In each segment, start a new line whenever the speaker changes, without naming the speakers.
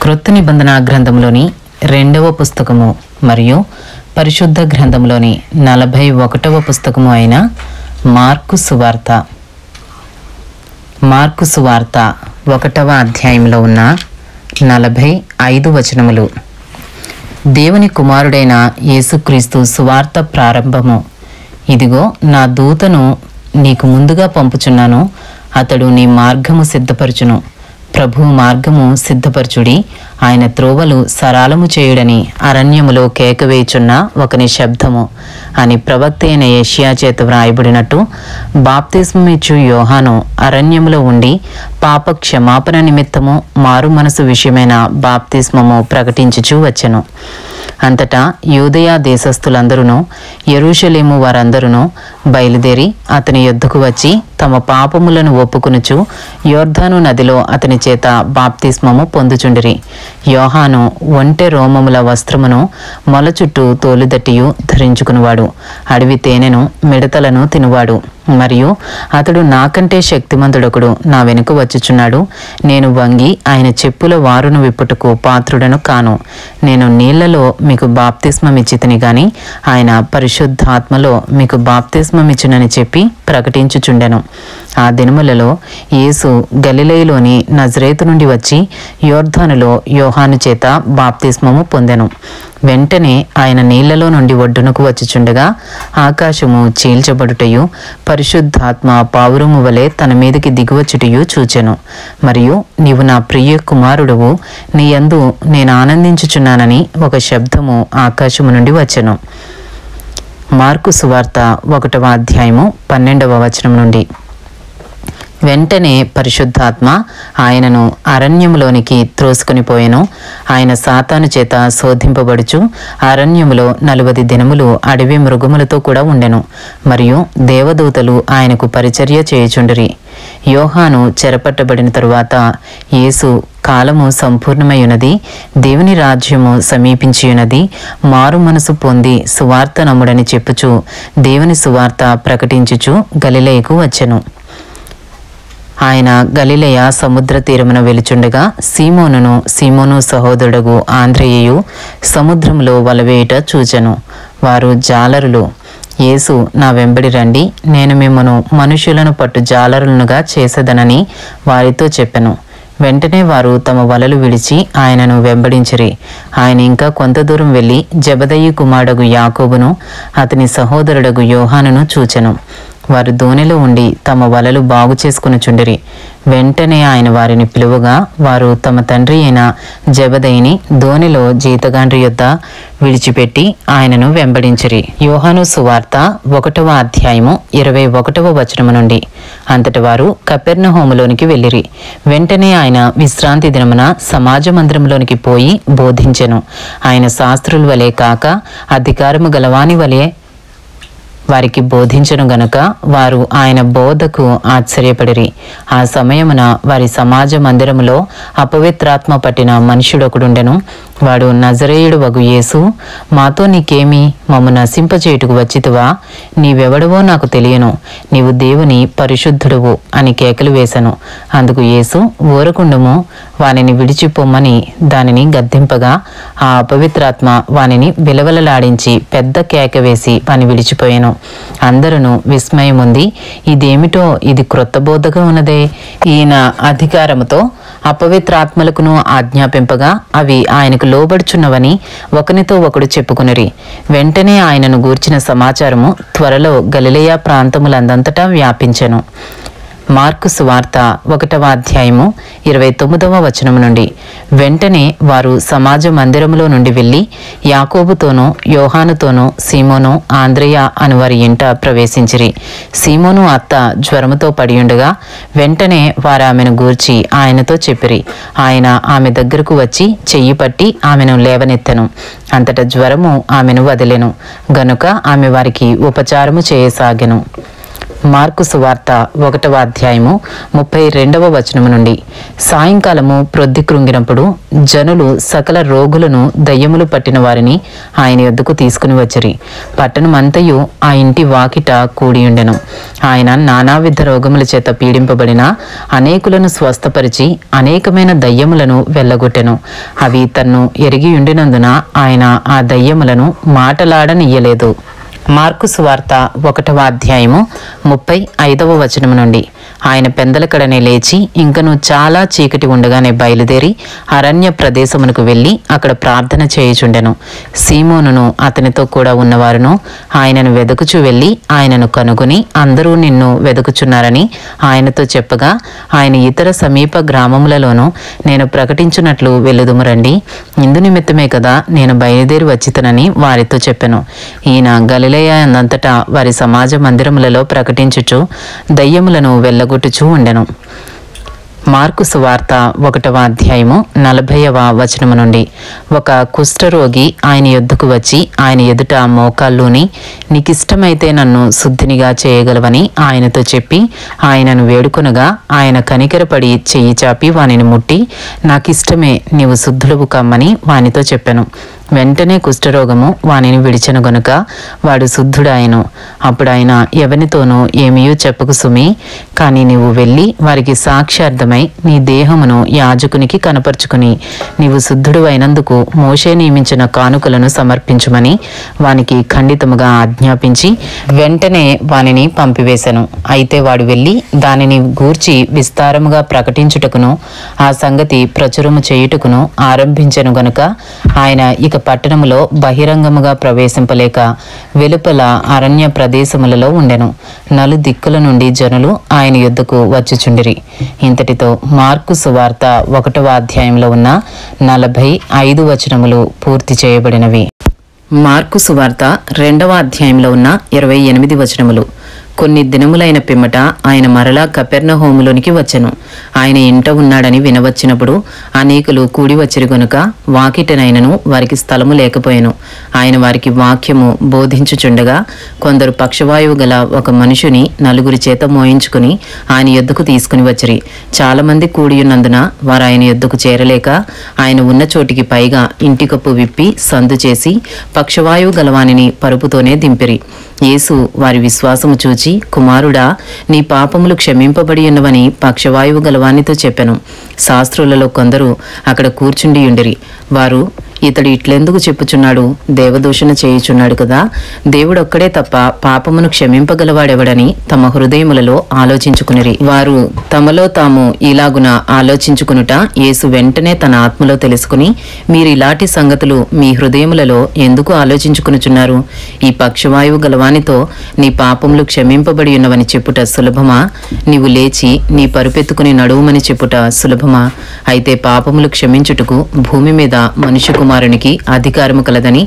క్రొత్త నిబంధన గ్రంథంలోని 2వ పుస్తకము మరియు పరిశుద్ధ గ్రంథంలోని 41వ పుస్తకము అయిన మార్కు సువార్త 1వ అధ్యాయంలో ఉన్న 45 వచనములు. దేవుని కుమారుడైన యేసుక్రీస్తు సువార్త ప్రారంభము. ఇదిగో నా దూతను నీకు ముందుగా పంపుచున్నాను, అతడు నీ మార్గము సిద్ధపరచును. ప్రభు మార్గము సిద్ధపరచుడి, ఆయన త్రోవలు సరాలము చేయుడని అరణ్యములో కేకవేయుచున్న ఒకని శబ్దము అని ప్రవక్త అయిన యెషయా చేత వ్రాయబడినట్టు బాప్తిస్మమిచ్చు యోహాను అరణ్యములో ఉండి పాప క్షమాపణ నిమిత్తము మారు మనసు విషయమైన బాప్తిస్మము ప్రకటించుచూ వచ్చెను. అంతటా యూదయా దేశస్థులందరూ యెరూషలేము వారందరూ బయలుదేరి అతని యొద్దకు వచ్చి తమ పాపములను ఒప్పుకొనుచు యోర్దాను నదిలో అతని చేత బాప్తిస్మము పొందుచుండిరి. యోహాను ఒంటె రోమముల వస్త్రమును మొల చుట్టూ తోలుదట్టియు ధరించుకునివాడు, అడవి తేనెను మిడతలను తినువాడు. మరియు అతడు నాకంటే శక్తిమంతుడొకడు నా వెనుక వచ్చుచున్నాడు, నేను వంగి ఆయన చెప్పుల వారును విప్పుటకు పాత్రుడను కాను. నేను నీళ్లలో మీకు బాప్తిస్మమిచ్చితిని గాని ఆయన పరిశుద్ధాత్మలో మీకు బాప్తిస్మమిచ్చునని చెప్పి ప్రకటించుచుండెను. ఆ దినములలో యేసు గలిలయలోని నజరేతు నుండి వచ్చి యోర్దానులో యోహాను చేత బాప్తిస్మము పొందెను. వెంటనే ఆయన నీళ్లలో నుండి ఒడ్డునకు వచ్చుచుండగా ఆకాశము చీల్చబడుటయు పరిశుద్ధాత్మ పావురము వలె తన మీదకి దిగువచ్చుటయు చూచెను. మరియు నీవు నా ప్రియ కుమారుడువు, నీ యందు నేను ఆనందించుచున్నానని ఒక శబ్దము ఆకాశము నుండి వచ్చెను. మార్కు సువార్త 1వ అధ్యాయము 12వ వచనం నుండి. వెంటనే పరిశుద్ధాత్మ ఆయనను అరణ్యములోనికి త్రోసుకొని పోయెను. ఆయన సాతాను చేత శోధింపబడుచు అరణ్యములో 40 దినములు అడవి మృగములతో కూడా ఉండెను. మరియు దేవదూతలు ఆయనకు పరిచర్య చేయుచుండిరి. యోహాను చెరపట్టబడిన తరువాత యేసు కాలము సంపూర్ణమైయున్నది, దేవుని రాజ్యము సమీపించియున్నది, మారు మనసు పొంది సువార్త నమ్ముడని చెప్పుచు దేవుని సువార్త ప్రకటించుచు గలిలయకు వచ్చెను. ఆయన గలిలయ సముద్ర తీరమున వెలుచుండగా సీమోను సహోదరుడు ఆంద్రేయు సముద్రములో వలవేయుట చూచెను. వారు జాలరులు. యేసు, నా వెంబడి రండి, నేను మిమ్మను మనుషులను పట్టు జాలరులనుగా చేసేదనని వారితో చెప్పెను. వెంటనే వారు తమ వలలు విడిచి ఆయనను వెంబడించిరి. ఆయన ఇంకా కొంత దూరం వెళ్ళి జెబెదయి కుమారుడగు యాకోబును అతని సహోదరుడగు యోహానును చూచెను. వారు దోణిలో ఉండి తమ వలలు బాగు చేసుకునిచుండిరి. వెంటనే ఆయన వారిని పిలువగా వారు తమ తండ్రి అయిన జెబెదయిని దోణిలో జీతగాండ్రి యొద్ద విడిచిపెట్టి ఆయనను వెంబడించిరి. యోహాను సువార్త 1వ అధ్యాయము 21వ వచనము నుండి. అంతటి వారు కపెర్నహూములోనికి వెళ్ళిరి. వెంటనే ఆయన విశ్రాంతి దినమున సమాజ మందిరంలోనికి పోయి బోధించెను. ఆయన శాస్త్రుల వలె కాక అధికారము గలవాని వలె వారికి బోధించను గనుక వారు ఆయన బోధకు ఆశ్చర్యపడిరి. ఆ సమయమున వారి సమాజ మందిరములో అపవిత్రాత్మ పట్టిన మనుష్యుడొకడుండెను. వాడు నజరేయుడు వగు యేసు, మాతో నీకేమి, మమ్ము నశింపచేయుటకు వచ్చితివా? నీవెవడవో నాకు తెలియను, నీవు దేవుని పరిశుద్ధుడువు అని కేకలు వేశను. అందుకు యేసు, ఊరకుండుము, వానిని విడిచిపోమ్మని దానిని గద్దింపగా ఆ అపవిత్రాత్మ వానిని విలవలలాడించి పెద్ద కేక వేసి వాని విడిచిపోయాను. అందరూ విస్మయముంది, ఇదేమిటో, ఇది క్రొత్త బోధగా ఉన్నదే, ఈయన అధికారముతో అపవిత్రాత్మలకును ఆజ్ఞాపింపగా అవి ఆయనకు లోబడుచున్నవని ఒకనితో ఒకడు చెప్పుకునిరి. వెంటనే ఆయనను గూర్చిన సమాచారము త్వరలో గలిలయ ప్రాంతములందంతటా వ్యాపించెను. మార్కు సువార్త 1వ అధ్యాయము 29వ వచనము నుండి. వెంటనే వారు సమాజ మందిరములో నుండి వెళ్ళి యాకోబుతోనూ యోహానుతోనూ సీమోను ఆంద్రేయ అను వారి ఇంట ప్రవేశించిరి. సీమోను అత్త జ్వరముతో పడియుండగా వెంటనే వారు ఆమెను గూర్చి ఆయనతో చెప్పిరి. ఆయన ఆమె దగ్గరకు వచ్చి చెయ్యి పట్టి ఆమెను లేవనెత్తెను. అంతటా జ్వరము ఆమెను వదిలెను గనుక ఆమె వారికి ఉపచారము చేయసాగెను. మార్కు సువార్త 1వ అధ్యాయము 32వ వచనము నుండి. సాయంకాలము ప్రొద్ది కృంగినప్పుడు జనులు సకల రోగులను దయ్యములు పట్టిన వారిని ఆయన యొద్దకు తీసుకుని వచ్చిరి. పట్టణమంతయు ఆ ఇంటి వాకిట కూడియుండెను. ఆయన నానావిధ రోగముల చేత పీడింపబడిన అనేకులను స్వస్థపరిచి అనేకమైన దయ్యములను వెళ్ళగొట్టెను. అవి తన్ను ఎరిగి ఉండినందున ఆయన ఆ దయ్యములను మాటలాడనియ్యలేదు. మార్కు సువార్త 1వ అధ్యాయము 35వ వచనము నుండి. ఆయన పెందలకడనే లేచి ఇంకను చాలా చీకటి ఉండగానే బయలుదేరి అరణ్య ప్రదేశమునకు వెళ్ళి అక్కడ ప్రార్థన చేయుచుండెను. సీమోనును అతనితో కూడా ఉన్నవారును ఆయనను వెదకుచు వెళ్ళి ఆయనను కనుగొని, అందరూ నిన్ను వెదకుచున్నారని ఆయనతో చెప్పగా, ఆయన ఇతర సమీప గ్రామములలోనూ నేను ప్రకటించున్నట్లు వెళ్ళుదుము రండి, ఇందు నిమిత్తమే కదా నేను బయలుదేరి వచ్చితనని వారితో చెప్పెను. ఈయన గలిలయ అంతటా వారి సమాజ మందిరములలో ప్రకటించుచు దయ్యములను వెళ్ళగొట్టుచూ ఉండెను. మార్కు సువార్త 1వ అధ్యాయము 40వ వచనము నుండి. ఒక కుష్ఠరోగి ఆయన యొద్దకు వచ్చి ఆయన ఎదుట మోకాళ్ళూని, నీకిష్టమైతే నన్ను శుద్ధినిగా చేయగలవని ఆయనతో చెప్పి ఆయనను వేడుకొనగా, ఆయన కనికరపడి చెయ్యి చాపి వానిని ముట్టి, నాకిష్టమే, నీవు శుద్ధులవు కమ్మని వానితో చెప్పెను. వెంటనే కుష్ఠరోగము వానిని విడిచెను గనుక వాడు శుద్ధుడాయను. అప్పుడు ఆయన ఎవనితోనూ ఏమీయూ చెప్పకు సుమి, కానీ నీవు వెళ్ళి వారికి సాక్ష్యార్థమై నీ దేహమును యాజకునికి కనపరుచుకుని నీవు శుద్ధుడు అయినందుకు మోషే నియమించిన కానుకలను సమర్పించుమని వానికి ఖండితముగా ఆజ్ఞాపించి వెంటనే వానిని పంపివేశను. అయితే వాడు వెళ్ళి దానిని గూర్చి విస్తారముగా ప్రకటించుటకును ఆ సంగతి ప్రచురము చేయుటకును ఆరంభించెను గనుక ఆయన ఇక పట్టణములో బహిరంగముగా ప్రవేశింపలేక వెలుపల అరణ్య ప్రదేశములలో ఉండెను. నలుదిక్కుల నుండి జనులు ఆయన యొద్దకు వచ్చుచుండిరి. ఇంతటితో మార్కు సువార్త 1వ అధ్యాయంలో ఉన్న 45 వచనములు పూర్తి చేయబడినవి. మార్కు సువార్త 2వ అధ్యాయంలో ఉన్న 28 వచనములు. కొన్ని దినములైన పిమ్మట ఆయన మరలా కపెర్నహూములోనికి వచ్చెను. ఆయన ఇంట ఉన్నాడని వినవచ్చినప్పుడు అనేకులు కూడి వచ్చిరి గనుక వాకిటనైనను వారికి స్థలము లేకపోయెను. ఆయన వారికి వాక్యము బోధించుచుండగా కొందరు పక్షవాయువు గల ఒక మనుషుని నలుగురి చేత మోయించుకుని ఆయన యొద్దకు తీసుకుని వచ్చిరి. చాలా మంది కూడియున్నందున వారు ఆయన యొద్దకు చేరలేక ఆయన ఉన్న చోటికి పైగా ఇంటి కప్పు విప్పి సందు చేసి పక్షవాయువు గలవానిని పరుపుతోనే దింపిరి. యేసు వారి విశ్వాసము చూచి, కుమారుడా, నీ పాపములు క్షమింపబడి ఉన్నవని పక్షవాయువు గలవానితో చెప్పెను. శాస్త్రులలో కొందరు అక్కడ కూర్చుండియుండిరి. వారు, ఇతడు ఇట్లెందుకు చెప్పుచున్నాడు? దేవదూషణ చేయుచున్నాడు కదా. దేవుడొక్కడే తప్ప పాపమును క్షమింపగలవాడెవడని తమ హృదయములలో ఆలోచించుకునిరి. వారు తమలో తాము ఇలాగున ఆలోచించుకునుట యేసు వెంటనే తన ఆత్మలో తెలుసుకుని, మీరిలాంటి సంగతులు మీ హృదయములలో ఎందుకు ఆలోచించుకునుచున్నారు? ఈ పక్షవాయువు గలవానితో నీ పాపములు క్షమింపబడి ఉన్నవని చెప్పుట సులభమా? నీవు లేచి నీ పరుపెత్తుకుని నడువుమని చెప్పుట సులభమా? అయితే పాపములు క్షమించుటకు భూమి మీద మనుష్య కుమారునికి అధికారము కలదని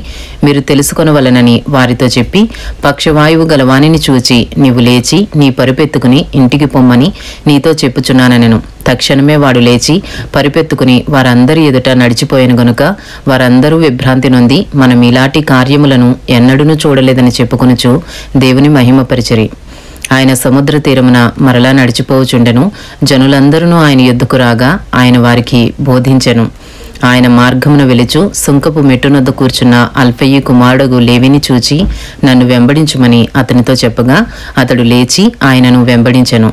మీరు తెలుసుకొనవలెనని వారితో చెప్పి, పక్షవాయువు గలవానిని చూచి, నీవు లేచి నీ పరుపెత్తుకుని ఇంటికి పొమ్మని నీతో చెప్పుచున్నానెను. తక్షణమే వాడు లేచి పరిపెత్తుకుని వారందరి ఎదుట నడిచిపోయాను గనుక వారందరూ విభ్రాంతి నొంది, మనం ఇలాంటి కార్యములను ఎన్నడూనూ చూడలేదని చెప్పుకొనుచు దేవుని మహిమపరిచిరి. ఆయన సముద్ర తీరమున మరలా నడిచిపోవచుండెను. జనులందరూ ఆయన యొద్దకు రాగా ఆయన వారికి బోధించెను. ఆయన మార్గమున వెలుచు సుంకపు మెట్టునొద్ద కూర్చున్న అల్ఫయి కుమారుడు లేవిని చూచి, నన్ను వెంబడించుమని అతనితో చెప్పగా అతడు లేచి ఆయనను వెంబడించెను.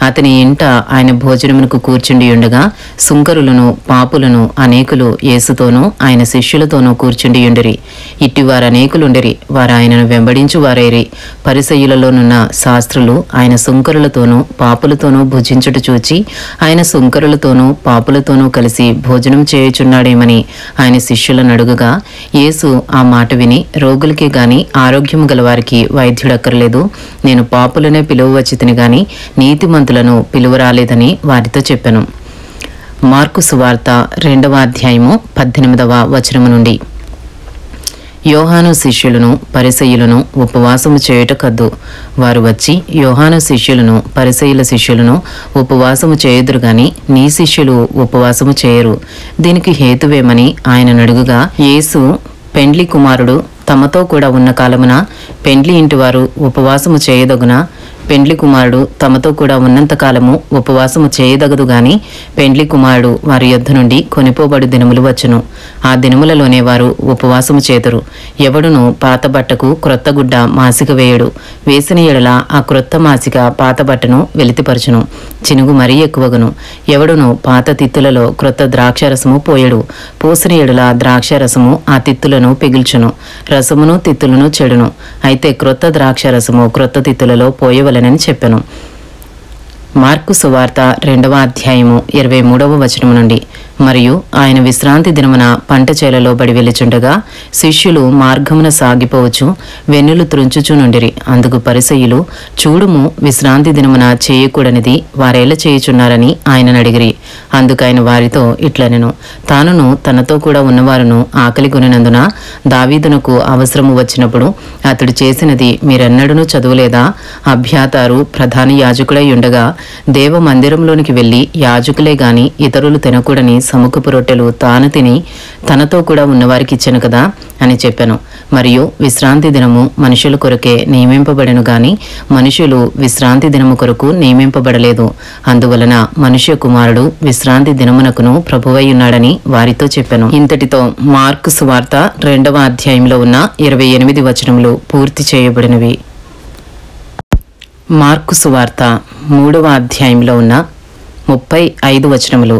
అతని ఇంట ఆయన భోజనమునకు కూర్చుండి ఉండగా సుంకరులను పాపులను అనేకులు యేసుతోనూ ఆయన శిష్యులతోనూ కూర్చుండియుండిరి. ఇట్టివారనేకులుండిరి. వారు ఆయనను వెంబడించు వారైరి. పరిసయ్యులలోనున్న శాస్త్రులు ఆయన సుంకరులతోనూ పాపులతోనూ భుజించుట చూచి ఆయన సుంకరులతోనూ పాపులతోనూ కలిసి భోజనం చేయుచున్నాడేమని ఆయన శిష్యులను అడుగగా, యేసు ఆ మాట విని, రోగులకే గాని ఆరోగ్యము గలవారికి వైద్యుడక్కర్లేదు, నేను పాపులనే పిలువవచ్చితిని గాని నీతిమంతులను పిలువరాలేదని వారితో చెప్పెను. మార్కు సువార్త 2వ అధ్యాయము 18వ వచనము నుండి. యోహాను శిష్యులను పరిసయ్యులను ఉపవాసము చేయుట కద్దు. వారు వచ్చి యోహాను శిష్యులను పరిసయ్యుల శిష్యులను ఉపవాసము చేయుదురు గాని నీ శిష్యులు ఉపవాసము చేయరు. దీనికి హేతువేమని ఆయన నడుగుగా, యేసు పెండ్లి కుమారుడు తమతో కూడా ఉన్న కాలమున పెండ్లి ఇంటివారు ఉపవాసము చేయదగున పెండ్లి కుమారుడు తమతో కూడా ఉన్నంతకాలము ఉపవాసము చేయదగదు గాని పెండ్లి కుమారుడు వారి యొద్ద నుండి కొనిపోబడు దినములు వచ్చును. ఆ దినములలోనే వారు ఉపవాసము చేతురు. ఎవడును పాత బట్టకు క్రొత్త గుడ్డ మాసిక వేయడు. వేసిన ఎడల ఆ క్రొత్త మాసిక పాత బట్టను వెలితిపరచును, చినుగు మరీ ఎక్కువగును. ఎవడును పాత తిత్తులలో క్రొత్త ద్రాక్షరసము పోయడు. పోసిన ఎడల ద్రాక్షరసము ఆ తిత్తులను పిగిల్చును, రసమును తిత్తులను చెడును. అయితే క్రొత్త ద్రాక్షరసము క్రొత్త తిత్తులలో పోయవలెనని చెప్పెను. మార్కు సువార్త 2వ అధ్యాయము 23వ వచనము నుండి. మరియు ఆయన విశ్రాంతి దినమున పంట చేలలో బడి వెళ్ళుచుండగా శిష్యులు మార్గమున సాగిపోవచ్చు వెన్నులు త్రుంచుచునుండిరి. అందుకు పరిసయ్యులు, చూడుము, విశ్రాంతి దినమున చేయకూడనిది వారేలా చేయుచున్నారని ఆయనను అడిగిరి. అందుకైన వారితో ఇట్లనెను, తానును తనతో కూడా ఉన్నవారును ఆకలి కొనినందున దావీదునకు అవసరము వచ్చినప్పుడు అతడు చేసినది మీరెన్నడూ చదువులేదా? అబ్యాతారు ప్రధాన యాజకుడై ఉండగా దేవ మందిరంలోనికి వెళ్లి యాజకులే గాని ఇతరులు తినకూడని సముఖపు రొట్టెలు తాను తిని తనతో కూడా ఉన్నవారికి ఇచ్చెను కదా అని చెప్పాను. మరియు విశ్రాంతి దినము మనుషుల కొరకే నియమింపబడెను గాని మనుషులు విశ్రాంతి దినము కొరకు నియమింపబడలేదు. అందువలన మనుష్య కుమారుడు విశ్రాంతి దినమునకును ప్రభువై ఉన్నాడని వారితో చెప్పాను. ఇంతటితో మార్కు సువార్త 2వ అధ్యాయంలో ఉన్న 28 వచనములు పూర్తి చేయబడినవి. మార్కు సువార్త 3వ అధ్యాయంలో ఉన్న 35 వచనములు.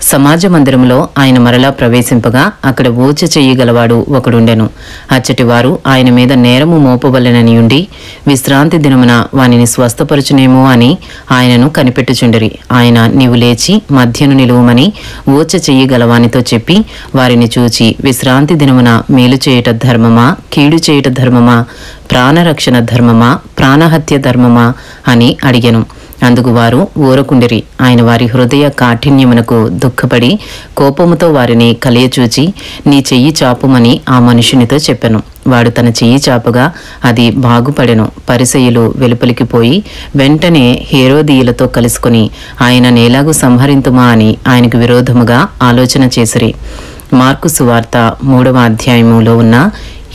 సమాజ మందిరంలో ఆయన మరలా ప్రవేశింపగా అక్కడ ఊచ చెయ్యగలవాడు ఒకడుండెను. అచ్చటి వారు ఆయన మీద నేరము మోపవలెనని ఉండి విశ్రాంతి దినమున వానిని స్వస్థపరచునేమో అని ఆయనను కనిపెట్టుచుండిరి. ఆయన, నీవు లేచి మధ్యను నిలువమని ఊచ చెయ్యగలవానితో చెప్పి వారిని చూచి, విశ్రాంతి దినమున మేలు చేయుట ధర్మమా, కీడు చేయుట ధర్మమా, ప్రాణరక్షణ ధర్మమా, ప్రాణహత్య ధర్మమా అని అడిగెను. అందుకు వారు ఊరకుండిరి. ఆయన వారి హృదయ కాఠిన్యమునకు దుఃఖపడి కోపముతో వారిని కలియచూచి, నీ చెయ్యి చాపుమని ఆ మనుషునితో చెప్పెను. వాడు తన చెయ్యి చాపగా అది బాగుపడెను. పరిసయ్యులు వెలుపలికి పోయి వెంటనే హేరోదీయులతో కలుసుకుని ఆయన నేలాగు సంహరింతుమా అని ఆయనకు విరోధముగా ఆలోచన చేసిరి. మార్కు సువార్త 3వ అధ్యాయములో ఉన్న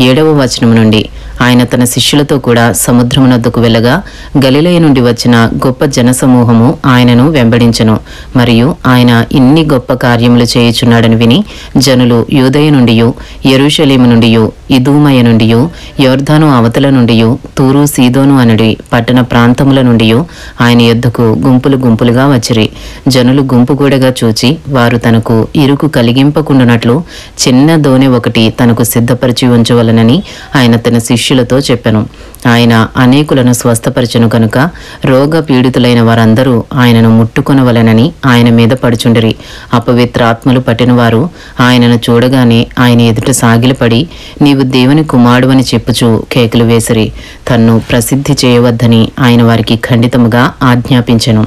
7వ వచనము నుండి. ఆయన తన శిష్యులతో కూడా సముద్రమునొద్దకు వెళ్ళగా గలిలయ నుండి వచ్చిన గొప్ప జనసమూహము ఆయనను వెంబడించెను. మరియు ఆయన ఇన్ని గొప్ప కార్యములు చేయుచున్నాడని విని జనులు యూదయ నుండియు, యెరూషలేము నుండియు, ఇదూమయ నుండియు, యొర్దాను అవతల నుండియు, తూరు సీదోను అనడి పట్టణ ప్రాంతముల నుండియు ఆయన యొద్దకు గుంపులు గుంపులుగా వచ్చిరి. జనులు గుంపుగూడగా చూచి వారు తనకు ఇరుకు కలిగింపకుండునట్లు చిన్న దోణి ఒకటి తనకు సిద్ధపరిచి ఉంచవలనని ఆయన తన శిష్యులతో చెప్పెను. ఆయన అనేకులను స్వస్థపరచెను కనుక రోగ పీడితులైన వారందరూ ఆయనను ముట్టుకొనవలెనని ఆయన మీద పడుచుండిరి. అపవిత్రాత్మలు పట్టిన వారు ఆయనను చూడగానే ఆయన ఎదుట సాగిలపడి, నీవు దేవుని కుమారుడవని చెప్పుచూ కేకలు వేసిరి. తన్ను ప్రసిద్ధి చేయవద్దని ఆయన వారికి ఖండితముగా ఆజ్ఞాపించెను.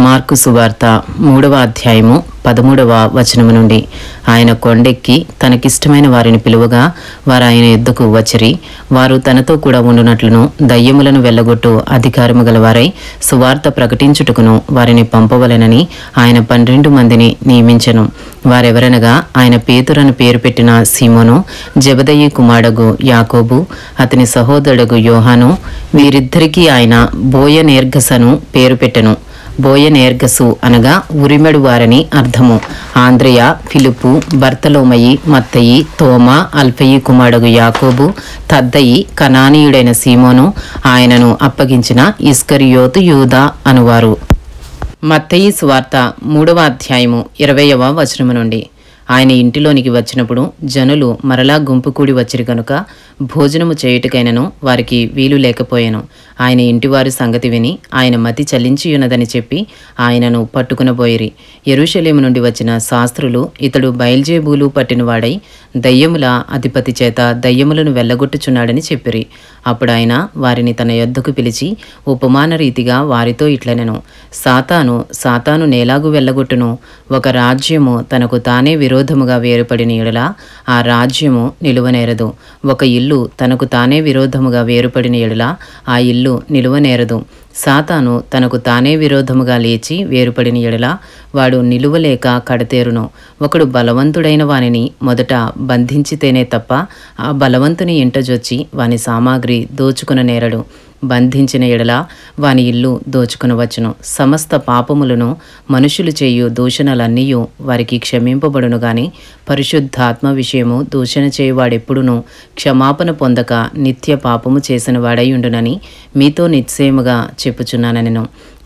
మార్కు సువార్త 3వ అధ్యాయము 13వ వచనము నుండి. ఆయన కొండెక్కి తనకిష్టమైన వారిని పిలువగా వారు ఆయన యొద్దకు వచ్చిరి. వారు తనతో కూడా ఉండునట్లును దయ్యములను వెళ్ళగొట్టు అధికారము గలవారై సువార్త ప్రకటించుటకును వారిని పంపవలెనని ఆయన 12 మందిని నియమించెను. వారెవరనగా ఆయన పేతురను పేరు పెట్టిన సీమోను, జెబెదయి కుమారుడగు యాకోబు, అతని సహోదరుడగు యోహాను, వీరిద్దరికీ ఆయన బోయనేర్గసను పేరు పెట్టెను. బోయనేర్గసు అనగా ఉరిమెడు వారని అర్థము. ఆంద్రెయ, ఫిలిప్పు, బర్తలోమయి, మత్తయి, తోమా, అల్ఫయి కుమారుడు యాకోబు, తద్దయి, కనానీయుడైన సీమోను, ఆయనను అప్పగించిన ఇస్కరియోతు యూదా అనువారు. మత్తయి సువార్త 3వ అధ్యాయము 20వ వచనము నుండి. ఆయన ఇంటిలోనికి వచ్చినప్పుడు జనులు మరలా గుంపు కూడి వచ్చిరి కనుక భోజనము చేయుటకైనను వారికి వీలు లేకపోయాను. ఆయన ఇంటివారి సంగతి విని ఆయన మతి చలించియున్నదని చెప్పి ఆయనను పట్టుకునబోయిరి. యెరూషలేము నుండి వచ్చిన శాస్త్రులు ఇతడు బయల్జేబూలు పట్టినవాడై దయ్యముల అధిపతి చేత దయ్యములను వెళ్ళగొట్టుచున్నాడని చెప్పిరి. అప్పుడు ఆయన వారిని తన యొద్దకు పిలిచి ఉపమాన రీతిగా వారితో ఇట్లనెను, సాతాను నేలాగు వెళ్ళగొట్టును? ఒక రాజ్యము తనకు తానే విరోధముగా వేరుపడిన ఎడల ఆ రాజ్యము నిలువనేరదు. ఒక ఇల్లు తనకు తానే విరోధముగా వేరుపడిన ఎడల ఆ ఇల్లు నిలువనేరదు. సాతాను తనకు తానే విరోధముగా లేచి వేరుపడిన ఎడల వాడు నిలువలేక కడతేరును. ఒకడు బలవంతుడైన వానిని మొదట బంధించితేనే తప్ప ఆ బలవంతుని ఇంటజొచ్చి వాని సామాగ్రి దోచుకున నేరడు. బంధించిన ఎడల వాని ఇల్లు దోచుకునవచ్చును. సమస్త పాపములను మనుషులు చేయు దూషణలన్నీ వారికి క్షమింపబడును గాని పరిశుద్ధాత్మ విషయము దూషణ చేయువాడెప్పుడునూ క్షమాపణ పొందక నిత్య పాపము చేసిన వాడైయుండునని మీతో నిశ్చయముగా చెప్పుచున్నానెను.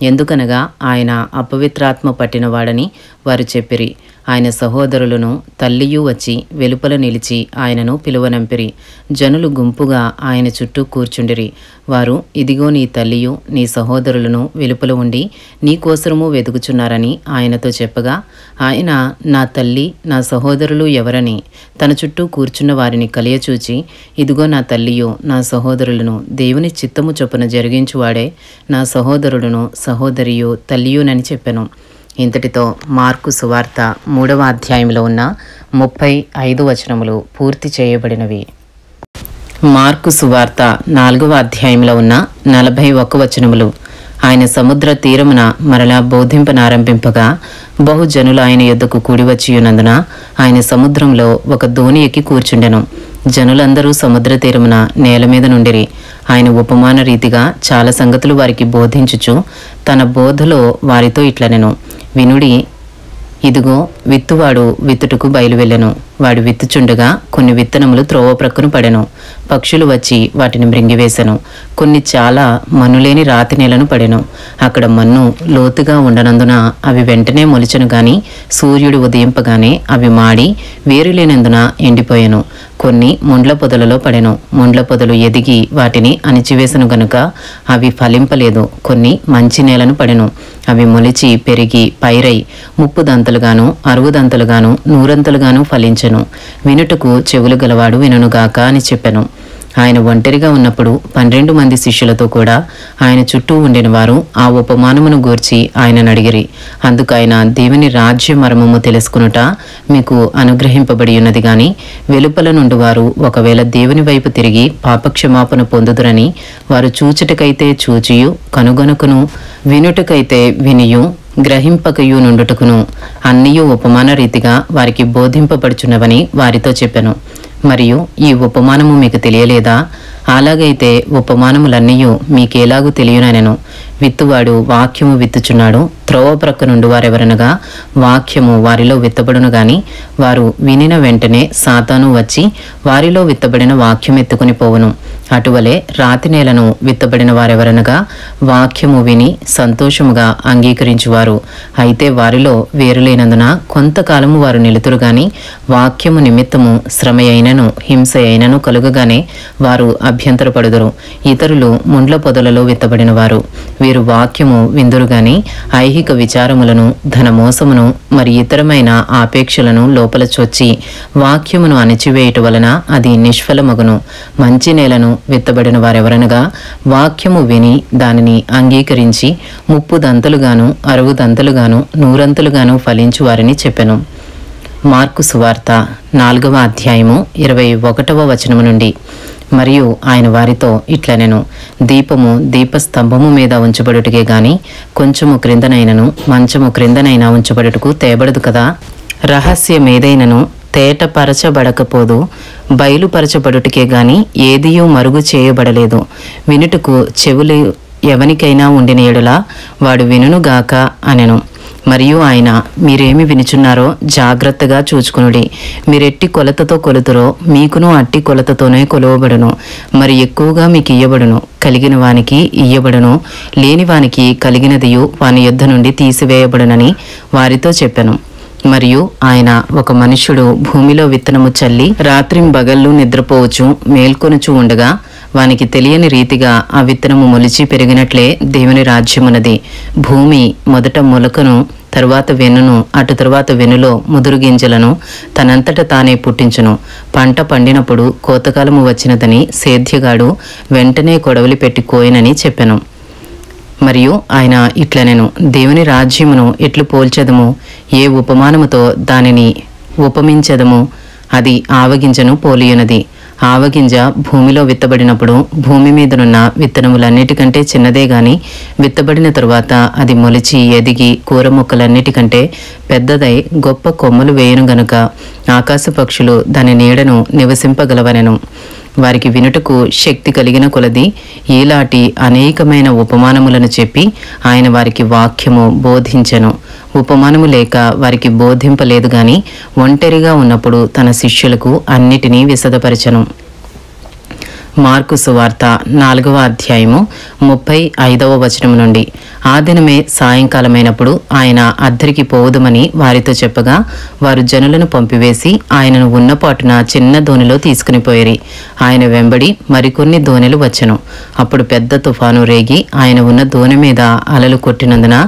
ఎందుకనగా ఆయన అపవిత్రాత్మ పట్టినవాడని వారు చెప్పిరి. ఆయన సహోదరులను తల్లియు వచ్చి వెలుపల నిలిచి ఆయనను పిలువనంపిరి. జనులు గుంపుగా ఆయన చుట్టూ కూర్చుండిరి. వారు, ఇదిగో నీ తల్లియు నీ సహోదరులను వెలుపల ఉండి నీకోసరము వెతుకుచున్నారని ఆయనతో చెప్పగా, ఆయన, నా తల్లి నా సహోదరులు ఎవరని తన చుట్టూ కూర్చున్న వారిని కలియచూచి, ఇదిగో నా తల్లియు నా సహోదరులను దేవుని చిత్తము చొప్పున జరిగించువాడే నా సహోదరులను సహోదరియు తల్లియునని చెప్పెను. ఇంతటితో మార్కు సువార్త 3వ అధ్యాయంలో ఉన్న 35 వచనములు పూర్తి చేయబడినవి. మార్కు సువార్త 4వ అధ్యాయంలో ఉన్న 41 వచనములు. ఆయన సముద్ర తీరమున మరలా బోధింపనారంభింపగా బహుజనులు ఆయన యొద్దకు కూడివచ్చియున్నందున ఆయన సముద్రంలో ఒక దోణి ఎక్కి కూర్చుండెను. జనులందరూ సముద్ర తీరమున నేల మీద నుండిరి. ఆయన ఉపమాన రీతిగా చాలా సంగతులు వారికి బోధించుచు తన బోధలో వారితో ఇట్లనెను, వినుడి, ఇదిగో విత్తువాడు విత్తుటకు బయలువెళ్ళెను. వాడు విత్తుచుండగా కొన్ని విత్తనములు త్రోవ ప్రక్కను పడెను. పక్షులు వచ్చి వాటిని మృంగివేశెను. కొన్ని చాలా మన్నులేని రాతి నేలను పడెను. అక్కడ మన్ను లోతుగా ఉండనందున అవి వెంటనే మొలిచెను గాని సూర్యుడు ఉదయింపగానే అవి మాడి వేరులేనందున ఎండిపోయెను. కొన్ని ముండ్ల పొదలలో పడెను. ముండ్ల పొదలు ఎదిగి వాటిని అణిచివేసెను గనుక అవి ఫలింపలేదు. కొన్ని మంచి నేలను పడెను. అవి మొలిచి పెరిగి పైరై 30 దంతలుగాను 60 దంతలుగాను 100 దంతలుగాను ఫలించెను. వినుటకు చెవులు గలవాడు వినుగాక అని చెప్పెను. ఆయన ఒంటరిగా ఉన్నప్పుడు 12 మంది శిష్యులతో కూడా ఆయన చుట్టూ ఉండిన వారు ఆ ఉపమానమును గూర్చి ఆయనను అడిగిరి. అందుకు ఆయన, దేవుని రాజ్య మర్మము తెలుసుకునుట మీకు అనుగ్రహింపబడి ఉన్నది గాని వెలుపల నుండి వారు ఒకవేళ దేవుని వైపు తిరిగి పాపక్షమాపణ పొందుదురని వారు చూచుటకైతే చూచియు కనుగొనుకును వినుటకైతే వినియు గ్రహింపకయు నుండుటకును అన్నీయు ఉపమాన రీతిగా వారికి బోధింపబడుచున్నవని వారితో చెప్పెను. మరియు ఈ ఉపమానము మీకు తెలియలేదా? అలాగైతే ఉపమానములన్నీయు మీకేలాగూ తెలియనెను. విత్తువాడు వాక్యము విత్తుచున్నాడు. త్రోవ ప్రక్క నుండి వారెవరనగా వాక్యము వారిలో విత్తబడును గాని వారు వినిన వెంటనే సాతాను వచ్చి వారిలో విత్తబడిన వాక్యం ఎత్తుకుని పోవును. అటువలే రాతి నేలను విత్తబడిన వారెవరనగా వాక్యము విని సంతోషముగా అంగీకరించువారు. అయితే వారిలో వేరులేనందున కొంతకాలము వారు నిలుతురు గాని వాక్యము నిమిత్తము శ్రమ అయినను హింస అయినను కలుగగానే వారు అభ్యంతరపడుదురు. ఇతరులు ముండ్ల పొదలలో విత్తబడిన వారు. వీరు వాక్యము విందురు గాని ఐహిక విచారములను ధనమోసమును మరి ఇతరమైన ఆపేక్షలను లోపల చొచ్చి వాక్యమును అణిచివేయుట వలన అది నిష్ఫలమగును. మంచి నేలను విత్తబడిన వారెవరనగా వాక్యము విని దానిని అంగీకరించి 30 దంతలుగాను 60 దంతలుగాను 100 దంతలుగాను ఫలించు వారిని చెప్పెను. మార్కు సువార్త 4వ అధ్యాయము 21వ వచనము నుండి. మరియు ఆయన వారితో ఇట్లనెను, దీపము దీపస్తంభము మీద ఉంచబడుటకే గాని కొంచెము క్రిందనైనను మంచము క్రిందనైనా ఉంచబడుటకు తేబడదు కదా. రహస్యమేదైనను తేటపరచబడకపోదు, బయలుపరచబడుటకే గాని ఏదియూ మరుగు చేయబడలేదు. వినుటకు చెవులు ఎవనికైనా ఉండిన యెడల వాడు వినుగాక అనెను. మరియు ఆయన, మీరేమి వినుచున్నారో జాగ్రత్తగా చూచుకునుడి. మీరెట్టి కొలతతో కొలుతురో మీకును అట్టి కొలతతోనే కొలవబడును. మరి ఎక్కువగా మీకు ఇయ్యబడును. కలిగిన వానికి ఇయ్యబడును, లేని వానికి కలిగినదియు వాని యొద్ద నుండి తీసివేయబడునని వారితో చెప్పెను. మరియు ఆయన, ఒక మనుష్యుడు భూమిలో విత్తనము చల్లి రాత్రింబగళ్ళు నిద్రపోవచ్చు మేల్కొనుచు ఉండగా వానికి తెలియని రీతిగా ఆ విత్తనము మొలిచి పెరిగినట్లే దేవుని రాజ్యమున్నది. భూమి మొదట మొలకను, తరువాత వెన్నును, అటు తరువాత వెన్నులో ముదురు గింజలను తనంతట తానే పుట్టించును. పంట పండినప్పుడు కోతకాలము వచ్చినదని సేద్యగాడు వెంటనే కొడవలి పెట్టి కోయనని చెప్పెను. మరియు ఆయన ఇట్లనెను, దేవుని రాజ్యమును ఎట్లు పోల్చెదము? ఏ ఉపమానముతో దానిని ఉపమించెదము? అది ఆవగింజను పోలియున్నది. ఆవగింజ భూమిలో విత్తబడినప్పుడు భూమి మీదనున్న విత్తనములన్నిటికంటే చిన్నదే గాని విత్తబడిన తరువాత అది మొలిచి ఎదిగి కూర మొక్కలన్నిటికంటే పెద్దదై గొప్ప కొమ్మలు వేయను గనుక ఆకాశ పక్షులు దాని నీడను నివసింపగలవనెను. వారికి వినుటకు శక్తి కలిగిన కొలది ఈలాటి అనేకమైన ఉపమానములను చెప్పి ఆయన వారికి వాక్యము బోధించెను. ఉపమానము లేక వారికి బోధింపలేదు గాని ఒంటరిగా ఉన్నప్పుడు తన శిష్యులకు అన్నిటినీ విశదపరచెను. మార్కు సువార్త 4వ అధ్యాయము 35వ వచనం నుండి. ఆ దినమే సాయంకాలమైనప్పుడు ఆయన అద్దరికి పోవుదమని వారితో చెప్పగా వారు జనులను పంపివేసి ఆయనను ఉన్నపాటున చిన్న దోణిలో తీసుకుని పోయిరి. ఆయన వెంబడి మరికొన్ని దోణెలు వచ్చెను. అప్పుడు పెద్ద తుఫాను రేగి ఆయన ఉన్న దోణి మీద అలలు కొట్టినందున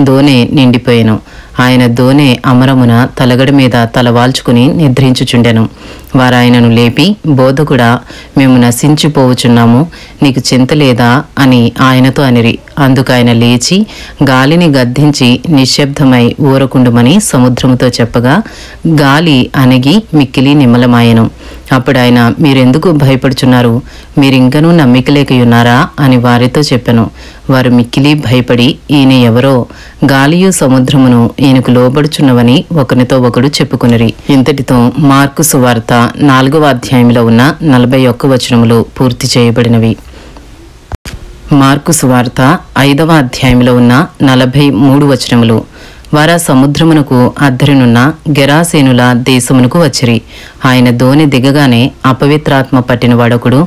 దోణె నిండిపోయెను. ఆయన దోణె అమరమున తలగడ మీద తలవాల్చుకుని నిద్రించుచుండెను. వారాయనను లేపి, బోధకుడా, మేము నశించిపోవుచున్నాము, నీకు చింత లేదా అని ఆయనతో అనిరి. అందుకైన లేచి గాలిని గద్దించి నిశ్శబ్దమై ఊరకుండుమని సముద్రముతో చెప్పగా గాలి అణగి మిక్కిలి నిమ్మలమాయెను. అప్పుడు ఆయన, మీరెందుకు భయపడుచున్నారు? మీరింకనూ నమ్మికలేకయున్నారా అని వారితో చెప్పెను. వారు మిక్కిలి భయపడి, ఈయన ఎవరో, గాలియు సముద్రమును ఈయనకు లోబడుచున్నవని ఒకరితో ఒకడు చెప్పుకునిరి. ఇంతటితో మార్కు సువార్త 4వ అధ్యాయంలో ఉన్న 41 వచనములు పూర్తి చేయబడినవి. మార్కు సువార్త 5వ అధ్యాయంలో ఉన్న 43 వచనములు. వారా సముద్రమునకు అద్దరినున్న గెరాసేనుల దేశమునకు వచ్చిరి. ఆయన దోణి దిగగానే అపవిత్రాత్మ పట్టిన వాడొకడు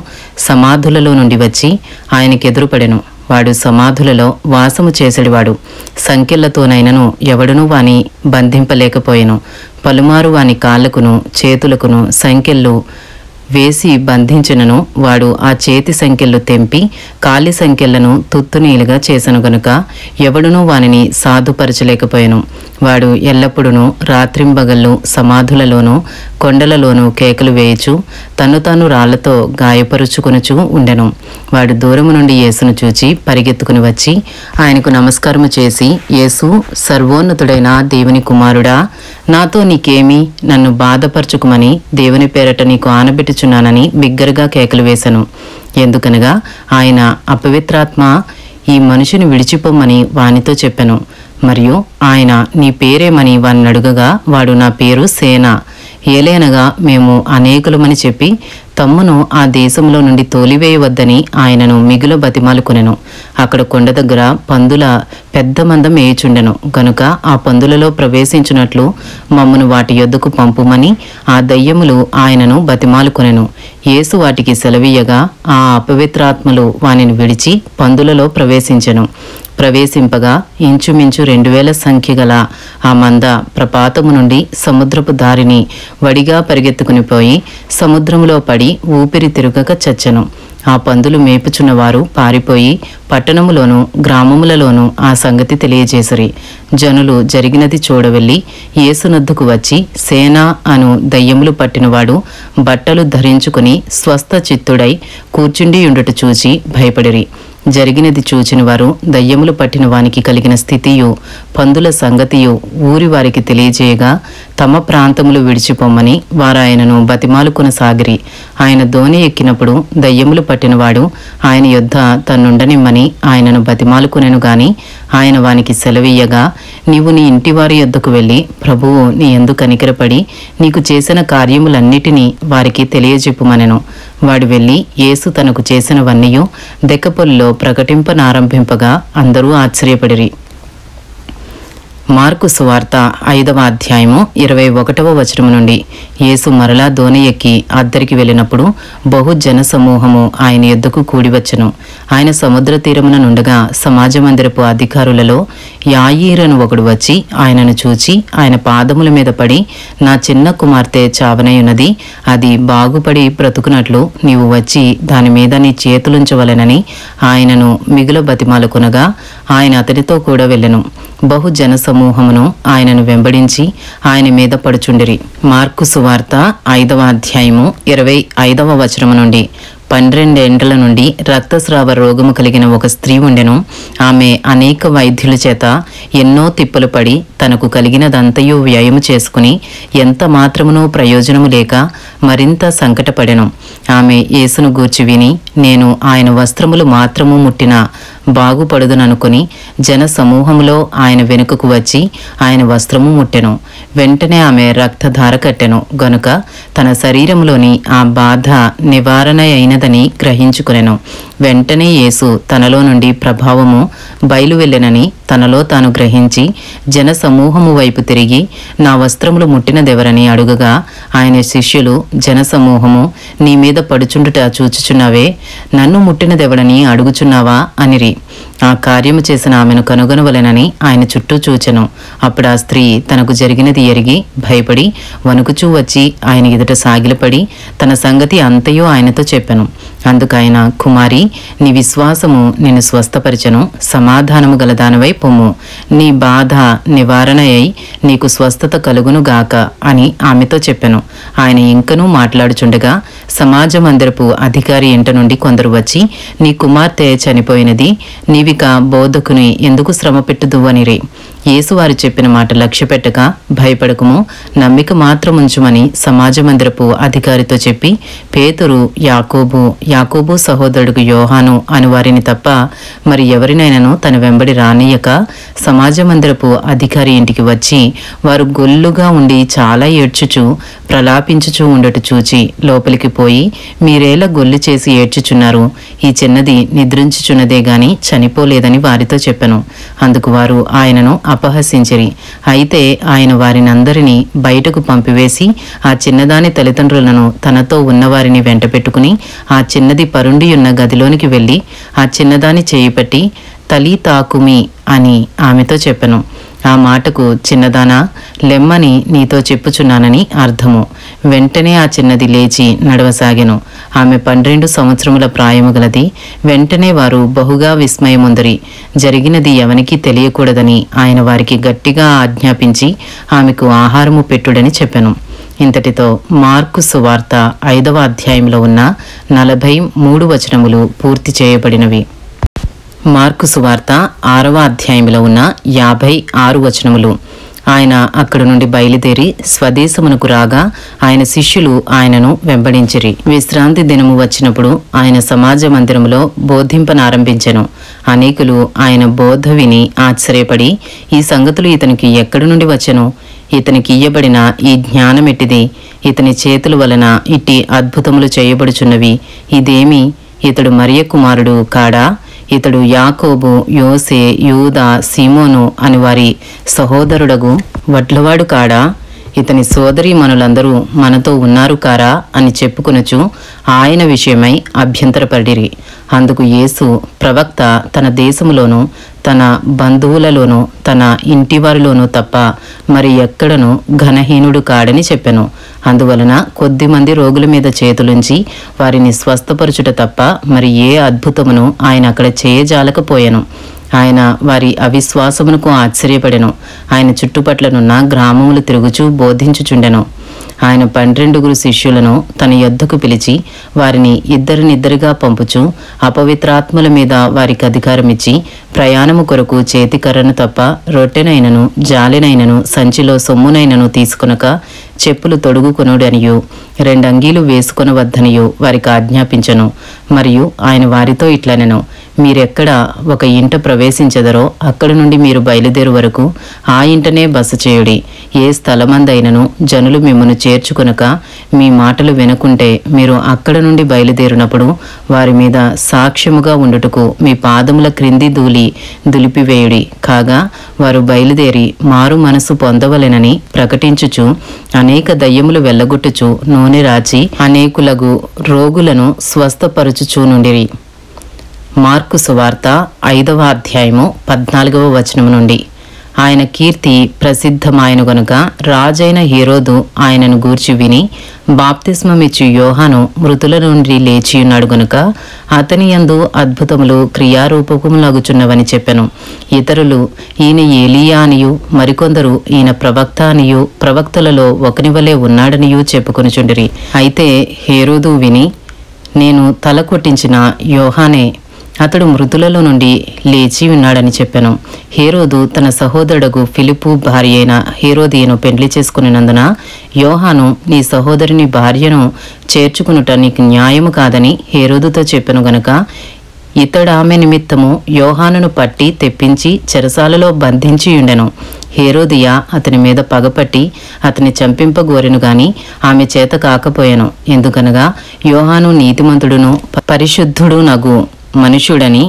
సమాధులలో నుండి వచ్చి ఆయనకెదురుపడెను. వాడు సమాధులలో వాసము చేసెడివాడు. సంకెళ్లతోనైనను ఎవడునూ వాని బంధింపలేకపోయెను. పలుమారు వాని కాళ్లకును చేతులకును సంకెళ్ళు వేసి బంధించినను వాడు ఆ చేతి సంకెళ్ళు తెంపి కాలి సంకెళ్లను తుత్తునీలుగా చేసెను గనుక ఎవడునూ వానిని సాధుపరచలేకపోయెను. వాడు ఎల్లప్పుడూ రాత్రింబగళ్ళు సమాధులలోనూ కొండలలోనూ కేకలు వేయుచు తను తాను రాళ్లతో గాయపరుచుకొనుచు ఉండెను. వాడు దూరము నుండి యేసును చూచి పరిగెత్తుకుని వచ్చి ఆయనకు నమస్కారము చేసి, యేసు, సర్వోన్నతుడైన దేవుని కుమారుడా, నాతో నీకేమి? నన్ను బాధపరచుకుమని దేవుని పేరట నీకు ఆనబెట్టుచున్నానని బిగ్గరగా కేకలు వేశను. ఎందుకనగా ఆయన అపవిత్రాత్మ ఈ మనుషుని విడిచిపోమ్మని వానితో చెప్పెను. మరియు ఆయన, నీ పేరేమని వాని అడుగగా వాడు, నా పేరు సేన, ఏలైనగా మేము అనేకులమని చెప్పి తమ్మును ఆ దేశంలో నుండి తోలివేయవద్దని ఆయనను మిగుల బతిమాలుకొనెను. అక్కడ కొండ దగ్గర పందుల పెద్ద మందం మేయుచుండెను గనుక ఆ పందులలో ప్రవేశించున్నట్లు మమ్మను వాటి యొద్దకు పంపుమని ఆ దయ్యములు ఆయనను బతిమాలుకొనెను. యేసు వాటికి సెలవీయగా ఆ అపవిత్రాత్మలు వానిని విడిచి పందులలో ప్రవేశించెను. ప్రవేశింపగా ఇంచుమించు 2000 సంఖ్య గల ఆ మంద ప్రపాతము నుండి సముద్రపు దారిని వడిగా పరిగెత్తుకుని పోయి సముద్రములో పడి ఊపిరి తిరుగక చచ్చెను. ఆ పందులు మేపుచున్నవారు పారిపోయి పట్టణములోను గ్రామములలోనూ ఆ సంగతి తెలియజేసిరి. జనులు జరిగినది చూడవెళ్ళి యేసునొద్దకు వచ్చి, సేన అను దయ్యములు పట్టినవాడు బట్టలు ధరించుకుని స్వస్థ చిత్తుడై కూర్చుండియుండుట చూచి భయపడిరి. జరిగినది చూచిన వారు దయ్యములు పట్టిన వానికి కలిగిన స్థితియు పందుల సంగతియు ఊరి వారికి తెలియజేయగా తమ ప్రాంతములు విడిచిపోమ్మని వారాయనను బతిమాలుకొనసాగిరి. ఆయన దోణి ఎక్కినప్పుడు దయ్యములు పట్టినవాడు ఆయన యొద్ద తన్నుండనిమ్మని ఆయనను బతిమాలుకొనెను గాని ఆయన వానికి సెలవీయగా, నీవు నీ ఇంటివారి యొద్దకు వెళ్ళి ప్రభువు నీ యందు కనికరపడి నీకు చేసిన కార్యములన్నిటినీ వారికి తెలియజెప్పుమనెను. వాడు వెళ్ళి యేసు తనకు చేసినవన్నీయు దెక్కపొలిలో ప్రకటింపనారంభింపగా అందరూ ఆశ్చర్యపడిరి. మార్కు సువార్త 5వ అధ్యాయము 21వ వచనము నుండి. యేసు మరలా దోణి ఎక్కి అద్దరికి వెళ్ళినప్పుడు బహు జన సమూహము ఆయన యొద్దకు కూడివచ్చెను. ఆయన సముద్ర తీరమున నుండగా సమాజ మందిరపు అధికారులలో యాయీరను ఒకడు వచ్చి ఆయనను చూచి ఆయన పాదముల మీద పడి, నా చిన్న కుమార్తె చావనయున్నది, అది బాగుపడి బ్రతుకునట్లు నీవు వచ్చి దాని మీద నీ చేతులుంచవలెనని ఆయనను మిగుల బతిమాలుకొనగా ఆయన అతనితో కూడా వెళ్ళెను. బహు జన సమూహమును ఆయనను వెంబడించి ఆయన మీద పడుచుండిరి. మార్కు సువార్త 5వ అధ్యాయము 25వ వచనము నుండి. 12 ఏండ్ల నుండి రక్తస్రావ రోగము కలిగిన ఒక స్త్రీ ఉండెను. ఆమె అనేక వైద్యుల చేత ఎన్నో తిప్పలు పడి తనకు కలిగినదంతయు వ్యయము చేసుకుని ఎంత మాత్రమునో ప్రయోజనము లేక మరింత సంకటపడెను. ఆమె యేసును గూర్చి విని, నేను ఆయన వస్త్రములు మాత్రము ముట్టిన బాగుపడుదుననుకుని జన సమూహములో ఆయన వెనుకకు వచ్చి ఆయన వస్త్రము ముట్టెను. వెంటనే ఆమె రక్తధార కట్టెను గనుక తన శరీరంలోని ఆ బాధ నివారణ అయినదని గ్రహించుకొనెను. వెంటనే యేసు తనలో నుండి ప్రభావము బయలువెళ్ళెనని తనలో తాను గ్రహించి జన సమూహము వైపు తిరిగి నా వస్త్రములు ముట్టినదెవరని అడుగగా ఆయన శిష్యులు జనసమూహము నీ మీద పడుచుండుట చూచుచున్నావే, నన్ను ముట్టినదెవడని అడుగుచున్నావా అనిరి. ఆ కార్యము చేసిన ఆమెను కనుగొనవలెనని ఆయన చుట్టూ చూచెను. అప్పుడు ఆ స్త్రీ తనకు జరిగినది ఎరిగి భయపడి వణుకుచూ వచ్చి ఆయన ఎదుట సాగిలపడి తన సంగతి అంతయో ఆయనతో చెప్పెను. అందుకైన కుమారి, నీ విశ్వాసము నిన్ను స్వస్థపరిచెను, సమాధానము గలదానవై పొమ్ము, నీ బాధ నివారణ అయి నీకు స్వస్థత కలుగునుగాక అని ఆమెతో చెప్పెను. ఆయన ఇంకనూ మాట్లాడుచుండగా సమాజ మందిరపు అధికారి ఇంట నుండి కొందరు వచ్చి, నీ కుమార్తె చనిపోయినది, నీవిక బోధకుని ఎందుకు శ్రమ పెట్టుదువనిరి. యేసు వారు చెప్పిన మాట లక్ష్యపెట్టక భయపడకుము, నమ్మిక మాత్రం ఉంచుమని సమాజ మందిరపు అధికారితో చెప్పి పేతురు, యాకోబు సహోదరుడు యోహాను అను వారిని తప్ప మరి ఎవరినైనాను తన వెంబడి రానియక సమాజ మందిరపు అధికారి ఇంటికి వచ్చి వారు గొల్లుగా ఉండి చాలా ఏడ్చుచు ప్రలాపించుచూ ఉండట చూచి లోపలికి పోయి, మీరేలా గొల్లు చేసి ఏడ్చుచున్నారు, ఈ చిన్నది నిద్రించుచున్నదే గాని చనిపోలేదని వారితో చెప్పెను. అందుకు వారు ఆయనను అపహసించిరి. అయితే ఆయన వారినందరినీ బయటకు పంపివేసి ఆ చిన్నదాని తల్లిదండ్రులను తనతో ఉన్నవారిని వెంట పెట్టుకుని ఆ చిన్నది పరుండియున్న గదిలోనికి వెళ్ళి ఆ చిన్నదాని చేయిపట్టి తలీతాకుమి అని ఆమెతో చెప్పెను. ఆ మాటకు చిన్నదానా లెమ్మని నీతో చెప్పుచున్నానని అర్థము. వెంటనే ఆ చిన్నది లేచి నడవసాగెను. ఆమె 12 సంవత్సరముల ప్రాయము గలది. వెంటనే వారు బహుగా విస్మయముందరి. జరిగినది ఎవనికి తెలియకూడదని ఆయన వారికి గట్టిగా ఆజ్ఞాపించి ఆమెకు ఆహారము పెట్టుడని చెప్పెను. ఇంతటితో మార్కు సువార్త 5వ అధ్యాయంలో ఉన్న 43 వచనములు పూర్తి చేయబడినవి. మార్కు సువార్త 6వ అధ్యాయంలో ఉన్న 56 వచనములు. ఆయన అక్కడి నుండి బయలుదేరి స్వదేశమునకు రాగా ఆయన శిష్యులు ఆయనను వెంబడించిరి. విశ్రాంతి దినము వచ్చినప్పుడు ఆయన సమాజ మందిరములో బోధింపనారంభించెను. అనేకులు ఆయన బోధ విని ఆశ్చర్యపడి ఈ సంగతులు ఇతనికి ఎక్కడి నుండి వచ్చెను, ఇతనికి ఇయ్యబడిన ఈ జ్ఞానమెట్టిది, ఇతని చేతుల వలన ఇట్టి అద్భుతములు చేయబడుచున్నవి, ఇదేమి ఇతడు మరియ కుమారుడు కాడా, ఇతడు యాకోబు, యోసే, యూదా, సీమోను అని వారి సహోదరుడగు వడ్లవాడు కాడా, ఇతని సోదరీమణులందరూ మనతో ఉన్నారు కారా అని చెప్పుకొనుచు ఆయన విషయమై అభ్యంతరపడిరి. అందుకు యేసు ప్రవక్త తన దేశములోనూ తన బంధువులలోనూ తన ఇంటివారిలోనూ తప్ప మరి ఎక్కడనూ ఘనహీనుడు కాడని చెప్పెను. అందువలన కొద్దిమంది రోగుల మీద చేతులుంచి వారిని స్వస్థపరచుట తప్ప మరి ఏ అద్భుతమును ఆయన అక్కడ చేయజాలకపోయెను. ఆయన వారి అవిశ్వాసమునకు ఆశ్చర్యపడెను. ఆయన చుట్టుపట్లనున్న గ్రామములు తిరుగుచూ బోధించుచుండెను. ఆయన 12 శిష్యులను తన యొద్దకు పిలిచి వారిని ఇద్దరినిద్దరిగా పంపుచు అపవిత్రాత్మల మీద వారికి అధికారమిచ్చి ప్రయాణము కొరకు చేతికర్రను తప్ప రొట్టెనైనను జాలెనైనను సంచిలో సొమ్మునైనను తీసుకొనక చెప్పులు తొడుగుకొనుడనియు 2 అంగీలు వేసుకొనవద్దనియు వారికి ఆజ్ఞాపించెను. మరియు ఆయన వారితో ఇట్లనెను, మీరెక్కడ ఒక ఇంట ప్రవేశించెదరో అక్కడి నుండి మీరు బయలుదేరు వరకు ఆ ఇంటనే బస చేయుడి. ఏ స్థలమందైనను జనులు మిమ్మను చేర్చుకొనక మీ మాటలు వినకుంటే మీరు అక్కడ నుండి బయలుదేరినప్పుడు వారి మీద సాక్ష్యముగా ఉండుటకు మీ పాదముల క్రింది ధూళి దులిపివేయుడి. కాగా వారు బయలుదేరి మారు మనసు పొందవలెనని ప్రకటించుచు అనేక దయ్యములు వెళ్ళగొట్టుచు నూనె రాచి అనేకులగు రోగులను స్వస్థపరచుచూ నుండిరి. మార్కు సువార్త 5వ అధ్యాయము 14వ వచనము నుండి. ఆయన కీర్తి ప్రసిద్ధమాయను గనుక రాజైన హేరోదు ఆయనను గూర్చి విని బాప్తిస్మమిచ్చు యోహాను మృతుల నుండి లేచియున్నాడు గనుక అతని యందు అద్భుతములు క్రియారూపకములగుచున్నవని చెప్పెను. ఇతరులు ఈయన ఏలియా అనియు మరికొందరు ఈయన ప్రవక్త అనియు ప్రవక్తలలో ఒకనివలే ఉన్నాడనియు చెప్పుకొనుచుండిరి. అయితే హేరోదు విని, నేను తల కొట్టించిన యోహానే, అతడు మృతులలో నుండి లేచి ఉన్నాడని చెప్పెను. హేరోదు తన సహోదరుడు ఫిలిప్పు భార్య అయిన హేరోదియను పెండ్లి చేసుకునినందున యోహాను నీ సహోదరుని భార్యను చేర్చుకునుట నీకు న్యాయము కాదని హేరోదుతో చెప్పెను గనుక ఇతడామె నిమిత్తము యోహానును పట్టి తెప్పించి చెరసాలలో బంధించి ఉండెను. హేరోదియ అతని మీద పగపట్టి అతని చంపింపగోరెను గాని ఆమె చేత కాకపోయెను. ఎందుకనగా యోహాను నీతిమంతుడును పరిశుద్ధుడు నగు మనుష్యుడని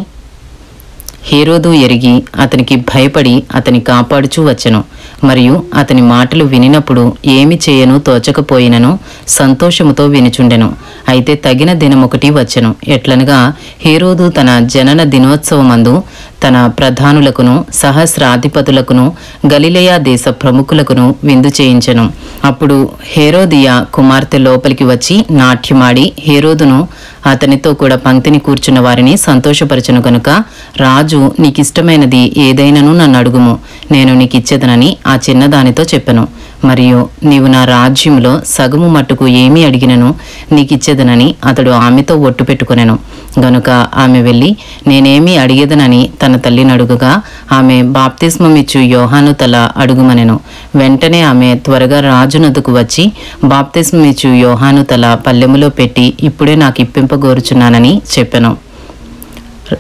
హేరోదు ఎరిగి అతనికి భయపడి అతని కాపాడుచూ వచ్చెను. మరియు అతని మాటలు వినినప్పుడు ఏమి చేయను తోచకపోయినను సంతోషముతో వినుచుండెను. అయితే తగిన దినమొకటి వచ్చెను. ఎట్లనగా హేరోదు తన జనన దినోత్సవమందు తన ప్రధానులకును సహస్రాధిపతులకును గలిలయ దేశ ప్రముఖులకును విందు చేయించెను. అప్పుడు హేరోదియ కుమార్తె లోపలికి వచ్చి నాట్యమాడి హేరోదును అతనితో కూడా పంక్తిని కూర్చున్న వారిని సంతోషపరచును గనుక, రాజు నీకిష్టమైనది ఏదైనను నన్ను అడుగుము, నేను నీకిచ్చేదనని ఆ చిన్నదానితో చెప్పెను. మరియు నీవు నా రాజ్యంలో సగము మట్టుకు ఏమి అడిగినను నీకిచ్చేదనని అతడు ఆమెతో ఒట్టు పెట్టుకొనెను. గనుక ఆమె వెళ్ళి నేనేమి అడిగేదనని తన తల్లిని అడుగుగా, ఆమె బాప్తిస్మమిచ్చు యోహాను తల అడుగుమనెను. వెంటనే ఆమె త్వరగా రాజునొద్దకు వచ్చి బాప్తిస్మమిచ్చు యోహాను తల పల్లెములో పెట్టి ఇప్పుడే నాకు ఇప్పింపగోరుచున్నానని చెప్పెను.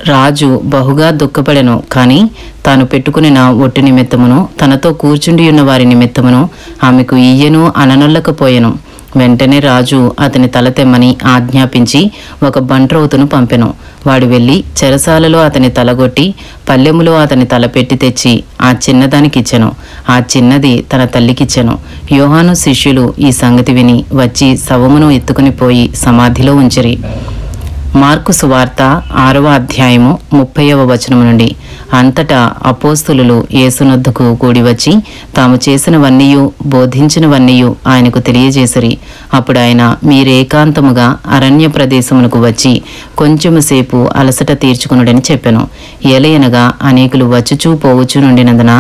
రాజు బహుగా దుఃఖపడెను. కాని తాను పెట్టుకునిన ఒట్టు నిమిత్తమును తనతో కూర్చుండి ఉన్న వారి నిమిత్తమును ఆమెకు ఇయ్యను అననొల్లకపోయెను. వెంటనే రాజు అతని తల తెమ్మని ఆజ్ఞాపించి ఒక బంట్రౌతును పంపెను. వాడు వెళ్ళి చెరసాలలో అతని తలగొట్టి పల్లెములో అతని తల పెట్టి తెచ్చి ఆ చిన్నదానికిచ్చెను. ఆ చిన్నది తన తల్లికిచ్చెను. యోహాను శిష్యులు ఈ సంగతి విని వచ్చి శవమును ఎత్తుకుని పోయి సమాధిలో ఉంచిరి. మార్కు సువార్త 6వ అధ్యాయము 30వ వచనము నుండి. అంతటా అపోస్తులు యేసునొద్దకు కూడి వచ్చి తాము చేసినవన్నీయు బోధించినవన్నీయు ఆయనకు తెలియజేసిరి. అప్పుడు ఆయన, మీరేకాంతముగా అరణ్య ప్రదేశమునకు వచ్చి కొంచెము సేపు అలసట తీర్చుకునుడని చెప్పెను. ఏలయనగా అనేకులు వచ్చుచూ పోవుచూ నుండినందున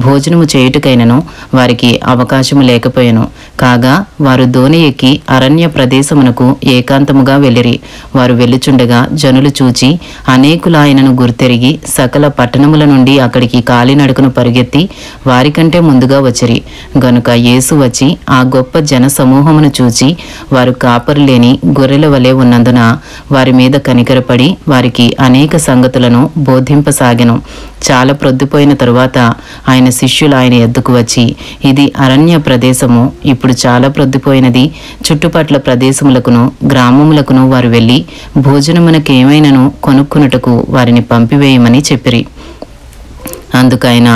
భోజనము చేయుటకైనను వారికి అవకాశము లేకపోయెను. కాగా వారు దోణి ఎక్కి అరణ్య ప్రదేశమునకు ఏకాంతముగా వెళ్ళిరి. వారు వెళ్ళుచుండగా జనులు చూచి అనేకులు ఆయనను గుర్తెరిగి సకల పట్టణముల నుండి అక్కడికి కాలినడకను పరిగెత్తి వారికంటే ముందుగా వచ్చిరి. గనుక యేసు వచ్చి ఆ గొప్ప జన సమూహమును చూచి వారు కాపరు లేని గొర్రెల వలె ఉన్నందున వారి మీద కనికరపడి వారికి అనేక సంగతులను బోధింపసాగెను. చాలా ప్రొద్దుపోయిన తరువాత ఆయన శిష్యులు ఆయన ఎద్దుకు వచ్చి, ఇది అరణ్య ప్రదేశము, ఇప్పుడు చాలా ప్రొద్దుపోయినది. చుట్టుపట్ల ప్రదేశములకును గ్రామములకును వారు వెళ్ళి భోజనమునకేమైనను కొనుక్కునుటకు వారిని పంపివేయమని చెప్పిరి. అందుకైన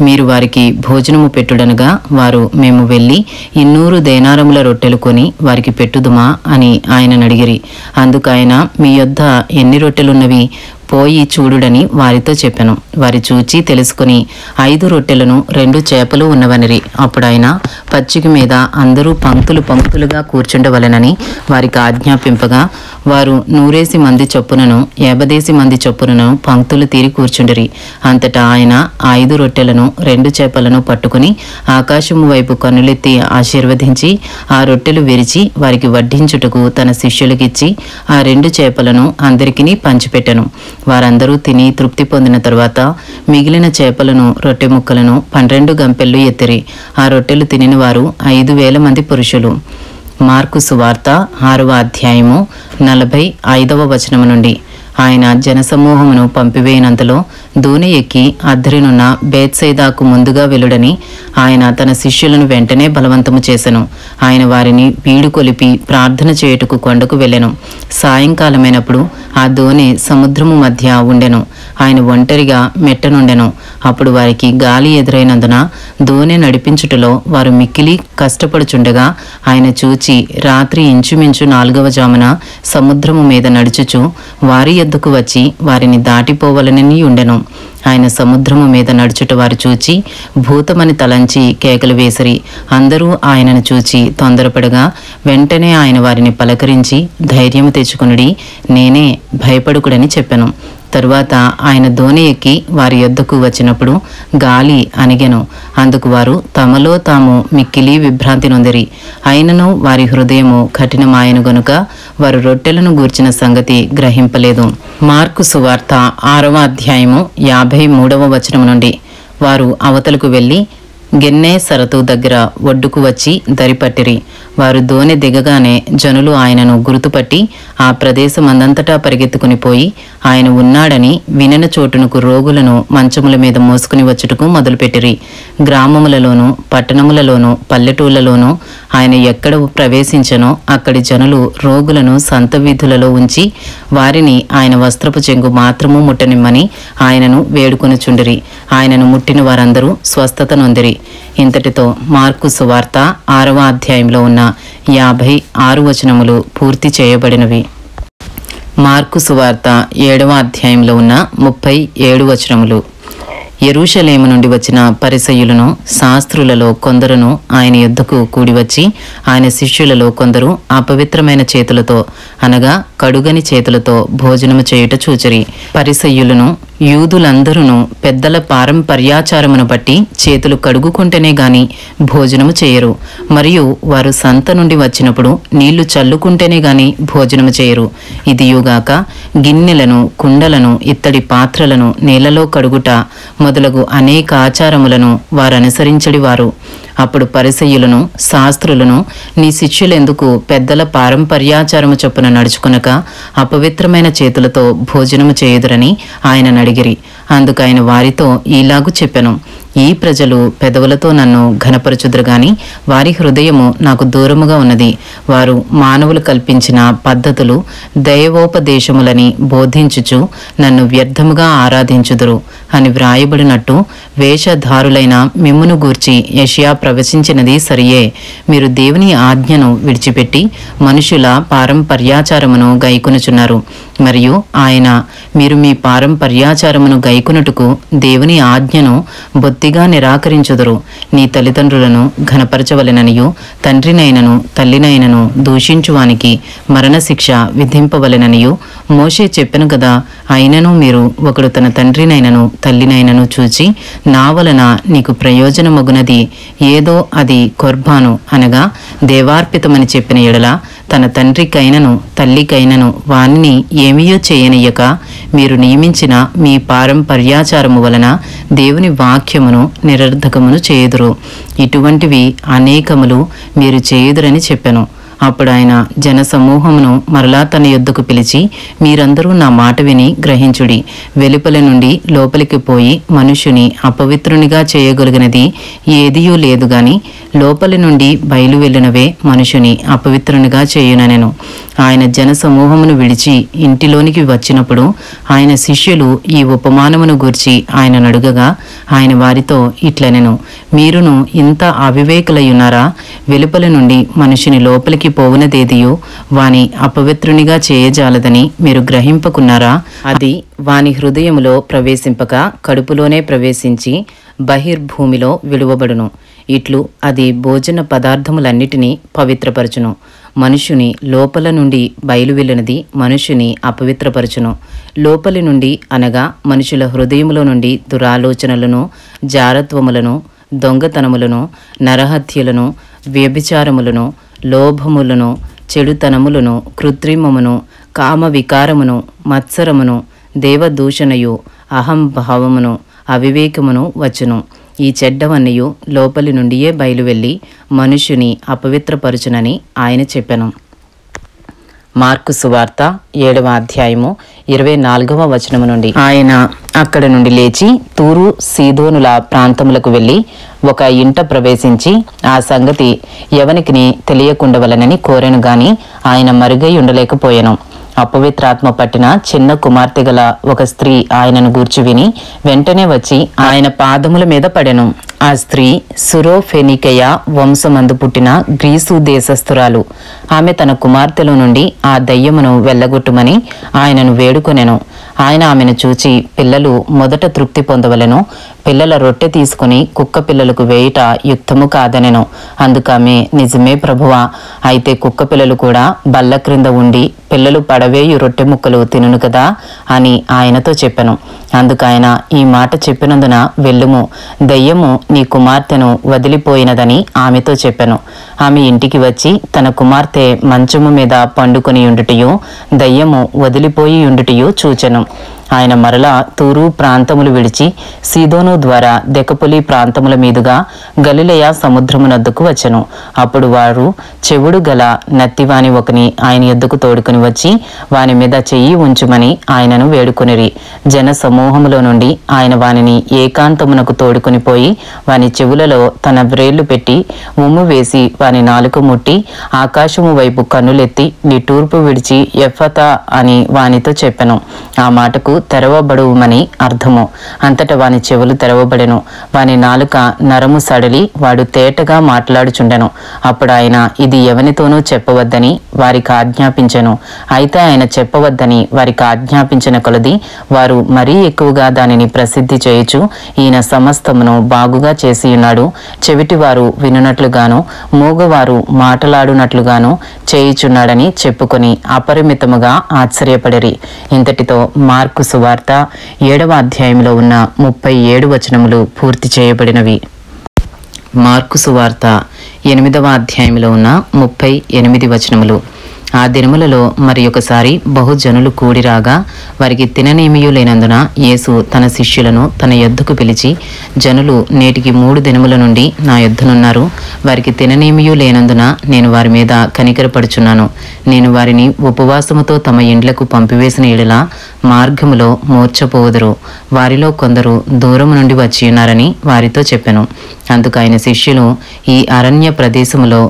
మీరు వారికి భోజనము పెట్టుడనగా వారు, మేము వెళ్ళి 200 దేనారముల రొట్టెలు కొని వారికి పెట్టుదుమా అని ఆయనను అడిగిరి. అందుకైన, మీ యొద్ద ఎన్ని రొట్టెలున్నవి పోయి చూడుడని వారితో చెప్పెను. వారి చూచి తెలుసుకుని 5 రొట్టెలను 2 చేపలు ఉన్నవనిరి. అప్పుడు ఆయన పచ్చిక మీద అందరూ పంక్తులుగా కూర్చుండవలెనని వారికి ఆజ్ఞాపింపగా వారు 100 మంది చొప్పునను 50 మంది చొప్పునను పంక్తులు తీరి కూర్చుండిరి. అంతటా ఆయన 5 రొట్టెలను 2 చేపలను పట్టుకుని ఆకాశము వైపు కన్నులెత్తి ఆశీర్వదించి ఆ రొట్టెలు విరిచి వారికి వడ్డించుటకు తన శిష్యులకిచ్చి ఆ 2 చేపలను అందరికీ పంచిపెట్టెను. వారందరూ తిని తృప్తి పొందిన తరువాత మిగిలిన చేపలను రొట్టె ముక్కలను 12 గంపెళ్ళు ఎత్తిరి. ఆ రొట్టెలు తినిన వారు 5,000 మంది పురుషులు. మార్కు సువార్త 6వ అధ్యాయము 45వ వచనము నుండి. ఆయన జనసమూహమును పంపివేయనంతలో దోణి ఎక్కి అద్దరినున్న బేత్సైదాకు ముందుగా వెలుడని ఆయన తన శిష్యులను వెంటనే బలవంతము చేసెను. ఆయన వారిని వీడుకొలిపి ప్రార్థన చేయుటకు కొండకు వెళ్ళెను. సాయంకాలమైనప్పుడు ఆ దోణి సముద్రము మధ్య ఉండెను. ఆయన ఒంటరిగా మెట్టనుండెను. అప్పుడు వారికి గాలి ఎదురైనందున దోణి నడిపించుటలో వారు మిక్కిలి కష్టపడుచుండగా ఆయన చూచి రాత్రి ఇంచుమించు 4వ జామున సముద్రము మీద నడుచుచు వారి యొద్దకు వచ్చి వారిని దాటిపోవలనని ఉండెను. ఆయన సముద్రము మీద నడుచుట వారు చూచి భూతమని తలంచి కేకలు వేసిరి. అందరూ ఆయనను చూచి తొందరపడగా వెంటనే ఆయన వారిని పలకరించి, ధైర్యము తెచ్చుకొనుడి, నేనే, భయపడుకుడని చెప్పెను. తరువాత ఆయన దోణి ఎక్కి వారి యొద్దకు వచ్చినప్పుడు గాలి అణిగెను. అందుకు వారు తమలో తాము మిక్కిలి విభ్రాంతి నొందిరి. అయినను వారి హృదయము కఠినమాయను గనుక వారు రొట్టెలను గూర్చిన సంగతి గ్రహింపలేదు. మార్కు సువార్త 6వ అధ్యాయము 53వ వచనము నుండి. వారు అవతలకు వెళ్ళి గెన్నే సరతు దగ్గర ఒడ్డుకు వచ్చి దరిపట్టిరి. వారు దోణి దిగగానే జనులు ఆయనను గుర్తుపట్టి ఆ ప్రదేశమందంతటా పరిగెత్తుకుని పోయి ఆయన ఉన్నాడని వినని చోటునకు రోగులను మంచముల మీద మోసుకుని వచ్చుటకు మొదలుపెట్టిరి. గ్రామములలోనూ పట్టణములలోనూ పల్లెటూళ్లలోనూ ఆయన ఎక్కడ ప్రవేశించనో అక్కడి జనులు రోగులను సంత వీధులలో ఉంచి వారిని ఆయన వస్త్రపు చెంగు మాత్రము ముట్టనిమ్మని ఆయనను వేడుకొనుచుండిరి. ఆయనను ముట్టిన వారందరూ స్వస్థత నొందిరి. ఇంతటితో మార్కు సువార్త 6వ అధ్యాయంలో ఉన్న 56 వచనములు పూర్తి చేయబడినవి. మార్కు సువార్త 7వ అధ్యాయంలో ఉన్న 37 వచనములు. యెరూషలేము నుండి వచ్చిన పరిసయ్యులను శాస్త్రులలో కొందరును ఆయన యొద్దకు కూడివచ్చి ఆయన శిష్యులలో కొందరు అపవిత్రమైన చేతులతో అనగా కడుగని చేతులతో భోజనము చేయుట చూచిరి. పరిసయ్యులను యూదులందరూ పెద్దల పారంపర్యాచారమును బట్టి చేతులు కడుగుకుంటేనే గాని భోజనము చేయరు. మరియు వారు సంత నుండి వచ్చినప్పుడు నీళ్లు చల్లుకుంటేనే గాని భోజనము చేయరు. ఇదియుగాక గిన్నెలను కుండలను ఇత్తడి పాత్రలను నీళ్లలో కడుగుట మొదలగు అనేక ఆచారములను వారనుసరించడివారు. అప్పుడు పరిసయ్యులను శాస్త్రులను నీ శిష్యులెందుకు పెద్దల పారంపర్యాచారము చొప్పున నడుచుకునక అపవిత్రమైన చేతులతో భోజనము చేయుదురని ఆయన అడిగిరి. అందుకైన వారితో ఈలాగు చెప్పెను, ఈ ప్రజలు పెదవులతో నన్ను ఘనపరచుదురు గాని వారి హృదయము నాకు దూరముగా ఉన్నది. వారు మానవులు కల్పించిన పద్ధతులు దైవోపదేశములని బోధించుచు నన్ను వ్యర్థముగా ఆరాధించుదురు అని వ్రాయబడినట్టు వేషధారులైన మిమ్మును గూర్చి యెషయా ప్రవచించినది సరియే. మీరు దేవుని ఆజ్ఞను విడిచిపెట్టి మనుషుల పారంపర్యాచారమును గైకొనుచున్నారు. మరియు ఆయన మీరు మీ పారంపర్యాచారమును గైకొనుటకు దేవుని ఆజ్ఞను బొత్తిగా నిరాకరించుదురు. నీ తల్లిదండ్రులను ఘనపరచవలెననియు తండ్రినైనను తల్లినైనను దూషించువానికి మరణశిక్ష విధింపవలెననియు మోషే చెప్పెను కదా. అయినను మీరు ఒకడు తన తండ్రినైనను తల్లినైనను చూచి నా వలన నీకు ప్రయోజనమగునది ఏదో అది కొర్బాను అనగా దేవార్పితమని చెప్పిన ఎడల తన తండ్రికైనను తల్లికైనను వానిని ఏమీయో చేయనియక మీరు నియమించిన మీ పారంపర్యాచారము వలన దేవుని వాక్యమును నిరర్ధకమును చేయుదురు. ఇటువంటివి అనేకములు మీరు చేయుదురని చెప్పెను. అప్పుడు ఆయన జనసమూహమును మరలా తన యొద్దకు పిలిచి, మీరందరూ నా మాట విని గ్రహించుడి. వెలుపల నుండి లోపలికి పోయి మనుషుని అపవిత్రునిగా చేయగలిగినది ఏదియూ లేదు గాని లోపలి నుండి బయలు వెళ్ళినవే మనుషుని అపవిత్రునిగా చేయుననెను. ఆయన జనసమూహమును విడిచి ఇంటిలోనికి వచ్చినప్పుడు ఆయన శిష్యులు ఈ ఉపమానమును గూర్చి ఆయన అడుగగా ఆయన వారితో ఇట్లనెను, మీరును ఇంత అవివేకులయ్యున్నారా? వెలుపల నుండి మనుషుని లోపలికి పోవునదేదియో వాని అపవిత్రునిగా చేయజాలదని మీరు గ్రహింపకున్నారా? అది వాని హృదయములో ప్రవేశింపక కడుపులోనే ప్రవేశించి బహిర్భూమిలో విడువబడును. ఇట్లు అది భోజన పదార్థములన్నిటినీ పవిత్రపరచును. మనుషుని లోపల నుండి బయలు వెళ్ళినది మనుషుని అపవిత్రపరచును. లోపలి నుండి అనగా మనుషుల హృదయములో నుండి దురాలోచనలను, జారత్వములను, దొంగతనములను, నరహత్యలను, వ్యభిచారములను, లోభములను, చెడుతనములను, కృత్రిమమును, కామ వికారమును, మత్సరమును, దేవదూషణయు, అహంభావమును, అవివేకమును వచ్చును. ఈ చెడ్డవన్నయు లోపలి నుండియే బయలువెళ్ళి మనుషుని అపవిత్రపరచునని ఆయన చెప్పెను. మార్కు సువార్త 7వ అధ్యాయము 24వ వచనము నుండి. ఆయన అక్కడ నుండి లేచి తూరు సీదోనుల ప్రాంతములకు వెళ్ళి ఒక ఇంట ప్రవేశించి ఆ సంగతి ఎవనికిని తెలియకుండవలనని కోరెను గాని ఆయన మరుగై ఉండలేకపోయెను. అపవిత్రాత్మ పట్టిన చిన్న కుమార్తె గల ఒక స్త్రీ ఆయనను గూర్చి విని వెంటనే వచ్చి ఆయన పాదముల మీద పడెను. ఆ స్త్రీ సురోఫెనికయ వంశమందు పుట్టిన గ్రీసు దేశస్థురాలు. ఆమె తన కుమార్తెలో నుండి ఆ దయ్యమును వెళ్ళగొట్టుమని ఆయనను వేడుకొనెను. ఆయన ఆమెను చూచి, పిల్లలు మొదట తృప్తి పొందవలెను, పిల్లల రొట్టె తీసుకుని కుక్క పిల్లలకు వేయుట యుక్తము కాదనెను. అందుకామె, నిజమే ప్రభువా, అయితే కుక్క పిల్లలు కూడా బల్ల క్రింద ఉండి పిల్లలు పడవేయు రొట్టె ముక్కలు తినును కదా అని ఆయనతో చెప్పెను. అందుకైన ఈ మాట చెప్పినందున వెళ్ళుము, దయ్యము నీ కుమార్తెను వదిలిపోయినదని ఆమెతో చెప్పెను. ఆమె ఇంటికి వచ్చి తన కుమార్తె మంచము మీద పండుకొని ఉండుటయు దయ్యము వదిలిపోయి ఉండుటయు చూచెను. ఆయన మరలా తూరు ప్రాంతములు విడిచి సీదోను ద్వారా దెకపొలి ప్రాంతముల మీదుగా గలిలయ సముద్రమునొద్దకు వచ్చెను. అప్పుడు వారు చెవుడు గల నత్తివాని ఒకని ఆయన యొద్దకు తోడుకుని వచ్చి వాని మీద చెయ్యి ఉంచుమని ఆయనను వేడుకొనిరి. జన సమూహములో నుండి ఆయన వానిని ఏకాంతమునకు తోడుకుని పోయి వాని చెవులలో తన వ్రేళ్లు పెట్టి ఉమ్ము వేసి వాని నాలుక ముట్టి ఆకాశము వైపు కన్నులెత్తి నిట్టూర్పు విడిచి ఎఫ్ఫతా అని వానితో చెప్పెను. ఆ మాటకు తెరవబడుమని అర్థము. అంతటా వాని చెవులు తెరవబడెను. వాని నాలుక నరము సడలి వాడు తేటగా మాట్లాడుచుండెను. అప్పుడు ఆయన ఇది ఎవనితోనూ చెప్పవద్దని వారికి ఆజ్ఞాపించెను. అయితే ఆయన చెప్పవద్దని వారికి ఆజ్ఞాపించిన కొలది వారు మరీ ఎక్కువగా దానిని ప్రసిద్ధి చేయుచు ఈయన సమస్తమును బాగుగా చేసి ఉన్నాడు, చెవిటివారు వినునట్లుగాను మూగవారు మాటలాడునట్లుగాను చేయుచున్నాడని చెప్పుకొని అపరిమితముగా ఆశ్చర్యపడిరి. ఇంతటితో మార్కు సువార్త 7వ అధ్యాయంలో ఉన్న 37 వచనములు పూర్తి చేయబడినవి. మార్కు సువార్త 8వ అధ్యాయంలో ఉన్న 38 వచనములు. ఆ దినములలో మరి ఒకసారి బహుజనులు కూడిరాగా వారికి తిననేమియూ లేనందున యేసు తన శిష్యులను తన యొద్దకు పిలిచి, జనులు నేటికి 3 దినముల నుండి నా యొద్దనున్నారు. వారికి తిననేమియూ లేనందున నేను వారి మీద కనికరపడుచున్నాను. నేను వారిని ఉపవాసముతో తమ ఇండ్లకు పంపివేసిన ఎడల మార్గములో మూర్ఛపోవుదురు. వారిలో కొందరు దూరము నుండి వచ్చి ఉన్నారని వారితో చెప్పెను. అందుకు ఆయన శిష్యులు ఈ అరణ్య ప్రదేశములో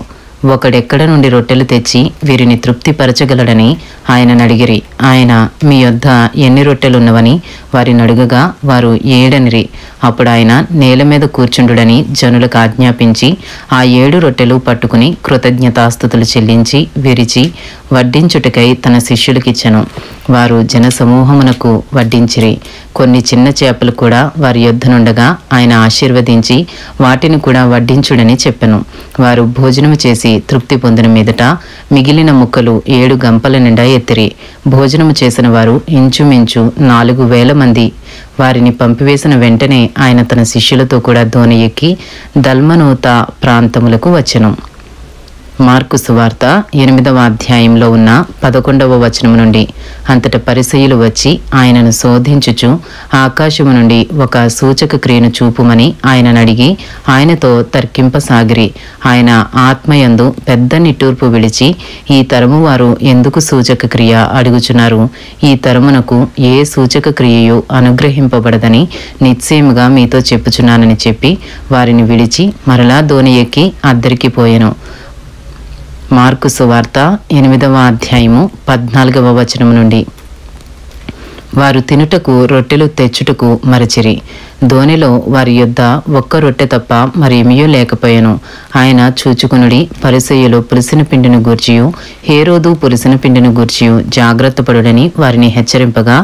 ఒకడెక్కడ నుండి రొట్టెలు తెచ్చి వీరిని తృప్తిపరచగలడని ఆయనను అడిగిరి. ఆయన మీ యొద్ద ఎన్ని రొట్టెలున్నవని వారిని అడుగగా వారు 7 అప్పుడు ఆయన నేల మీద కూర్చుండుడని జనులకు ఆజ్ఞాపించి ఆ 7 రొట్టెలు పట్టుకుని కృతజ్ఞతాస్తుతులు చెల్లించి విరిచి వడ్డించుటకై తన శిష్యులకిచ్చెను. వారు జనసమూహమునకు వడ్డించిరి. కొన్ని చిన్న చేపలు కూడా వారి యొద్దనుండగా ఆయన ఆశీర్వదించి వాటిని కూడా వడ్డించుడని చెప్పెను. వారు భోజనము చేసి తృప్తి పొందిన మీదట మిగిలిన ముక్కలు 7 గంపల నిండా ఎత్తిరి. భోజనము చేసిన వారు ఇంచుమించు 4,000 మంది. వారిని పంపివేసిన వెంటనే ఆయన తన శిష్యులతో కూడా దోణి ఎక్కి దల్మనూత ప్రాంతములకు వచ్చెను. మార్కు సువార్త 8వ అధ్యాయంలో ఉన్న 11వ వచనము నుండి. అంతట పరిసయ్యులు వచ్చి ఆయనను శోధించుచు ఆకాశము నుండి ఒక సూచక క్రియను చూపుమని ఆయనను అడిగి ఆయనతో తర్కింపసాగిరి. ఆయన ఆత్మయందు పెద్ద నిట్టూర్పు విడిచి, ఈ తరము వారు ఎందుకు సూచక క్రియ అడుగుచున్నారు? ఈ తరమునకు ఏ సూచక క్రియయు అనుగ్రహింపబడదని నిశ్చయముగా మీతో చెప్పుచున్నానని చెప్పి వారిని విడిచి మరలా దోణి ఎక్కి అద్దరికి పోయెను. మార్కు సువార్త 8వ అధ్యాయము 14వ వచనము నుండి. వారు తినుటకు రొట్టెలు తెచ్చుటకు మరచిరి. దోణిలో వారి యొద్ద ఒక్క రొట్టె తప్ప మరేమియూ లేకపోయాను. ఆయన చూచుకునుడి, పరిసయ్యులు పులిసిన పిండిని గూర్చియు హేరోదు పులిసిన పిండిని గూర్చియు జాగ్రత్త పడుడని వారిని హెచ్చరింపగా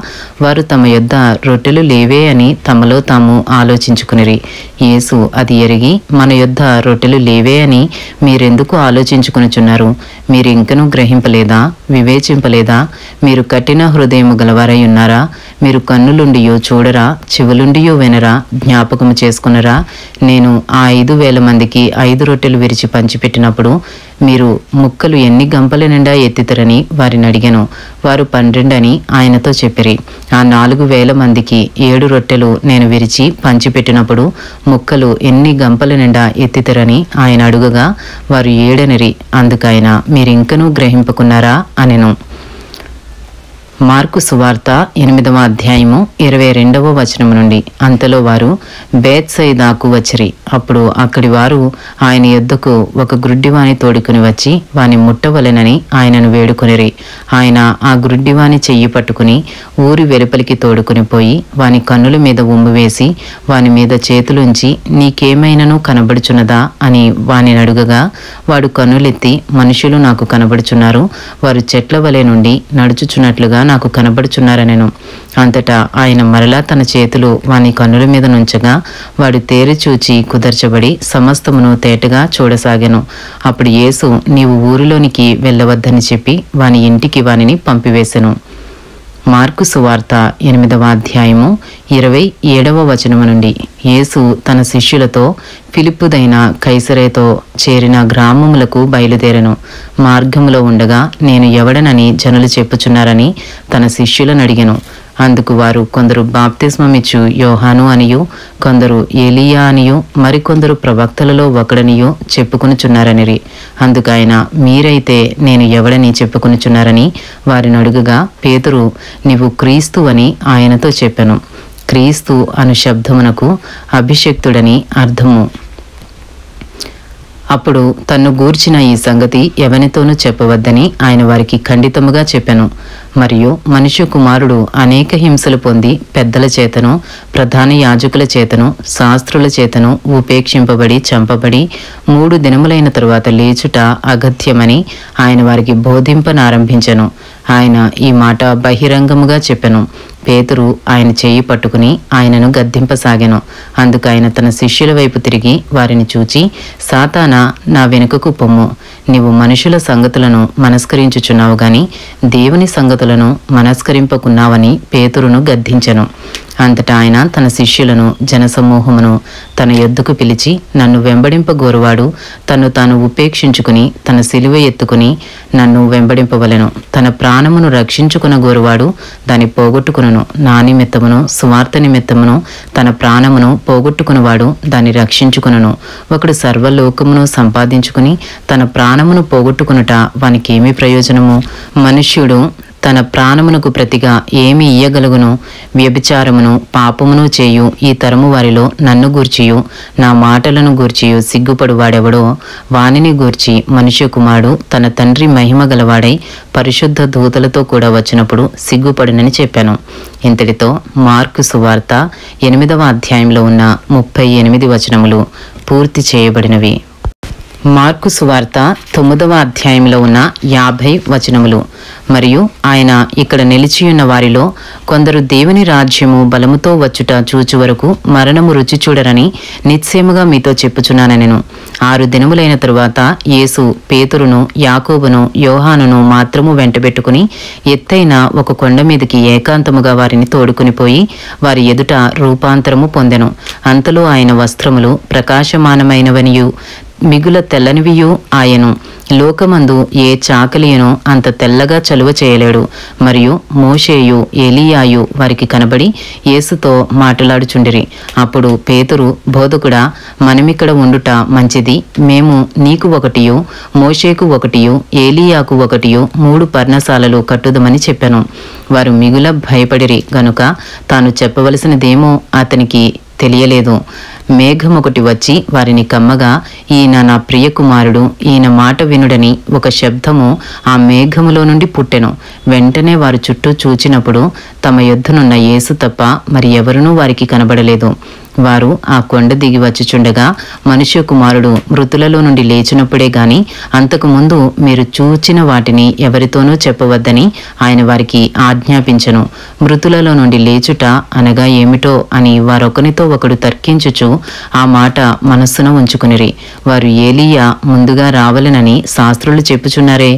వారు తమ యొద్ద రొట్టెలు లేవే అని తమలో తాము ఆలోచించుకునిరి. యేసు అది ఎరిగి, మన యొద్ద రొట్టెలు లేవే అని మీరెందుకు ఆలోచించుకొనుచున్నారు? మీరు ఇంకనూ గ్రహింపలేదా? వివేచింపలేదా? మీరు కఠిన హృదయము గలవారై ఉన్నారా? మీరు కన్నులుండియో చూడరా? చెవులుండియో వినరా? జ్ఞాపకము చేసుకునరా? నేను ఆ 5,000 మందికి 5 రొట్టెలు విరిచి పంచిపెట్టినప్పుడు మీరు ముక్కలు ఎన్ని గంపల నిండా ఎత్తితరని వారిని అడిగాను. వారు 12 అని ఆయనతో చెప్పిరి. ఆ 4,000 మందికి 7 రొట్టెలు నేను విరిచి పంచిపెట్టినప్పుడు ముక్కలు ఎన్ని గంపల నిండా ఎత్తితరని ఆయన అడుగగా వారు 7 అందుకైన మీరింకనూ గ్రహింపకున్నారా అనెను. మార్కు సువార్త 8వ అధ్యాయము 22వ వచనము నుండి. అంతలో వారు బేత్సయిదాకు వచ్చిరి. అప్పుడు అక్కడి వారు ఆయన యొద్దకు ఒక గ్రుడ్డివాని తోడుకుని వచ్చి వాని ముట్టవలెనని ఆయనను వేడుకొనిరి. ఆయన ఆ గ్రుడ్డివాని చెయ్యి పట్టుకుని ఊరి వెలుపలికి తోడుకుని పోయి వాని కన్నుల మీద ఉమ్ము వేసి వాని మీద చేతులుంచి, నీకేమైనను కనబడుచున్నదా అని వాని అడుగగా వాడు కన్నులెత్తి, మనుషులు నాకు కనబడుచున్నారు, వారు చెట్ల వలె నుండి నడుచుచున్నట్లుగా నాకు కనబడుచున్నారనెను. అంతటా ఆయన మరలా తన చేతులు వాని కన్నుల మీద నుంచగా వాడు తేరి చూచి కుదర్చబడి సమస్తమును తేటగా చూడసాగెను. అప్పుడు యేసు, నీవు ఊరిలోనికి వెళ్ళవద్దని చెప్పి వాని ఇంటికి వానిని పంపివేశెను. మార్కు సువార్త 8వ అధ్యాయము 27వ వచనము నుండి. యేసు తన శిష్యులతో ఫిలిప్పుదైన కైసరేతో చేరిన గ్రామములకు బయలుదేరెను. మార్గములో ఉండగా, నేను ఎవడనని జనులు చెప్పుచున్నారని తన శిష్యులను అడిగెను. అందుకు వారు, కొందరు బాప్తిస్మమిచ్చు యోహాను అనియు, కొందరు ఏలియా అనియు, మరికొందరు ప్రవక్తలలో ఒకడనియు చెప్పుకొనుచున్నారనిరి. అందుకు ఆయన, మీరైతే నేను ఎవడని చెప్పుకొనుచున్నారని వారిని అడుగగా, పేతురు, నీవు క్రీస్తు అని ఆయనతో చెప్పెను. క్రీస్తు అను శబ్దమునకు అభిషిక్తుడని అర్థము. అప్పుడు తన్ను గూర్చిన ఈ సంగతి ఎవనితోనూ చెప్పవద్దని ఆయన వారికి ఖండితముగా చెప్పెను. మరియు మనుష్య కుమారుడు అనేక హింసలు పొంది పెద్దల చేతను, ప్రధాన యాజకుల చేతను, శాస్త్రుల చేతను ఉపేక్షింపబడి చంపబడి 3 దినములైన తరువాత లేచుట అగత్యమని ఆయన వారికి బోధింపనారంభించెను. ఆయన ఈ మాట బహిరంగముగా చెప్పెను. పేతురు ఆయన చేయి పట్టుకుని ఆయనను గద్దింపసాగెను. అందుకు ఆయన తన శిష్యుల వైపు తిరిగి వారిని చూచి, సాతానా, నా వెనుకకు పొమ్ము. నీవు మనుషుల సంగతులను మనస్కరించుచున్నావు గాని దేవుని సంగతులను మనస్కరింపకున్నావని పేతురును గద్దించెను. అంతటా ఆయన తన శిష్యులను, జనసమూహమును తన యొద్దకు పిలిచి, నన్ను వెంబడింపగోరువాడు తన్ను తాను ఉపేక్షించుకుని తన సిలువ ఎత్తుకుని నన్ను వెంబడింపవలెను. తన ప్రాణమును రక్షించుకున్న గోరువాడు దాన్ని పోగొట్టుకును. నా నిమిత్తమును సువార్త నిమిత్తమును తన ప్రాణమును పోగొట్టుకున్నవాడు దాన్ని రక్షించుకును. ఒకడు సర్వలోకమును సంపాదించుకుని తన ప్రాణమును పోగొట్టుకునుట వానికి ఏమి ప్రయోజనము? మనుష్యుడు తన ప్రాణమునకు ప్రతిగా ఏమి ఇయ్యగలుగును? వ్యభిచారమును పాపమును చేయు ఈ తరము వారిలో నన్ను గూర్చియు నా మాటలను గూర్చియు సిగ్గుపడు వాడెవడో వానిని గూర్చి మనుష్య కుమారుడు తన తండ్రి మహిమ గలవాడై పరిశుద్ధ దూతలతో కూడా వచ్చినప్పుడు సిగ్గుపడునని చెప్పాను. ఇంతటితో మార్కు సువార్త 8వ అధ్యాయంలో ఉన్న 38 వచనములు పూర్తి చేయబడినవి. మార్కు సువార్త 9వ అధ్యాయంలో ఉన్న 50 వచనములు. మరియు ఆయన ఇక్కడ నిలిచియున్న వారిలో కొందరు దేవుని రాజ్యము బలముతో వచ్చుట చూచు వరకు మరణము రుచి చూడరని నిశ్చయముగా మీతో చెప్పుచున్నానెను. 6 దినములైన తరువాత యేసు పేతురును, యాకోబును, యోహానును మాత్రము వెంటబెట్టుకుని ఎత్తైన ఒక కొండ మీదకి ఏకాంతముగా వారిని తోడుకునిపోయి వారి ఎదుట రూపాంతరము పొందెను. అంతలో ఆయన వస్త్రములు ప్రకాశమానమైనవనియు మిగుల తెల్లనివియు ఆయను. లోకమందు ఏ చాకలియనో అంత తెల్లగా చలువ చేయలేడు. మరియు మోషేయు ఏలియాయు వారికి కనబడి యేసుతో మాట్లాడుచుండిరి. అప్పుడు పేతురు, బోధకుడా, మనమిక్కడ ఉండుట మంచిది. మేము నీకు ఒకటియు, మోషేకు ఒకటియు, ఏలియాకు ఒకటియు 3 పర్ణశాలలు కట్టుదమని చెప్పాను. వారు మిగుల భయపడిరి గనుక తాను చెప్పవలసినదేమో అతనికి తెలియలేదు. మేఘమొకటి వచ్చి వారిని కమ్మగా, ఈయన నా ప్రియ కుమారుడు, ఈయన మాట వినుడని ఒక శబ్దము ఆ మేఘములో నుండి పుట్టెను. వెంటనే వారు చుట్టూ చూచినప్పుడు తమ యొద్దనున్న యేసు తప్ప మరి ఎవరునూ వారికి కనబడలేదు. వారు ఆ కొండ దిగి వచ్చుచుండగా, మనుష్య కుమారుడు మృతులలో నుండి లేచినప్పుడే గాని అంతకుముందు మీరు చూచిన వాటిని ఎవరితోనూ చెప్పవద్దని ఆయన వారికి ఆజ్ఞాపించెను. మృతులలో నుండి లేచుట అనగా ఏమిటో అని వారొకనితో ఒకడు తర్కించుచు ఆ మాట మనస్సున ఉంచుకునిరి. వారు ఏలియా ముందుగా రావలెనని శాస్త్రులు చెప్పుచున్నారే,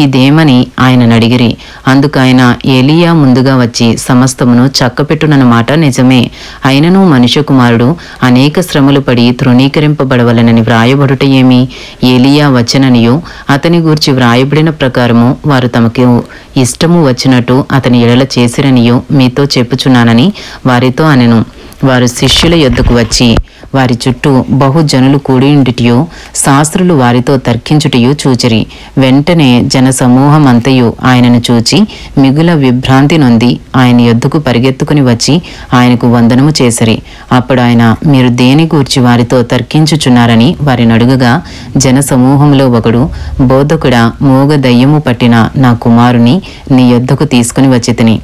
ఇదేమని ఆయన అడిగిరి. అందుకు ఆయన, ఏలియా ముందుగా వచ్చి సమస్తమును చక్కపెట్టునన్నమాట నిజమే. అయినను మనుష్య కుమారుడు అనేక శ్రమలు పడి తృణీకరింపబడవలనని వ్రాయబడుట ఏమి? ఏలియా వచ్చననియు అతని గూర్చి వ్రాయబడిన ప్రకారము వారు తమకు ఇష్టము వచ్చినట్టు అతని ఎడల చేసిరనియు మీతో చెప్పుచున్నానని వారితో అనెను. వారు శిష్యుల యొద్దకు వచ్చి వారి చుట్టూ బహుజనులు కూడియుండుటయు శాస్త్రులు వారితో తర్కించుటయు చూచిరి. వెంటనే జనసమూహమంతయు ఆయనను చూచి మిగుల విభ్రాంతి నొంది ఆయన యొద్దకు పరిగెత్తుకుని వచ్చి ఆయనకు వందనము చేసిరి. అప్పుడు ఆయన, మీరు దేని గూర్చి వారితో తర్కించుచున్నారని వారిని అడుగగా, జనసమూహంలో ఒకడు, బోధకుడా, మూగ దయ్యము పట్టిన నా కుమారుని నీ యొద్దకు తీసుకుని వచ్చితిని.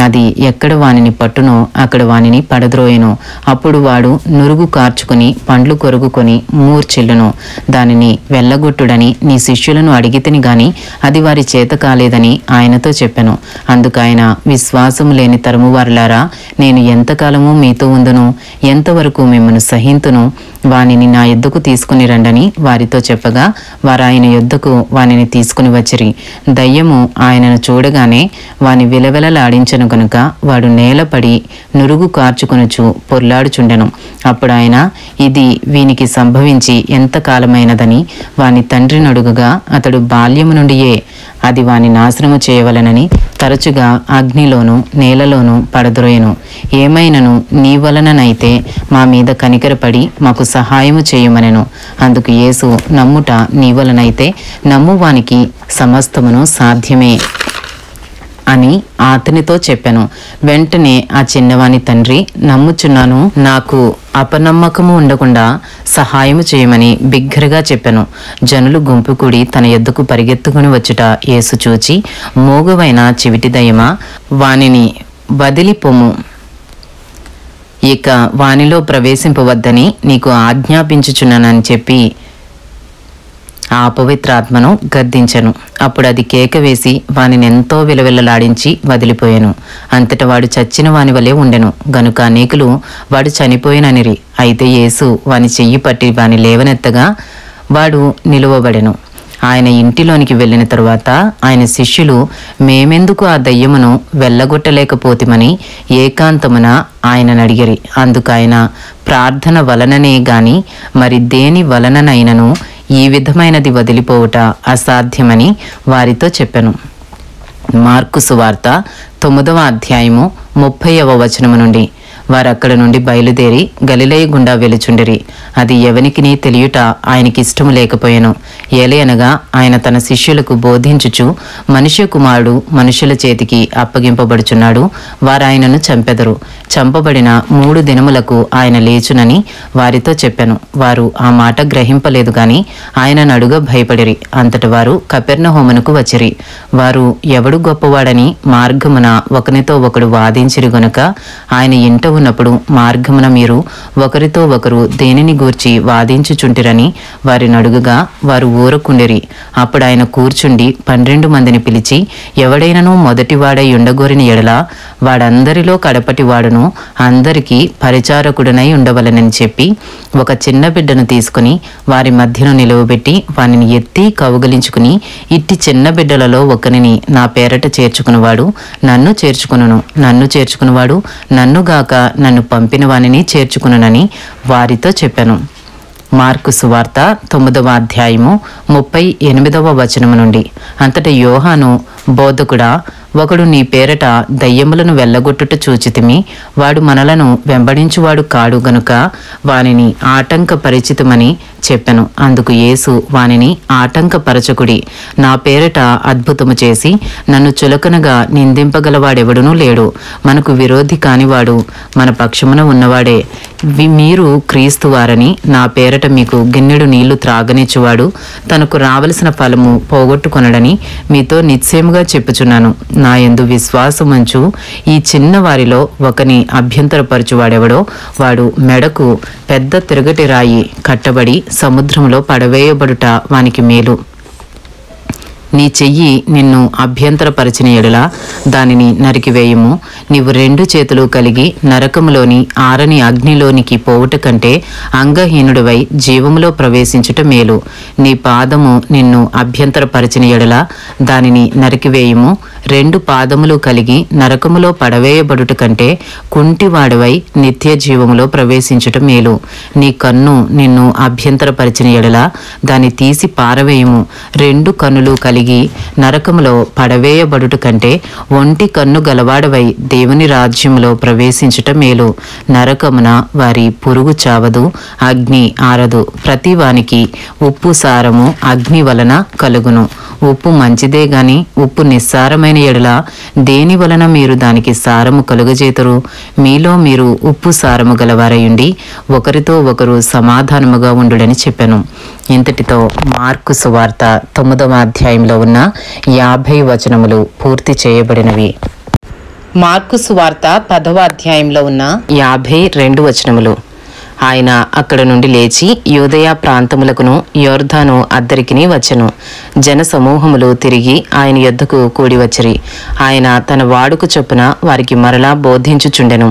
అది ఎక్కడ వానిని పట్టునో అక్కడ వానిని పడద్రోయెను. అప్పుడు వాడు నురుగు కార్చుకుని పండ్లు కొరుగుకొని మూర్చిల్లును. దానిని వెళ్ళగొట్టుడని నీ శిష్యులను అడిగితిని గాని అది వారి చేత కాలేదని ఆయనతో చెప్పెను. అందుకైన, విశ్వాసము లేని తరము వారులారా, నేను ఎంతకాలము మీతో ఉందును? ఎంతవరకు మిమ్మను సహింతును? వానిని నా యొద్దకు తీసుకుని రండని వారితో చెప్పగా వారు ఆయన యొద్దకు వానిని తీసుకుని వచ్చిరి. దయ్యము ఆయనను చూడగానే వాని విలవిలలాడించెను గనుక వాడు నేలపడి నురుగు కార్చుకొనుచు పొర్లాడుచుండెను. అప్పుడు ఆయన ఇది వీనికి సంభవించి ఎంతకాలమైనదని వాని తండ్రిని అడుగగా అతడు బాల్యము నుండియే అది వాని నాశనము చేయవలనని తరచుగా అగ్నిలోను నేలలోను పడద్రోయెను. ఏమైనను నీ వలననైతే మా మీద కనికరపడి మాకు సహాయము చేయమనెను. అందుకు యేసు, నమ్ముట నీ వలనైతే నమ్మువానికి సమస్తమును సాధ్యమే అని అతనితో చెప్పెను. వెంటనే ఆ చిన్నవాని తండ్రి, నమ్ముచున్నాను, నాకు అపనమ్మకము ఉండకుండా సహాయము చేయమని బిగ్గరగా చెప్పెను. జనులు గుంపు కూడి తన యొద్దకు పరిగెత్తుకుని వచ్చుట యేసు చూచి, మోగవైన చెవిటి దయ్యమా, వానిని వదిలిపొమ్ము, ఇక వానిలో ప్రవేశింపవద్దని నీకు ఆజ్ఞాపించుచున్నానని చెప్పి ఆ అపవిత్రాత్మను గద్దించెను. అప్పుడు అది కేక వేసి వానిని ఎంతో విలవిలలాడించి వదిలిపోయాను. అంతటా వాడు చచ్చిన వాని వలె ఉండెను గనుక అనేకులు వాడు చనిపోయిననిరి. అయితే యేసు వాని చెయ్యి పట్టి వాని లేవనెత్తగా వాడు నిలువబడెను. ఆయన ఇంటిలోనికి వెళ్ళిన తరువాత ఆయన శిష్యులు, మేమెందుకు ఆ దయ్యమును వెళ్ళగొట్టలేకపోతిమని ఏకాంతమున ఆయనను అడిగిరి. అందుకు ఆయన, ప్రార్థన వలననే గాని మరి దేని వలననైనను ఈ విధమైనది వదిలిపోవుట అసాధ్యమని వారితో చెప్పెను. మార్కు సువార్త 9వ అధ్యాయము 30వ వచనము నుండి. వారక్కడ నుండి బయలుదేరి గలిలయ గుండా వెలుచుండిరి. అది ఎవనికిని తెలియుట ఆయనకిష్టము లేకపోయెను. ఏలయనగా ఆయన తన శిష్యులకు బోధించుచు, మనుష్య కుమారుడు మనుషుల చేతికి అప్పగింపబడుచున్నాడు, వారాయనను చంపెదరు, చంపబడిన 3 దినములకు ఆయన లేచునని వారితో చెప్పెను. వారు ఆ మాట గ్రహింపలేదు గాని ఆయనను అడుగ భయపడిరి. అంతట వారు కపెర్నహూమునకు వచ్చిరి. వారు ఎవడు గొప్పవాడని మార్గమున ఒకనితో ఒకడు వాదించిరి గనుక ఆయన ఇంట ఉన్నప్పుడు మార్గమున మీరు ఒకరితో ఒకరు దేనిని గూర్చి వాదించుచుంటిరని వారిని అడుగగా వారు ఊరకుండిరి. అప్పుడు ఆయన కూర్చుండి 12 మందిని పిలిచి, ఎవడైనను మొదటివాడై ఉండగోరిన ఎడల వాడందరిలో కడపటి వాడును, అందరికీ పరిచారకుడనై ఉండవలనని చెప్పి ఒక చిన్న బిడ్డను తీసుకుని వారి మధ్యను నిలువబెట్టి వానిని ఎత్తి కౌగలించుకుని, ఇట్టి చిన్న బిడ్డలలో ఒకనిని నా పేరట చేర్చుకునివాడు నన్ను చేర్చుకును, నన్ను చేర్చుకునివాడు నన్నుగాక నన్ను పంపిన వానిని చేర్చుకునని వారితో చెప్పాను. మార్కు సువార్త 9వ అధ్యాయము 38వ వచనము నుండి. అంతటా యోహాను, బోధకుడా, ఒకడు నీ పేరట దయ్యములను వెళ్ళగొట్టుట చూచితిమి, వాడు మనలను వెంబడించువాడు కాడు గనుక వానిని ఆటంకపరిచితమని చెప్పెను. అందుకు యేసు వానిని ఆటంకపరచకుడి, నా పేరట అద్భుతము చేసి నన్ను చులకనగా నిందింపగలవాడెవడునూ లేడు. మనకు విరోధి కానివాడు మన పక్షమున ఉన్నవాడే. మీరు క్రీస్తు వారని నా పేరట మీకు గిన్నెడు నీళ్లు త్రాగనిచ్చువాడు తనకు రావలసిన ఫలము పోగొట్టుకొనడని మీతో నిశ్చయముగా చెప్పుచున్నాను. నా యందు విశ్వాసముంచు ఈ చిన్న వారిలో ఒకని అభ్యంతరపరచువాడెవడో వాడు మెడకు పెద్ద తిరగటి రాయి కట్టబడి సముద్రంలో పడవేయబడుట వానికి మేలు. నీ చెయ్యి నిన్ను అభ్యంతరపరిచిన ఎడల దానిని నరికివేయము. నీవు 2 చేతులు కలిగి నరకములోని ఆరని అగ్నిలోనికి పోవుట కంటే అంగహీనుడివై జీవములో ప్రవేశించుట మేలు. నీ పాదము నిన్ను అభ్యంతరపరిచిన ఎడల దానిని నరికివేయము. 2 పాదములు కలిగి నరకములో పడవేయబడుట కంటే కుంటివాడివై నిత్య జీవములో ప్రవేశించుట మేలు. నీ కన్ను నిన్ను అభ్యంతరపరిచిన ఎడల దాన్ని తీసి పారవేయము. 2 కన్నులు కలిగి నరకములో పడవేయబడుట కంటే ఒంటి కన్ను గలవాడవై దేవుని రాజ్యములో ప్రవేశించుట మేలు. నరకమున వారి పురుగు చావదు, అగ్ని ఆరదు. ప్రతి వానికి ఉప్పు సారము అగ్ని వలన కలుగును. ఉప్పు మంచిదే గాని ఉప్పు నిస్సారమైన ఎడల దేని వలన మీరు దానికి సారము కలుగజేతురు? మీలో మీరు ఉప్పు సారము గలవారయుండి ఒకరితో ఒకరు సమాధానముగా ఉండుడని చెప్పాను. ఇంతటితో మార్కు సువార్త 9వ అధ్యాయంలో ఉన్న 50 వచనములు పూర్తి చేయబడినవి. మార్కు సువార్త 10వ అధ్యాయంలో ఉన్న 52 వచనములు. ఆయన అక్కడ నుండి లేచి యూదయ ప్రాంతములకును యొర్దాను అద్దరికిని వచ్చెను. జన సమూహములు తిరిగి ఆయన యొద్దకు కూడి వచ్చిరి. ఆయన తన వాడుక చొప్పున వారికి మరలా బోధించుచుండెను.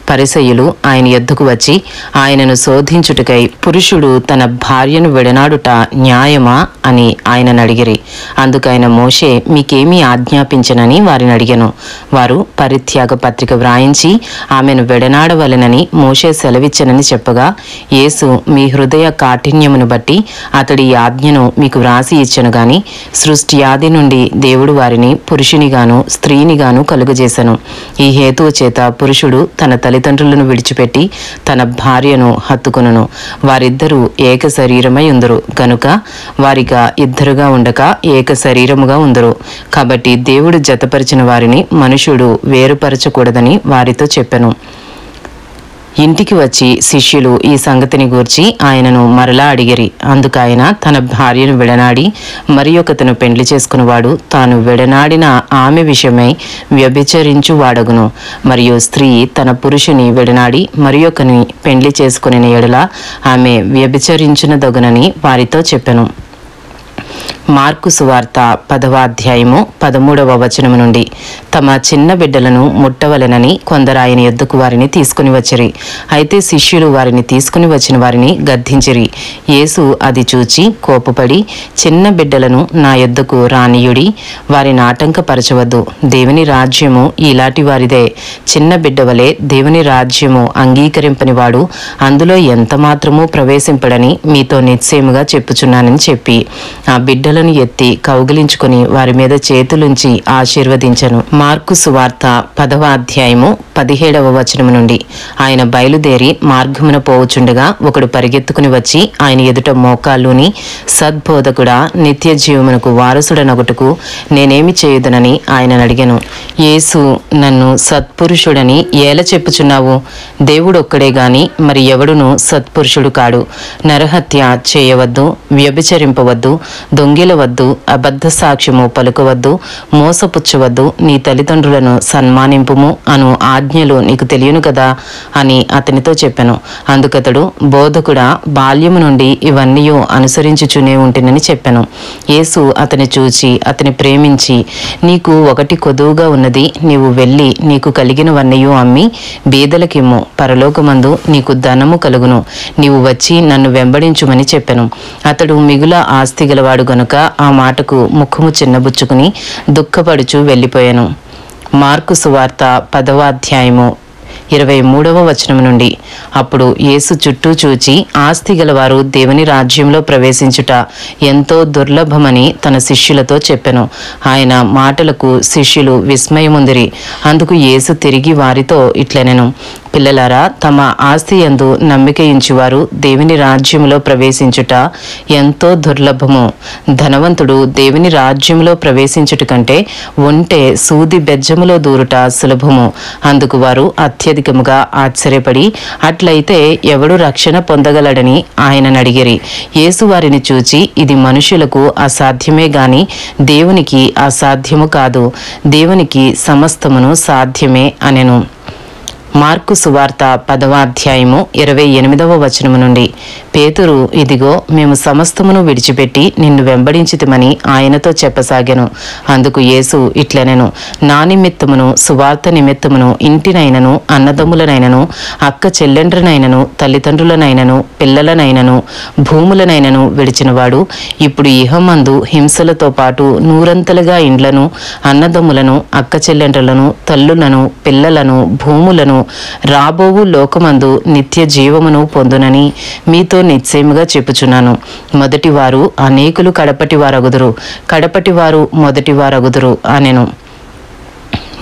పరిసయ్యులు ఆయన యొద్దకు వచ్చి ఆయనను శోధించుటకై పురుషుడు తన భార్యను విడనాడుట న్యాయమా అని ఆయనను అడిగిరి. అందుకైన మోషే మీకేమీ ఆజ్ఞాపించనని వారిని అడిగెను. వారు పరిత్యాగ పత్రిక వ్రాయించి ఆమెను విడనాడవలెనని మోషే సెలవిచ్చనని చెప్పగా, యేసు మీ హృదయ కాఠిన్యమును బట్టి అతడి ఈ ఆజ్ఞను మీకు వ్రాసి ఇచ్చెను గాని సృష్టి ఆది నుండి దేవుడు వారిని పురుషునిగాను స్త్రీనిగాను కలుగజేసెను. ఈ హేతువు చేత పురుషుడు తన తల్లిదండ్రులను విడిచిపెట్టి తన భార్యను హత్తుకొనును, వారిద్దరూ ఏక శరీరమై ఉందరు గనుక వారిగా ఇద్దరుగా ఉండక ఏక శరీరముగా ఉందరు. కాబట్టి దేవుడు జతపరిచిన వారిని మనుషుడు వేరుపరచకూడదని వారితో చెప్పెను. ఇంటికి వచ్చి శిష్యులు ఈ సంగతిని గూర్చి ఆయనను మరలా అడిగిరి. అందుకైన తన భార్యను విడనాడి మరి ఒకతను పెండ్లి చేసుకునివాడు తాను విడనాడిన ఆమె విషయమై వ్యభిచరించువాడగును. మరియు స్త్రీ తన పురుషుని విడనాడి మరి ఒకని పెండ్లి చేసుకుని ఎడల ఆమె వ్యభిచరించునదగునని వారితో చెప్పెను. మార్కు సువార్త 10వ అధ్యాయము 13వ వచనము నుండి. తమ చిన్న బిడ్డలను ముట్టవలెనని కొందరు ఆయన యొద్దకు వారిని తీసుకుని వచ్చిరి. అయితే శిష్యులు వారిని తీసుకుని వచ్చిన వారిని గద్దించిరి. యేసు అది చూచి కోపపడి, చిన్న బిడ్డలను నా యొద్దకు రానియుడి, వారిని ఆటంకపరచవద్దు, దేవుని రాజ్యము ఇలాంటి వారిదే. చిన్న బిడ్డ వలె దేవుని రాజ్యము అంగీకరింపని వాడు అందులో ఎంత మాత్రమూ ప్రవేశింపడని మీతో నిశ్చయముగా చెప్పుచున్నానని చెప్పి ఆ బిడ్డలను ఎత్తి కౌగిలించుకుని వారి మీద చేతులుంచి ఆశీర్వదించెను. మార్కు సువార్త 10వ అధ్యాయము 17వ వచనము నుండి. ఆయన బయలుదేరి మార్గమున పోవుచుండగా ఒకడు పరిగెత్తుకుని వచ్చి ఆయన ఎదుట మోకాళ్ళుని, సద్బోధకుడా, నిత్య జీవమునకు వారసుడనగుటకు నేనేమి చేయుదనని ఆయన అడిగెను. యేసు, నన్ను సత్పురుషుడని ఏల చెప్పుచున్నావు? దేవుడు ఒక్కడే గాని మరి ఎవడును సత్పురుషుడు కాడు. నరహత్య చేయవద్దు, వ్యభిచరింపవద్దు, దొంగిలవద్దు, అబద్ధ సాక్ష్యము పలుకవద్దు, మోసపుచ్చవద్దు, నీ తల్లిదండ్రులను సన్మానింపుము అను ఆజ్ఞలు నీకు తెలియను కదా అని అతనితో చెప్పెను. అందుకతడు, బోధకుడా, బాల్యము నుండి ఇవన్నీ అనుసరించుచునే ఉంటినని చెప్పెను. యేసు అతని చూచి అతని ప్రేమించి, నీకు ఒకటి కొదువుగా ఉన్నది, నీవు వెళ్ళి నీకు కలిగినవన్నీ అమ్మి బీదలకిమ్ము, పరలోకమందు నీకు ధనము కలుగును, నీవు వచ్చి నన్ను వెంబడించుమని చెప్పెను. అతడు మిగుల ఆస్తి గలవాడు గనుక ఆ మాటకు ముఖము చిన్నబుచ్చుకుని దుఃఖపడుచు వెళ్ళిపోయాను. మార్కు సువార్త 10వ అధ్యాయము 23వ వచనం నుండి. అప్పుడు యేసు చుట్టూ చూచి, ఆస్తి గలవారు దేవుని రాజ్యంలో ప్రవేశించుట ఎంతో దుర్లభమని తన శిష్యులతో చెప్పెను. ఆయన మాటలకు శిష్యులు విస్మయముందిరి. అందుకు యేసు తిరిగి వారితో ఇట్లనెను, పిల్లలారా, తమ ఆస్తి యందు నమ్మిక ఉంచువారు దేవుని రాజ్యములో ప్రవేశించుట ఎంతో దుర్లభము. ధనవంతుడు దేవుని రాజ్యంలో ప్రవేశించుట కంటే ఒంటె సూది బెజ్జములో దూరుట సులభము. అందుకు వారు అత్యధికముగా ఆశ్చర్యపడి, అట్లయితే ఎవడు రక్షణ పొందగలడని ఆయనను అడిగిరి. యేసు వారిని చూచి, ఇది మనుషులకు అసాధ్యమే గాని దేవునికి అసాధ్యము కాదు, దేవునికి సమస్తమును సాధ్యమే అనెను. మార్కు సువార్త 10వ అధ్యాయము 28వ వచనము నుండి. పేతురు, ఇదిగో మేము సమస్తమును విడిచిపెట్టి నిన్ను వెంబడించితిమని ఆయనతో చెప్పసాగెను. అందుకు యేసు ఇట్లనెను, నా నిమిత్తమును సువార్త నిమిత్తమును ఇంటినైనను, అన్నదమ్ములనైనను, అక్క చెల్లెండ్రనైనను, తల్లిదండ్రులనైనను, పిల్లలనైనను, భూములనైనను విడిచినవాడు ఇప్పుడు ఇహమందు హింసలతో పాటు నూరంతలుగా ఇండ్లను, అన్నదమ్ములను, అక్క చెల్లెండ్రలను, తల్లులను, పిల్లలను, భూములను రాబోవు లోకమందు నిత్య జీవమును పొందునని మీతో నిశ్చయముగా చెప్పుచున్నాను. మొదటివారు అనేకులు కడపటివారగుదురు, కడపటివారు మొదటివారగుదురు అనెను.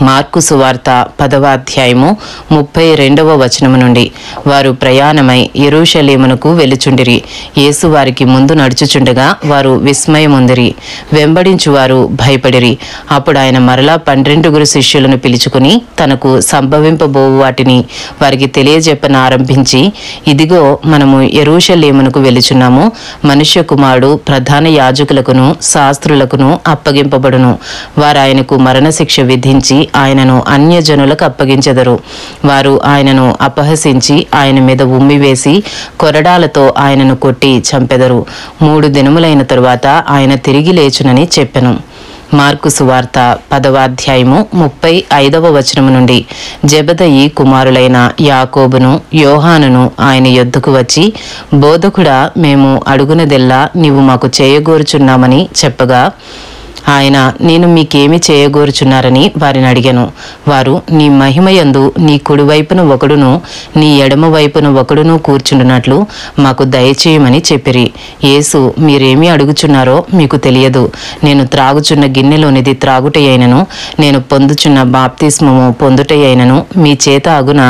మార్కు సువార్త 10వ అధ్యాయము 32వ వచనము నుండి. వారు ప్రయాణమై యెరూషలేమునకు వెలుచుండిరి. యేసు వారికి ముందు నడుచుచుండగా వారు విస్మయముందిరి, వెంబడించువారు భయపడిరి. అప్పుడు ఆయన మరలా 12 శిష్యులను పిలుచుకుని తనకు సంభవింపబోవు వాటిని వారికి తెలియజెప్పనారంభించి, ఇదిగో మనము యెరూషలేమునకు వెలుచున్నాము, మనుష్య కుమారుడు ప్రధాన యాజకులకును శాస్త్రులకును అప్పగింపబడును, వారు ఆయనకు మరణశిక్ష విధించి ఆయనను అన్యజనులకు అప్పగించెదరు. వారు ఆయనను అపహసించి ఆయన మీద ఉమ్మివేసి కొరడాలతో ఆయనను కొట్టి చంపెదరు. 3 దినములైన తరువాత ఆయన తిరిగి లేచునని చెప్పెను. మార్కు సువార్త 10వ అధ్యాయము 35వ వచనము నుండి జెబెదయి కుమారులైన యాకోబును యోహానును ఆయన యొద్దకు వచ్చి, బోధకుడా, మేము అడుగునదెల్లా నీవు మాకు చేయగోరుచున్నామని చెప్పగా, ఆయన, నేను మీకేమి చేయగోరుచున్నారని వారిని అడిగాను. వారు, నీ మహిమయందు నీ కుడివైపున ఒకడును నీ ఎడమ వైపున ఒకడును కూర్చుండునట్లు మాకు దయచేయమని చెప్పిరి. యేసు, మీరేమి అడుగుచున్నారో మీకు తెలియదు. నేను త్రాగుచున్న గిన్నెలోనిది త్రాగుటయైనను, నేను పొందుచున్న బాప్తిస్మము పొందుటయైనను మీ చేత అగునా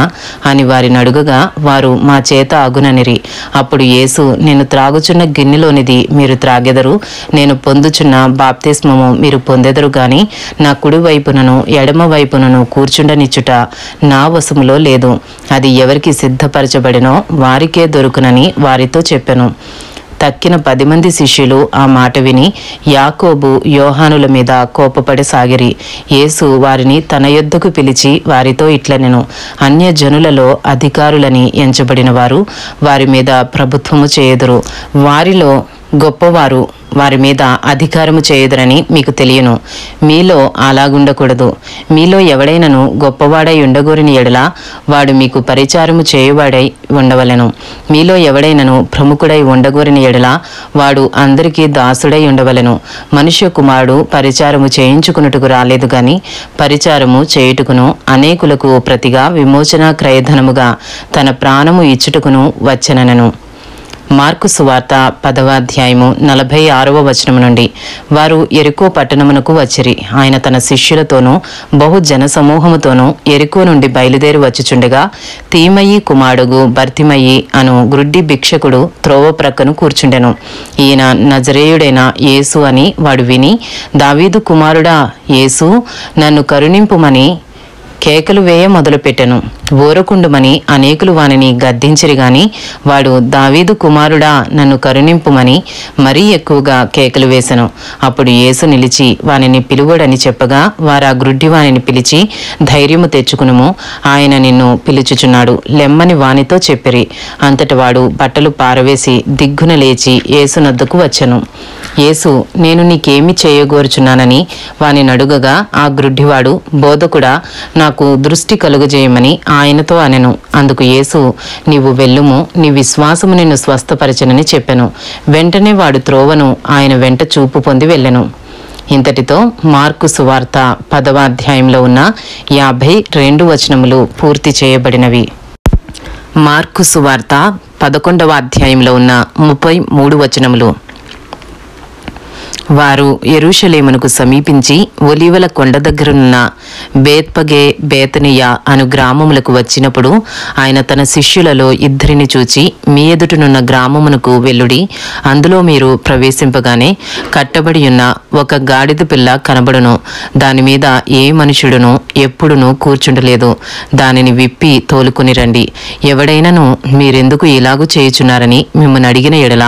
అని వారిని అడుగగా, వారు, మా చేత అగుననిరి. అప్పుడు యేసు, నేను త్రాగుచున్న గిన్నెలోనిది మీరు త్రాగెదరు, నేను పొందుచున్న బాప్తిస్మము మీరు పొందెదరు గాని నా కుడి వైపునను ఎడమ వైపునను కూర్చుండనిచ్చుట నా వశములో లేదు. అది ఎవరికి సిద్ధపరచబడినో వారికే దొరుకునని వారితో చెప్పెను. తక్కిన 10 మంది శిష్యులు ఆ మాట విని యాకోబు యోహానుల మీద కోపపడసాగిరి. యేసు వారిని తన యొద్దకు పిలిచి వారితో ఇట్లనెను, అన్యజనులలో అధికారులని ఎంచబడిన వారు వారి మీద ప్రభుత్వము చేయుదురు. వారిలో గొప్పవారు వారి మీద అధికారము చేయుదురని మీకు తెలియను. మీలో అలాగుండకూడదు. మీలో ఎవడైనను గొప్పవాడై ఉండగోరిని ఎడల వాడు మీకు పరిచారము చేయువాడై ఉండవలెను. మీలో ఎవడైనను ప్రముఖుడై ఉండగోరిని ఎడల వాడు అందరికీ దాసుడై ఉండవలెను. మనుష్య కుమారుడు పరిచారము చేయించుకున్నట్టుకు రాలేదు గాని పరిచారము చేయుటకును అనేకులకు ప్రతిగా విమోచన క్రయధనముగా తన ప్రాణము ఇచ్చుటకును వచ్చెననెను. మార్కు సువార్త 10వ అధ్యాయము 46వ వచనము నుండి వారు యెరికో పట్టణమునకు వచ్చిరి. ఆయన తన శిష్యులతోనూ బహు జనసమూహముతోనూ యెరికో నుండి బయలుదేరి వచ్చుచుండగా, తీమయి కుమారుడు బర్తిమయి అను గ్రుడ్డి భిక్షకుడు త్రోవ ప్రక్కను కూర్చుండెను. ఈయన నజరేయుడైన యేసు అని వాడు విని, దావీదు కుమారుడా యేసు, నన్ను కరుణింపుమని కేకలు వేయ మొదలుపెట్టెను. ఊరకుండుమని అనేకులు వానిని గద్దించిరి గాని వాడు, దావీదు కుమారుడా, నన్ను కరుణింపుమని మరీ ఎక్కువగా కేకలు వేసెను. అప్పుడు యేసు నిలిచి వానిని పిలువడని చెప్పగా, వారు ఆ గ్రుడ్డి వానిని పిలిచి, ధైర్యము తెచ్చుకునుము, ఆయన నిన్ను పిలుచుచున్నాడు లెమ్మని వానితో చెప్పిరి. అంతట వాడు బట్టలు పారవేసి దిగ్గున లేచి యేసునొద్దకు వచ్చెను. యేసు, నేను నీకేమి చేయగోరుచున్నానని వానిని అడుగగా, ఆ గ్రుడ్డివాడు, బోధకుడా, నాకు దృష్టి కలుగజేయమని ఆయనతో అనెను. అందుకు యేసు, నీవు వెళ్ళుము, నీ విశ్వాసము నిన్ను స్వస్థపరచనని చెప్పెను. వెంటనే వాడు త్రోవను ఆయన వెంట చూపు పొంది వెళ్ళెను. ఇంతటితో మార్కు సువార్త 10వ అధ్యాయంలో ఉన్న 52 వచనములు పూర్తి చేయబడినవి. మార్కు సువార్త 11వ అధ్యాయంలో ఉన్న 33 వచనములు. వారు యెరూషలేమునకు సమీపించి ఒలీవల కొండ దగ్గరనున్న బేత్పగే బేతనియ అను గ్రామములకు వచ్చినప్పుడు ఆయన తన శిష్యులలో 2 చూచి, మీ ఎదుటనున్న గ్రామమునకు వెళ్ళుడి, అందులో మీరు ప్రవేశింపగానే కట్టబడి ఉన్న ఒక గాడిద పిల్ల కనబడును. దాని మీద ఏ మనుషుడును ఎప్పుడునూ కూర్చుండలేదు. దానిని విప్పి తోలుకుని రండి. ఎవడైనను మీరెందుకు ఇలాగు చేయుచున్నారని మిమ్మల్ని అడిగిన ఎడల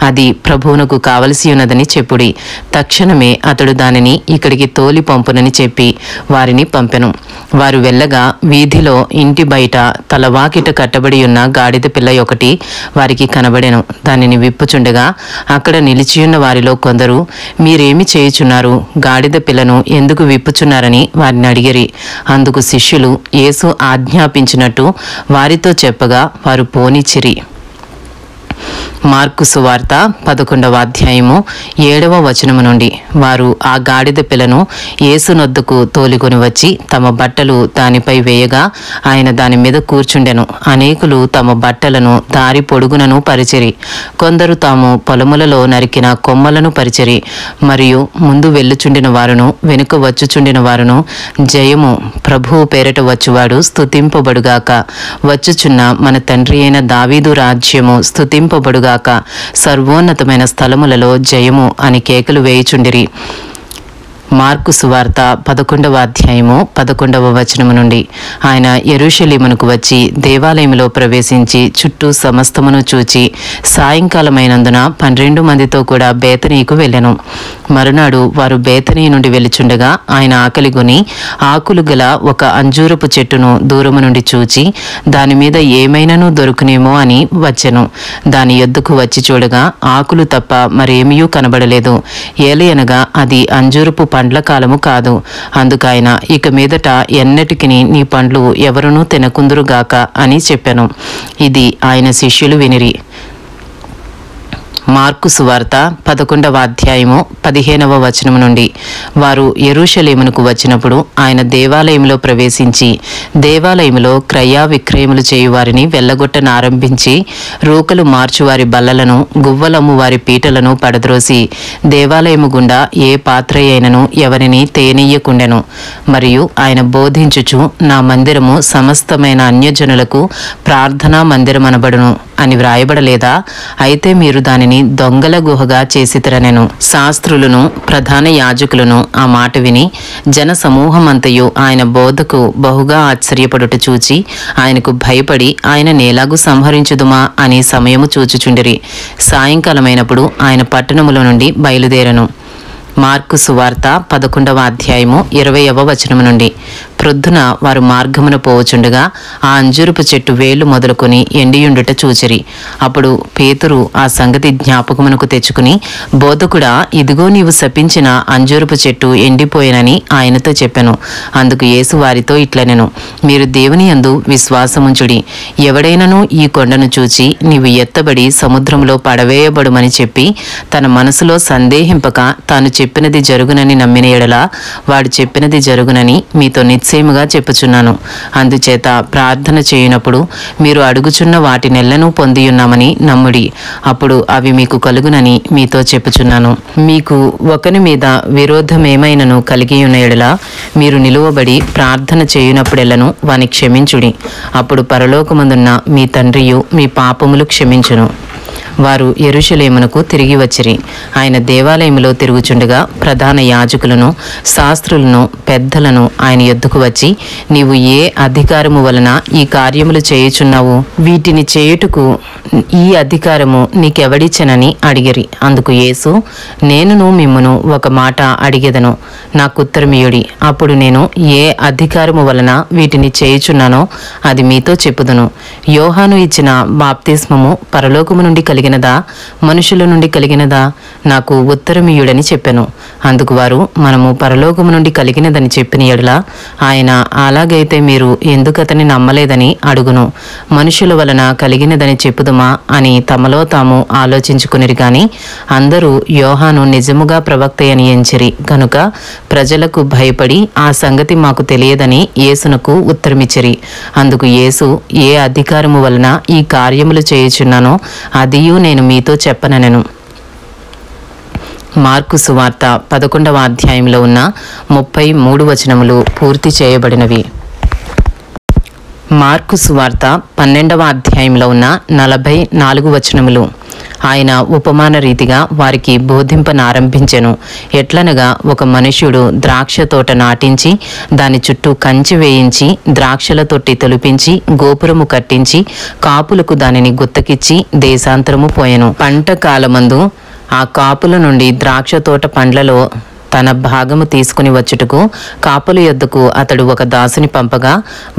అది ప్రభువునకు కావలసి ఉన్నదని చెప్పుడి. తక్షణమే అతడు దానిని ఇక్కడికి తోలి పంపునని చెప్పి వారిని పంపెను. వారు వెళ్ళగా వీధిలో ఇంటి బయట తలవాకిట కట్టబడి ఉన్న గాడిద పిల్ల ఒకటి వారికి కనబడెను. దానిని విప్పుచుండగా అక్కడ నిలిచియున్న వారిలో కొందరు, మీరేమి చేయుచున్నారు? గాడిద పిల్లను ఎందుకు విప్పుచున్నారని వారిని అడిగిరి. అందుకు శిష్యులు యేసు ఆజ్ఞాపించినట్టు వారితో చెప్పగా వారు పోనిచ్చిరి. మార్కు సువార్త 11వ అధ్యాయము 7వ వచనము నుండి వారు ఆ గాడిద పిల్లను యేసునొద్దకు తోలుకొని వచ్చి తమ బట్టలు దానిపై వేయగా ఆయన దాని మీద కూర్చుండెను. అనేకులు తమ బట్టలను దారి పొడుగునను పరిచిరి. కొందరు తాము పొలములలో నరికిన కొమ్మలను పరిచిరి. మరియు ముందు వెళ్ళుచుండిన వారును వెనుక వచ్చుచుండిన వారును, జయము, ప్రభువు పేరట వచ్చువాడు స్తుతింపబడుగాక, వచ్చుచున్న మన తండ్రి అయిన దావీదు రాజ్యము స్తుతింపబడుగాక, సర్వోన్నతమైన స్థలములలో జయము అని కేకలు వేయుచుండిరి. మార్కు సువార్త 11వ అధ్యాయము 11వ వచనము నుండి ఆయన యెరూషలేమునకు వచ్చి దేవాలయములో ప్రవేశించి చుట్టూ సమస్తమును చూచి సాయంకాలమైనందున 12 మందితో కూడా బేతనీకు వెళ్ళెను. మరునాడు వారు బేతనీ నుండి వెళ్ళుచుండగా ఆయన ఆకలిగొని ఆకులు గల ఒక అంజూరపు చెట్టును దూరము నుండి చూచి దాని మీద ఏమైనాను దొరుకునేమో అని వచ్చెను. దాని యొద్దకు వచ్చి చూడగా ఆకులు తప్ప మరేమీ కనబడలేదు. ఏలయనగా అది అంజూరపు పండ్ల కాలము కాదు. అందుకైన ఇక మీదట ఎన్నటికిని నీ పండ్లు ఎవరునూ తినకుందురుగాక అని చెప్పెను. ఇది ఆయన శిష్యులు వినిరి. మార్కు సువార్త 11వ అధ్యాయము 15వ వచనము నుండి. వారు యెరూషలేమునకు వచ్చినప్పుడు ఆయన దేవాలయంలో ప్రవేశించి దేవాలయంలో క్రయ విక్రయములు చేయువారిని వెళ్ళగొట్టనారంభించి రూకలు మార్చువారి బల్లలను గువ్వలమ్ము వారి పీటలను పడద్రోసి దేవాలయము గుండా ఏ పాత్ర అయినను ఎవరిని తేనీయకుండెను. మరియు ఆయన బోధించుచు నా మందిరము సమస్తమైన అన్యజనులకు ప్రార్థనా మందిరమనబడును అని వ్రాయబడలేదా? అయితే మీరు దానిని దొంగల గుహగా చేసితిరనెను. శాస్త్రులను ప్రధాన యాజకులను ఆ మాట విని జన సమూహమంతయు ఆయన బోధకు బహుగా ఆశ్చర్యపడుట చూచి ఆయనకు భయపడి ఆయన నేలాగు సంహరించుదుమా అని సమయము చూచుచుండిరి. సాయంకాలమైనప్పుడు ఆయన పట్టణములో నుండి బయలుదేరను. మార్కు సువార్త 11వ అధ్యాయము 20వ వచనము నుండి. ప్రొద్దున వారు మార్గమున పోవచుండగా ఆ అంజూరపు చెట్టు వేళ్లు మొదలుకొని ఎండియుండుట చూచిరి. అప్పుడు పేతురు ఆ సంగతి జ్ఞాపకమునకు తెచ్చుకుని, బోధకుడా, ఇదిగో నీవు శపించిన అంజూరపు చెట్టు ఎండిపోయినని ఆయనతో చెప్పెను. అందుకు యేసు వారితో ఇట్లనెను, మీరు దేవుని యందు విశ్వాసముంచుడి. ఎవడైనను ఈ కొండను చూచి నీవు ఎత్తబడి సముద్రంలో పడవేయబడుమని చెప్పి తన మనసులో సందేహింపక తాను చెప్పినది జరుగునని నమ్మిన ఎడల వాడు చెప్పినది జరుగునని మీతో నిశ్చయముగా చెప్పుచున్నాను. అందుచేత ప్రార్థన చేయునప్పుడు మీరు అడుగుచున్న వాటినెల్లను పొందియున్నామని నమ్ముడి, అప్పుడు అవి మీకు కలుగునని మీతో చెప్పుచున్నాను. మీకు ఒకని మీద విరోధమేమైనను కలిగి ఉన్న ఎడల మీరు నిలువబడి ప్రార్థన చేయునప్పుడెల్లను వాని క్షమించుడి, అప్పుడు పరలోకమందున్న మీ తండ్రియు మీ పాపములు క్షమించును. వారు యెరూషలేమునకు తిరిగి వచ్చిరి. ఆయన దేవాలయంలో తిరుగుచుండగా ప్రధాన యాజకులను శాస్త్రులను పెద్దలను ఆయన యొద్దకు వచ్చి, నీవు ఏ అధికారము వలన ఈ కార్యములు చేయుచున్నావు? వీటిని చేయుటకు ఈ అధికారము నీకెవడిచ్చనని అడిగిరి. అందుకు యేసు, నేనును మిమ్మును ఒక మాట అడిగెదను, నాకుత్తరమియుడి. అప్పుడు నేను ఏ అధికారము వలన వీటిని చేయుచున్నానో అది మీతో చెప్పుదును. యోహాను ఇచ్చిన బాప్తిస్మము పరలోకము నుండి కలిగినదా, మనుషుల నుండి కలిగినదా? నాకు ఉత్తరమియుడని చెప్పెను. అందుకు వారు, మనము పరలోకము నుండి కలిగినదని చెప్పిన ఎడల ఆయన, అలాగైతే మీరు ఎందుకు అతన్ని నమ్మలేదని అడుగును. మనుషుల వలన కలిగినదని చెప్పుదుమా అని తమలో తాము ఆలోచించుకునిరి. గాని అందరూ యోహాను నిజముగా ప్రవక్తయని ఎంచిరి కనుక ప్రజలకు భయపడి ఆ సంగతి మాకు తెలియదని యేసునకు ఉత్తరమిచ్చిరి. అందుకు యేసు, ఏ అధికారము వలన ఈ కార్యములు చేయుచున్నానో అదియు నేను మీతో చెప్పనెను. మార్కు సువార్త 11వ అధ్యాయంలో ఉన్న 33 వచనములు పూర్తి చేయబడినవి. మార్కు సువార్త 12వ అధ్యాయంలో ఉన్న 44 వచనములు. ఆయన ఉపమాన రీతిగా వారికి బోధింపనారంభించెను. ఎట్లనగా, ఒక మనుష్యుడు ద్రాక్ష తోట నాటించి దాని చుట్టూ కంచి వేయించి ద్రాక్షల తొట్టి తొలిపించి గోపురము కట్టించి కాపులకు దానిని గుత్తకిచ్చి దేశాంతరము పోయెను. పంట కాలమందు ఆ కాపుల నుండి ద్రాక్ష తోట పండ్లలో తన భాగము తీసుకుని వచ్చుటకు కాపుల యొద్దకు అతడు ఒక దాసుని పంపగా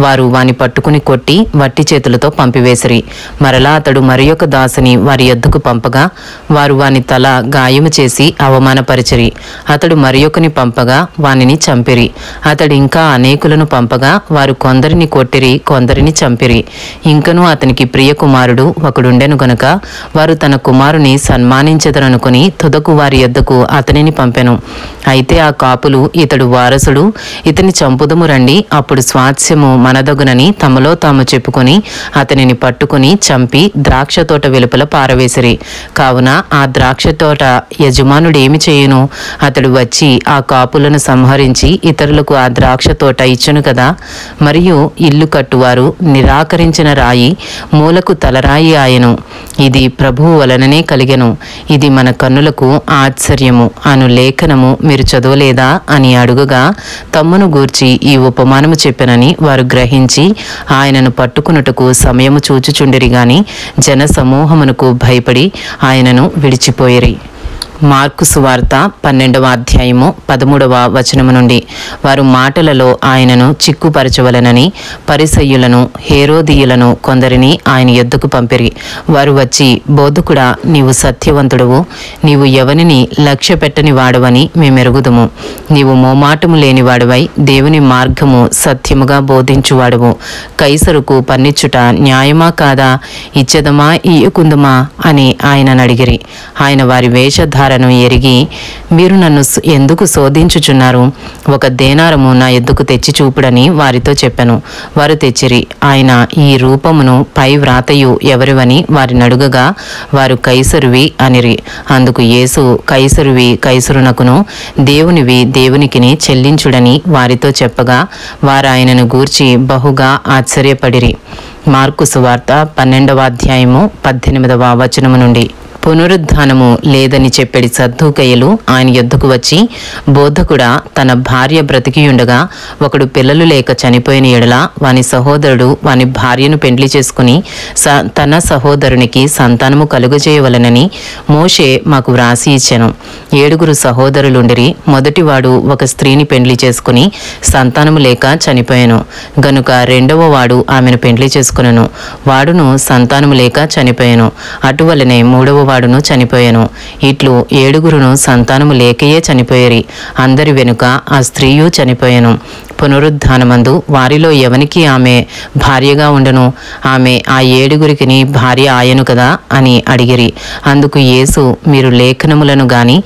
వారు వాని పట్టుకుని కొట్టి వట్టి చేతులతో పంపివేసిరి. మరలా అతడు మరి ఒక దాసుని వారి యొద్దకు పంపగా వారు వాని తల గాయము చేసి అవమానపరిచిరి. అతడు మరి ఒకని పంపగా వానిని చంపిరి. అతడు ఇంకా అనేకులను పంపగా వారు కొందరిని కొట్టిరి, కొందరిని చంపిరి. ఇంకనూ అతనికి ప్రియ కుమారుడు ఒకడుండెను గనుక వారు తన కుమారుని సన్మానించెదరనుకుని తుదకు వారి యొద్దకు అతనిని పంపెను. అయితే ఆ కాపులు, ఇతడు వారసుడు, ఇతని చంపుదము రండి, అప్పుడు స్వాస్థ్యము మనదగునని తమలో తాము చెప్పుకొని అతనిని పట్టుకుని చంపి ద్రాక్ష తోట వెలుపల పారవేసిరి. కావున ఆ ద్రాక్ష తోట యజమానుడేమి చేయును? అతడు వచ్చి ఆ కాపులను సంహరించి ఇతరులకు ఆ ద్రాక్ష తోట ఇచ్చును కదా. మరియు ఇల్లు కట్టువారు నిరాకరించిన రాయి మూలకు తలరాయి ఆయను. ఇది ప్రభువు వలననే కలిగెను. ఇది మన కన్నులకు ఆశ్చర్యము అను లేఖనము మీరు చదవలేదా అని అడుగగా తమ్మును గూర్చి ఈ ఉపమానము చెప్పెనని వారు గ్రహించి ఆయనను పట్టుకున్నట్టుకు సమయము చూచుచుండిరి. గాని జన సమూహమునకు భయపడి ఆయనను విడిచిపోయిరి. మార్కు సువార్త 12వ అధ్యాయము 13వ వచనము నుండి, వారు మాటలలో ఆయనను చిక్కుపరచవలనని పరిసయ్యులను హేరోదీయులను కొందరిని ఆయన యొద్దకు పంపిరి. వారు వచ్చి, బోధకుడా, నీవు సత్యవంతుడవు, నీవు ఎవనిని లక్ష్య పెట్టని వాడవని మేమెరుగుదుము. నీవు మోమాటము లేనివాడవై దేవుని మార్గము సత్యముగా బోధించువాడవు. కైసరుకు పన్నిచ్చుట న్యాయమా కాదా? ఇచ్చెదమా ఇయ్యకుందుమా అని ఆయనను అడిగిరి. ఆయన వారి వేషధారను ఎరిగి, మీరు నన్ను ఎందుకు శోధించుచున్నారు? ఒక దేనారము నా ఎద్దుకు తెచ్చి చూపుడని వారితో చెప్పెను. వారు తెచ్చిరి. ఆయన ఈ రూపమును పై వ్రాతయు ఎవరివని వారిని అడుగగా, వారు కైసరువి అనిరి. అందుకు యేసు, కైసరువి కైసరునకును, దేవునివి దేవునికిని చెల్లించుడని వారితో చెప్పగా, వారు ఆయనను గూర్చి బహుగా ఆశ్చర్యపడిరి. మార్కు సువార్త 12వ అధ్యాయము 18వ వచనము నుండి, పునరుద్ధానము లేదని చెప్పెడి సద్దూకయ్యులు ఆయన యొద్దకు వచ్చి, బోధకుడా, తన భార్య బ్రతికియుండగా ఒకడు పిల్లలు లేక చనిపోయిన ఎడల వాని సహోదరుడు వాని భార్యను పెండ్లి చేసుకుని తన సహోదరునికి సంతానము కలుగజేయవలనని మోషే మాకు వ్రాసి ఇచ్చెను. 7 సహోదరులుండిరి. మొదటివాడు ఒక స్త్రీని పెండ్లి చేసుకుని సంతానము లేక చనిపోయాను గనుక రెండవ వాడు ఆమెను పెండ్లి చేసుకునను. వాడును సంతానము లేక చనిపోయాను. అటువలనే మూడవ వాడును చనిపోయాను. ఇట్లు 7 సంతానము లేకయే చనిపోయేరి. అందరి వెనుక ఆ స్త్రీయు చనిపోయాను. పునరుద్ధానమందు వారిలో ఎవనికి ఆమె భార్యగా ఉండను? ఆమె ఆ 7 భార్య ఆయను కదా అని అడిగిరి. అందుకు యేసు, మీరు లేఖనములను గాని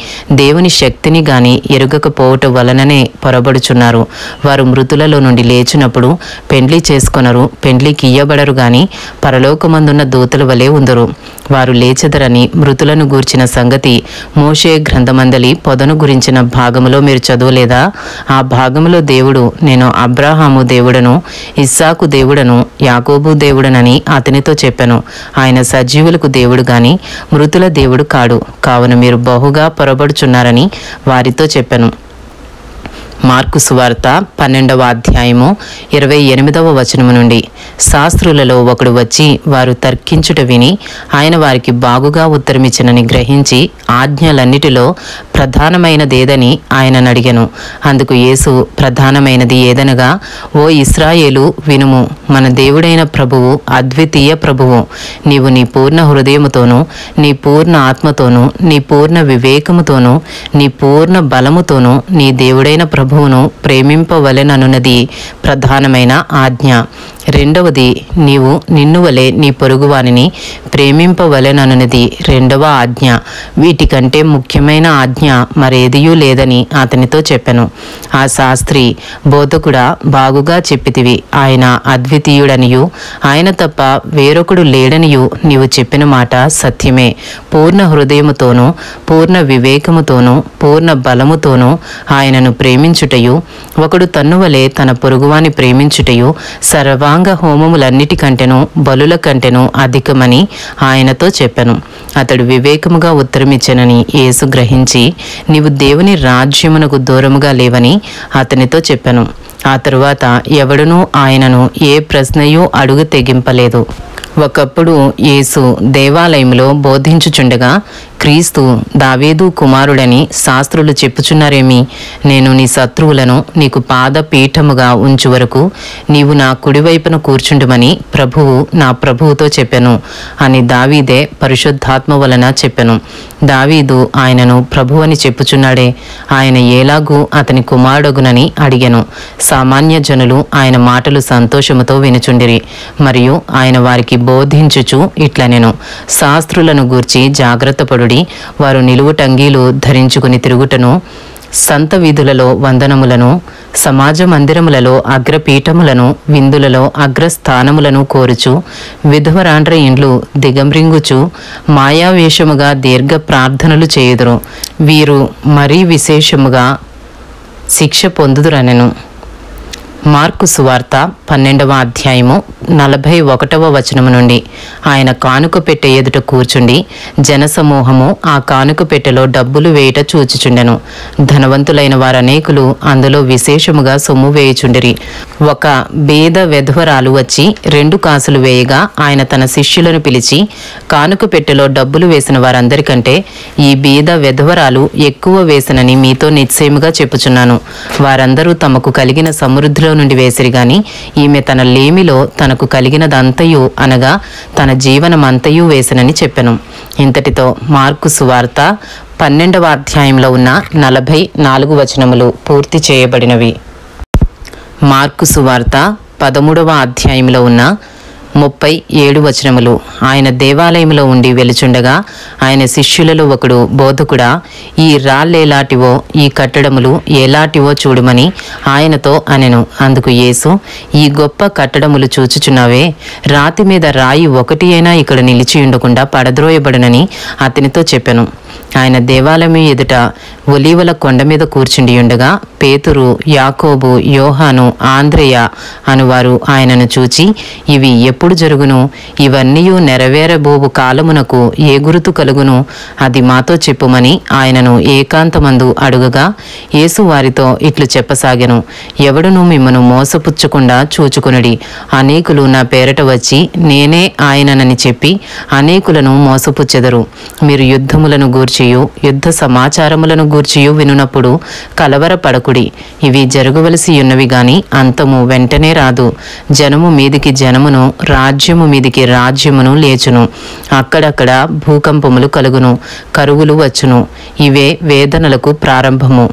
దేవుని శక్తిని గాని ఎరుగకపోవటం వలననే పొరబడుచున్నారు. వారు మృతులలో నుండి లేచినప్పుడు పెండ్లి చేసుకొనరు, పెండ్లికి ఇయ్యబడరు గాని పరలోకమందున్న దూతల వలె ఉందరు. వారు లేచెదరని మృతులను గూర్చిన సంగతి మోషే గ్రంథమందలి పొదను గురించిన భాగములో మీరు చదవలేదా? ఆ భాగములో దేవుడు, నేను అబ్రాహాము దేవుడను, ఇస్సాకు దేవుడను, యాకోబు దేవుడనని అతనితో చెప్పాను. ఆయన సజీవులకు దేవుడు గాని మృతుల దేవుడు కాడు. కావున మీరు బహుగా పొరబడుచున్నారని వారితో చెప్పాను. మార్కు సువార్త 12వ అధ్యాయము 28వ వచనము నుండి, శాస్త్రులలో ఒకడు వచ్చి వారు తర్కించుట విని ఆయన వారికి బాగుగా ఉత్తరమిచ్చినని గ్రహించి ఆజ్ఞలన్నిటిలో ప్రధానమైనదేదని ఆయనను అడిగెను. అందుకు యేసు, ప్రధానమైనది ఏదనగా, ఓ ఇశ్రాయేలు వినుము, మన దేవుడైన ప్రభువు అద్వితీయ ప్రభువు. నీవు నీ పూర్ణ హృదయముతోనూ, నీ పూర్ణ ఆత్మతోనూ, నీ పూర్ణ వివేకముతోనూ, నీ పూర్ణ బలముతోనూ నీ దేవుడైన ప్రభువును ప్రేమింపవలెననున్నది ప్రధానమైన ఆజ్ఞ. రెండవది, నీవు నిన్ను వలె నీ పొరుగువానిని ప్రేమింపవలెననున్నది రెండవ ఆజ్ఞ. వీటికంటే ముఖ్యమైన ఆజ్ఞ మరేదియూ లేదని అతనితో చెప్పెను. ఆ శాస్త్రి, బోధకుడా, బాగుగా చెప్పితివి. ఆయన అద్వితీయుడనియు ఆయన తప్ప వేరొకడు లేడనియు నీవు చెప్పిన మాట సత్యమే. పూర్ణ హృదయముతోనూ, పూర్ణ వివేకముతోనూ, పూర్ణ బలముతోనూ ఆయనను ప్రేమించుటయు, ఒకడు తన్ను వలె తన పొరుగువాని ప్రేమించుటయు సర్వాంగ హోమములన్నిటికంటెను బలుల కంటెను అధికమని ఆయనతో చెప్పెను. అతడు వివేకముగా ఉత్తరమిచ్చెనని యేసు గ్రహించి, నీవు దేవుని రాజ్యమునకు దూరముగా లేవని అతనితో చెప్పెను. ఆ తరువాత ఎవడునూ ఆయనను ఏ ప్రశ్నయూ అడుగు తెగింపలేదు. ఒకప్పుడు యేసు దేవాలయంలో బోధించుచుండగా, క్రీస్తు దావీదు కుమారుడని శాస్త్రులు చెప్పుచున్నారేమి? నేను నీ శత్రువులను నీకు పాదపీఠముగా ఉంచు వరకు నీవు నా కుడివైపున కూర్చుండుమని ప్రభువు నా ప్రభువుతో చెప్పెను అని దావీదే పరిశుద్ధాత్మ వలన చెప్పెను. దావీదు ఆయనను ప్రభువని చెప్పుచున్నాడే, ఆయన ఏలాగూ అతని కుమారుడగునని అడిగెను. సామాన్య జనులు ఆయన మాటలు సంతోషముతో వినుచుండిరి. మరియు ఆయన వారికి బోధించుచు ఇట్లనెను, శాస్త్రులను గూర్చి జాగ్రత్త పడుడి. వారు నిలువుటంగీలు ధరించుకుని తిరుగుటను, సంత వీధులలో వందనములను, సమాజ మందిరములలో అగ్రపీఠములను, విందులలో అగ్రస్థానములను కోరుచు, విధవరాండ్ర ఇండ్లు దిగంబ్రింగుచు మాయావేషముగా దీర్ఘ ప్రార్థనలు చేయుదురు. వీరు మరీ విశేషముగా శిక్ష పొందుదురనెను. మార్కు సువార్త 12వ అధ్యాయము 41వ వచనము నుండి. ఆయన కానుక పెట్టె ఎదుట కూర్చుండి జనసమూహము ఆ కానుక పెట్టెలో డబ్బులు వేయుట చూచుచుండెను. ధనవంతులైన వారనేకులు అందులో విశేషముగా సొమ్ము వేయుచుండిరి. ఒక బేద వెధవరాలు వచ్చి 2 కాసులు వేయగా ఆయన తన శిష్యులను పిలిచి, కానుక పెట్టెలో డబ్బులు వేసిన వారందరికంటే ఈ బీద వెధవరాలు ఎక్కువ వేసినని మీతో నిశ్చయముగా చెప్పుచున్నాను. వారందరూ తమకు కలిగిన సమృద్ధిలో నుండి వేసిరి గాని ఈమె తన లేమిలో తనకు కలిగినదంతయు అనగా తన జీవనమంతయు వేసినని చెప్పెను. ఇంతటితో మార్కు సువార్త 12వ అధ్యాయంలో ఉన్న 44 వచనములు పూర్తి చేయబడినవి. మార్కు సువార్త 13వ అధ్యాయంలో ఉన్న 37 వచనములు. ఆయన దేవాలయంలో ఉండి వెలుచుండగా ఆయన శిష్యులలో ఒకడు, బోధకుడా, ఈ రాళ్ళేలాటివో ఈ కట్టడములు ఎలాంటివో చూడమని ఆయనతో అనెను. అందుకు యేసు, ఈ గొప్ప కట్టడములు చూచుచున్నావే, రాతి మీద రాయి ఒకటి అయినా ఇక్కడ నిలిచి ఉండకుండా పడద్రోయబడునని అతనితో చెప్పెను. ఆయన దేవాలయం ఎదుట ఒలీవల కొండ మీద కూర్చుండి ఉండగా పేతురు, యాకోబు, యోహాను, ఆంద్రేయ అనువారు ఆయనను చూచి, ఇవి ఎప్పుడు జరుగును? ఇవన్నీయు నెరవేరబోవు కాలమునకు ఏ గురుతు కలుగును? అది మాతో చెప్పుమని ఆయనను ఏకాంతమందు అడుగగా యేసు వారితో ఇట్లు చెప్పసాగెను, ఎవడును మిమ్మను మోసపుచ్చకుండా చూచుకొనుడి. అనేకులు నా పేరట వచ్చి నేనే ఆయననని చెప్పి అనేకులను మోసపుచ్చెదరు. మీరు యుద్ధములను గూర్చియు యుద్ధ సమాచారములను గూర్చియు వినునప్పుడు కలవరపడకుడి. ఇవి జరగవలసి ఉన్నవి గాని అంతము వెంటనే రాదు. జనము మీదికి జనమును, రాజ్యము మీదికి రాజ్యమును లేచును. అక్కడక్కడ భూకంపములు కలుగును, కరువులు వచ్చును. ఇవే వేదనలకు ప్రారంభము.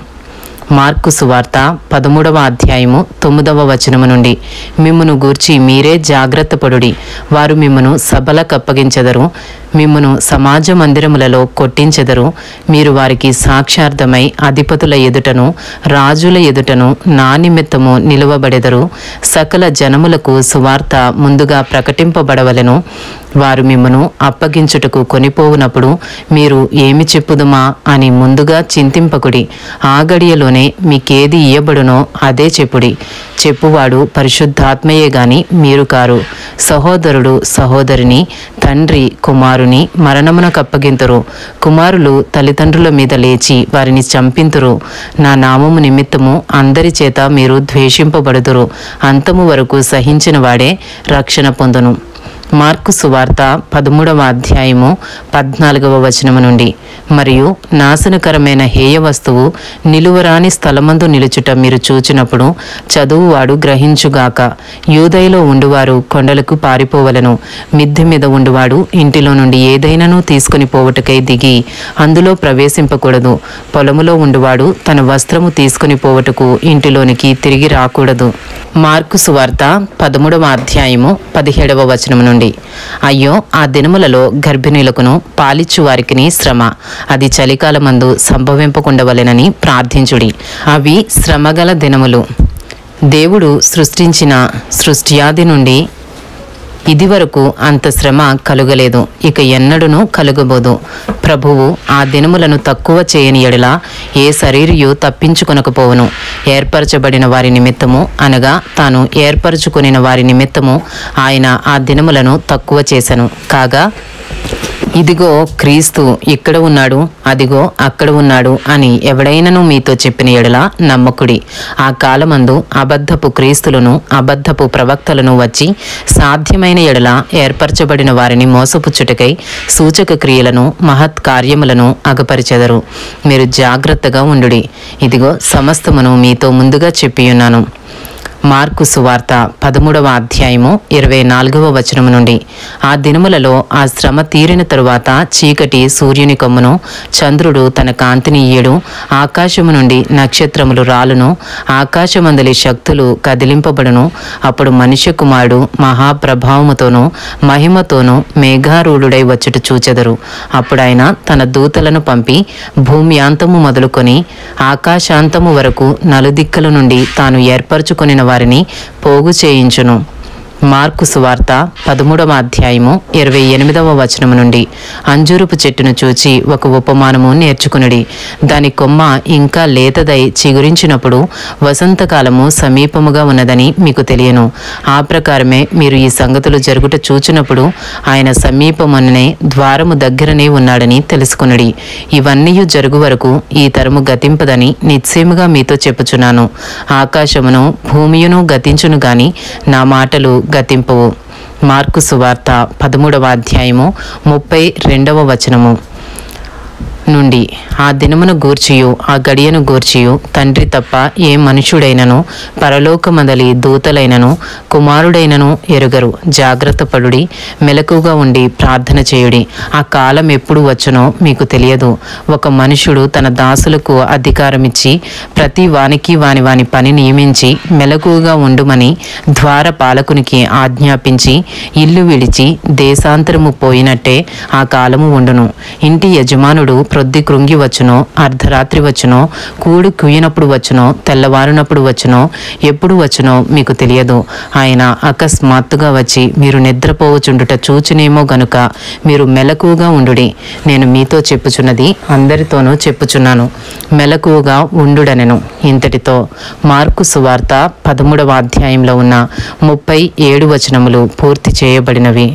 మార్కు సువార్త 13వ అధ్యాయము 9వ వచనము నుండి. మిమ్మును గూర్చి మీరే జాగ్రత్త పడుడి. వారు మిమ్మును సభలకప్పగించెదరు, మిమ్మును సమాజ మందిరములలో కొట్టించెదరు. మీరు వారికి సాక్షార్థమై అధిపతుల ఎదుటను రాజుల ఎదుటను నా నిమిత్తము నిలువబడెదరు. సకల జనములకు సువార్త ముందుగా ప్రకటింపబడవలెను. వారు మిమ్మను అప్పగించుటకు కొనిపోవునప్పుడు మీరు ఏమి చెప్పుదుమా అని ముందుగా చింతింపకుడి. ఆ గడియలోనే మీకేది ఇయ్యబడునో అదే చెప్పుడి. చెప్పువాడు పరిశుద్ధాత్మయే గాని మీరు కారు. సహోదరుడు సహోదరిని, తండ్రి కుమారుని మరణమునకు అప్పగింతురు. కుమారులు తల్లిదండ్రుల మీద లేచి వారిని చంపింతురు. నా నామము నిమిత్తము అందరి చేత మీరు ద్వేషింపబడుదురు. అంతము వరకు సహించిన వాడే రక్షణ పొందును. మార్కు సువార్త 13వ అధ్యాయము 14వ వచనము నుండి. మరియు నాశనకరమైన హేయ వస్తువు నిలువరాని స్థలమందు నిలుచుట మీరు చూచినప్పుడు చదువువాడు గ్రహించుగాక. యూదయలో ఉండువారు కొండలకు పారిపోవలను. మిద్దె మీద ఉండువాడు ఇంటిలో నుండి ఏదైనాను తీసుకుని పోవటకై దిగి అందులో ప్రవేశింపకూడదు. పొలములో ఉండువాడు తన వస్త్రము తీసుకుని పోవటకు ఇంటిలోనికి తిరిగి రాకూడదు. మార్కు సువార్త 13వ అధ్యాయము 17వ వచనము నుండి. అయ్యో, ఆ దినములలో గర్భిణీలకును పాలిచ్చు వారికిని శ్రమ, అది చలికాలమందు సంభవింపకుండవలెనని ప్రార్థించుడి. అవి శ్రమగల దినములు. దేవుడు సృష్టించిన సృష్ట్యాది నుండి ఇదివరకు అంత శ్రమ కలుగలేదు, ఇక ఎన్నడూనూ కలుగబోదు. ప్రభువు ఆ దినములను తక్కువ చేయని ఎడల ఏ శరీరియు తప్పించుకొనకపోవును. ఏర్పరచబడిన వారి నిమిత్తము అనగా తాను ఏర్పరచుకొనిన వారి నిమిత్తము ఆయన ఆ దినములను తక్కువ చేసెను. కాగా ఇదిగో క్రీస్తు ఇక్కడ ఉన్నాడు, అదిగో అక్కడ ఉన్నాడు అని ఎవడైనను మీతో చెప్పిన ఎడల నమ్మకుడి. ఆ కాలమందు అబద్ధపు క్రీస్తులను అబద్ధపు ప్రవక్తలను వచ్చి సాధ్యమైన ఎడల ఏర్పరచబడిన వారిని మోసపుచ్చుటకై సూచక క్రియలను మహత్ కార్యములను అగపరిచెదరు. మీరు జాగ్రత్తగా ఉండుడి. ఇదిగో సమస్తమును మీతో ముందుగా చెప్పియున్నాను. మార్కు సువార్త 13వ అధ్యాయము 24వ వచనము నుండి. ఆ దినములలో ఆ శ్రమ తీరిన తరువాత చీకటి సూర్యుని కమ్మును, చంద్రుడు తన కాంతిని ఇయ్యడు, ఆకాశము నుండి నక్షత్రములు రాలును, ఆకాశమందలి శక్తులు కదిలింపబడును. అప్పుడు మనుష్య కుమారుడు మహాప్రభావముతోనూ మహిమతోనూ మేఘారూఢుడై వచ్చుట చూచెదరు. అప్పుడు ఆయన తన దూతలను పంపి భూమ్యాంతము మొదలుకొని ఆకాశాంతము వరకు నలుదిక్కల నుండి తాను ఏర్పరచుకొనిన వారిని పోగు చేయించును. మార్కు సువార్త 13వ అధ్యాయము 28వ వచనము నుండి. అంజూరపు చెట్టును చూచి ఒక ఉపమానము నేర్చుకునుడి. దాని కొమ్మ ఇంకా లేతదై చిగురించినప్పుడు వసంతకాలము సమీపముగా ఉన్నదని మీకు తెలియను. ఆ ప్రకారమే మీరు ఈ సంగతులు జరుగుట చూచినప్పుడు ఆయన సమీపముననే ద్వారము దగ్గరనే ఉన్నాడని తెలుసుకునుడి. ఇవన్నీ జరుగు వరకు ఈ తరము గతింపదని నిశ్చయముగా మీతో చెప్పుచున్నాను. ఆకాశమును భూమియును గతించును గాని నా మాటలు గతింపవు. మార్కు సువార్త 13వ అధ్యాయము 32వ వచనము నుండి. ఆ దినమును గూర్చియు ఆ గడియను గూర్చియు తండ్రి తప్ప ఏ మనుషుడైనను పరలోకమందలి దూతలైనను కుమారుడైనను ఎరుగరు. జాగ్రత్త పడుడి, మెలకుగా ఉండి ప్రార్థన చేయుడి. ఆ కాలం ఎప్పుడు వచ్చునో మీకు తెలియదు. ఒక మనుషుడు తన దాసులకు అధికారమిచ్చి ప్రతి వానికి వాని పని నియమించి మెలకుగా ఉండుమని ద్వార పాలకునికి ఆజ్ఞాపించి ఇల్లు విడిచి దేశాంతరము పోయినట్టే ఆ కాలము ఉండును. ఇంటి యజమానుడు ప్రొద్ది కృంగి వచ్చునో, అర్ధరాత్రి వచ్చునో, కూడు కుయ్యినప్పుడు వచ్చునో, తెల్లవారునప్పుడు వచ్చునో, ఎప్పుడు వచ్చునో మీకు తెలియదు. ఆయన అకస్మాత్తుగా వచ్చి మీరు నిద్రపోవచుండుట చూచునేమో గనుక మీరు మెలకువగా ఉండుడి. నేను మీతో చెప్పుచున్నది అందరితోనూ చెప్పుచున్నాను, మెలకువగా ఉండుడనెను. ఇంతటితో మార్కు సువార్త 13వ అధ్యాయంలో ఉన్న 37 వచనములు పూర్తి చేయబడినవి.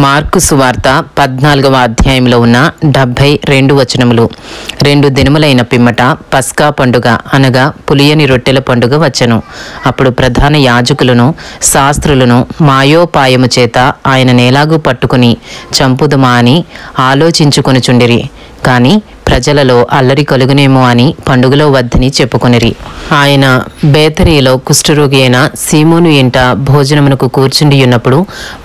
మార్కు సువార్త 14వ అధ్యాయంలో ఉన్న 72 వచనములు. 2 దినములైన పిమ్మట పస్కా పండుగ అనగా పులియని రొట్టెల పండుగ వచ్చెను. అప్పుడు ప్రధాన యాజకులను శాస్త్రులను మాయోపాయము చేత ఆయన నేలాగు పట్టుకుని చంపుదుమా అని ఆలోచించుకొనుచుండిరి. కానీ ప్రజలలో అల్లరి కలుగునేమో అని పండుగలో వద్దని చెప్పుకొనిరి. ఆయన బేతరీలో కుష్ఠరోగి అయిన సీమోను ఇంట భోజనమునకు కూర్చుండి ఉన్నప్పుడు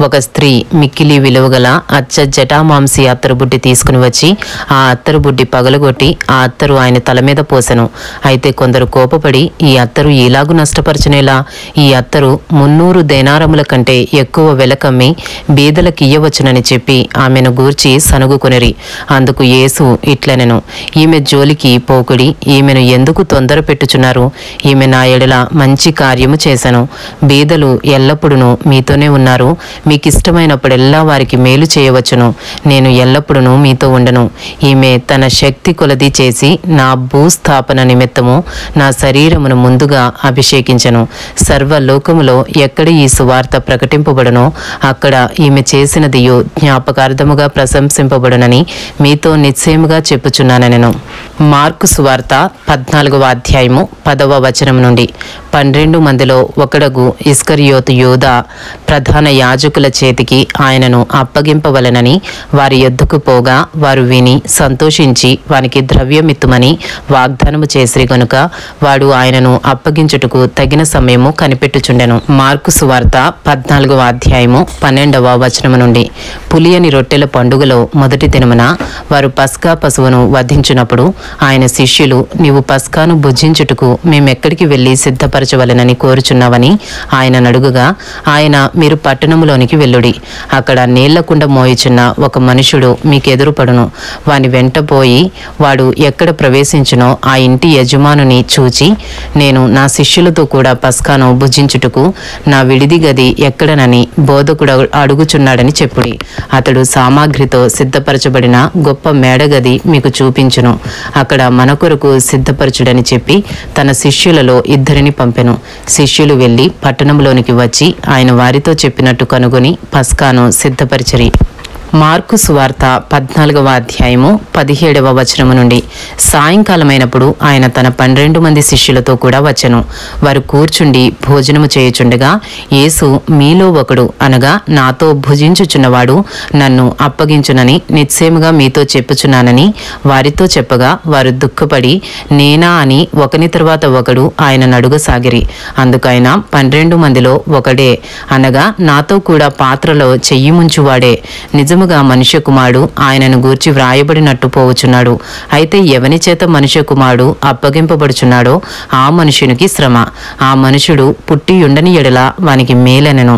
ఒక స్త్రీ మిక్కిలి విలువగల అచ్చ జటామాంసి అత్తరుబుడ్డి తీసుకుని వచ్చి ఆ అత్తరుబుడ్డి పగలగొట్టి ఆ అత్తరు ఆయన తల మీద పోసెను. అయితే కొందరు కోపపడి ఈ అత్తరు ఇలాగు నష్టపరచనేలా, ఈ అత్తరు 300 దేనారముల కంటే ఎక్కువ వెలకమ్మి బీదలకియ్యవచ్చునని చెప్పి ఆమెను గూర్చి సనుగుకొనిరి. అందుకు యేసు ఇట్లనెను, ఈమె జోలికి పోకుడి, ఈమెను ఎందుకు తొందర పెట్టుచున్నారు? ఈమె నా ఎడల మంచి కార్యము చేశాను. బీదలు ఎల్లప్పుడూ మీతోనే ఉన్నారు, మీకిష్టమైనప్పుడెల్లా వారికి మేలు చేయవచ్చును. నేను ఎల్లప్పుడూ మీతో ఉండను. ఈమె తన శక్తి కొలది చేసి నా భూస్థాపన నిమిత్తము నా శరీరమును ముందుగా అభిషేకించను. సర్వలోకములో ఎక్కడ ఈ సువార్త ప్రకటింపబడునో అక్కడ ఈమె చేసినదియో జ్ఞాపకార్థముగా ప్రశంసింపబడునని మీతో నిశ్చయముగా చెప్పుచున్నానెను. మార్కు సువార్త 14వ అధ్యాయము 10వ వచనం నుండి. 12 మందిలో ఒకడగు ఇస్కరియోతు యూదా ప్రధాన యాజకుల చేతికి ఆయనను అప్పగింపవలెనని వారి యొద్దకు పోగా వారు విని సంతోషించి వానికి ద్రవ్యమిత్తుమని వాగ్దానము చేసిరి గనుక వాడు ఆయనను అప్పగించుటకు తగిన సమయము కనిపెట్టుచుండెను. మార్కు సువార్త 14వ అధ్యాయము 12వ వచనము నుండి. పులియని రొట్టెల పండుగలో మొదటి దినమున వారు పస్కా పశువును వధించినప్పుడు ఆయన శిష్యులు, నీవు పస్కాను భుజించుటకు మేమెక్కడికి వెళ్ళి సిద్ధపరచవలెనని కోరుచున్నావని ఆయన నడుగుగా, ఆయన మీరు పట్టణములోనికి వెళ్ళుడి, అక్కడ నీళ్లకుండ మోయిచున్న ఒక మనుషుడు మీకెదురుపడును. వాని వెంట పోయి వాడు ఎక్కడ ప్రవేశించునో ఆ ఇంటి యజమానుని చూచి, నేను నా శిష్యులతో కూడా పస్కాను భుజించుటకు నా విడిది గది ఎక్కడనని బోధకుడు అడుగుచున్నాడని చెప్పుడి. అతడు సామాగ్రితో సిద్ధపరచబడిన గొప్ప మేడగది మీకు చూపించును, అక్కడ మన కొరకు సిద్ధపరచుడని చెప్పి తన శిష్యులలో 2 పంపెను. శిష్యులు వెళ్లి పట్టణంలోనికి వచ్చి ఆయన వారితో చెప్పినట్టు కనుగొని పస్కాను సిద్ధపరిచిరి. మార్కు సువార్త 14వ అధ్యాయము 17వ వచనము నుండి. సాయంకాలమైనప్పుడు ఆయన తన 12 మంది శిష్యులతో కూడా వచ్చెను. వారు కూర్చుండి భోజనము చేయుచుండగా యేసు, మీలో ఒకడు అనగా నాతో భుజించుచున్నవాడు నన్ను అప్పగించునని నిశ్చయముగా మీతో చెప్పుచున్నానని వారితో చెప్పగా వారు దుఃఖపడి నేనా అని ఒకని తరువాత ఒకడు ఆయన నడుగసాగిరి. అందుకైన 12 మందిలో ఒకడే అనగా నాతో కూడా పాత్రలో చెయ్యి ముంచువాడే. నిజముగా మనుష్య కుమారుడు ఆయనను గూర్చి వ్రాయబడినట్టు పోవుచున్నాడు. అయితే ఎవని చేత మనుష్య కుమారుడు అప్పగింపబడుచున్నాడో ఆ మనుషునికి శ్రమ. ఆ మనుషుడు పుట్టి ఉండని ఎడల వానికి మేలనెను.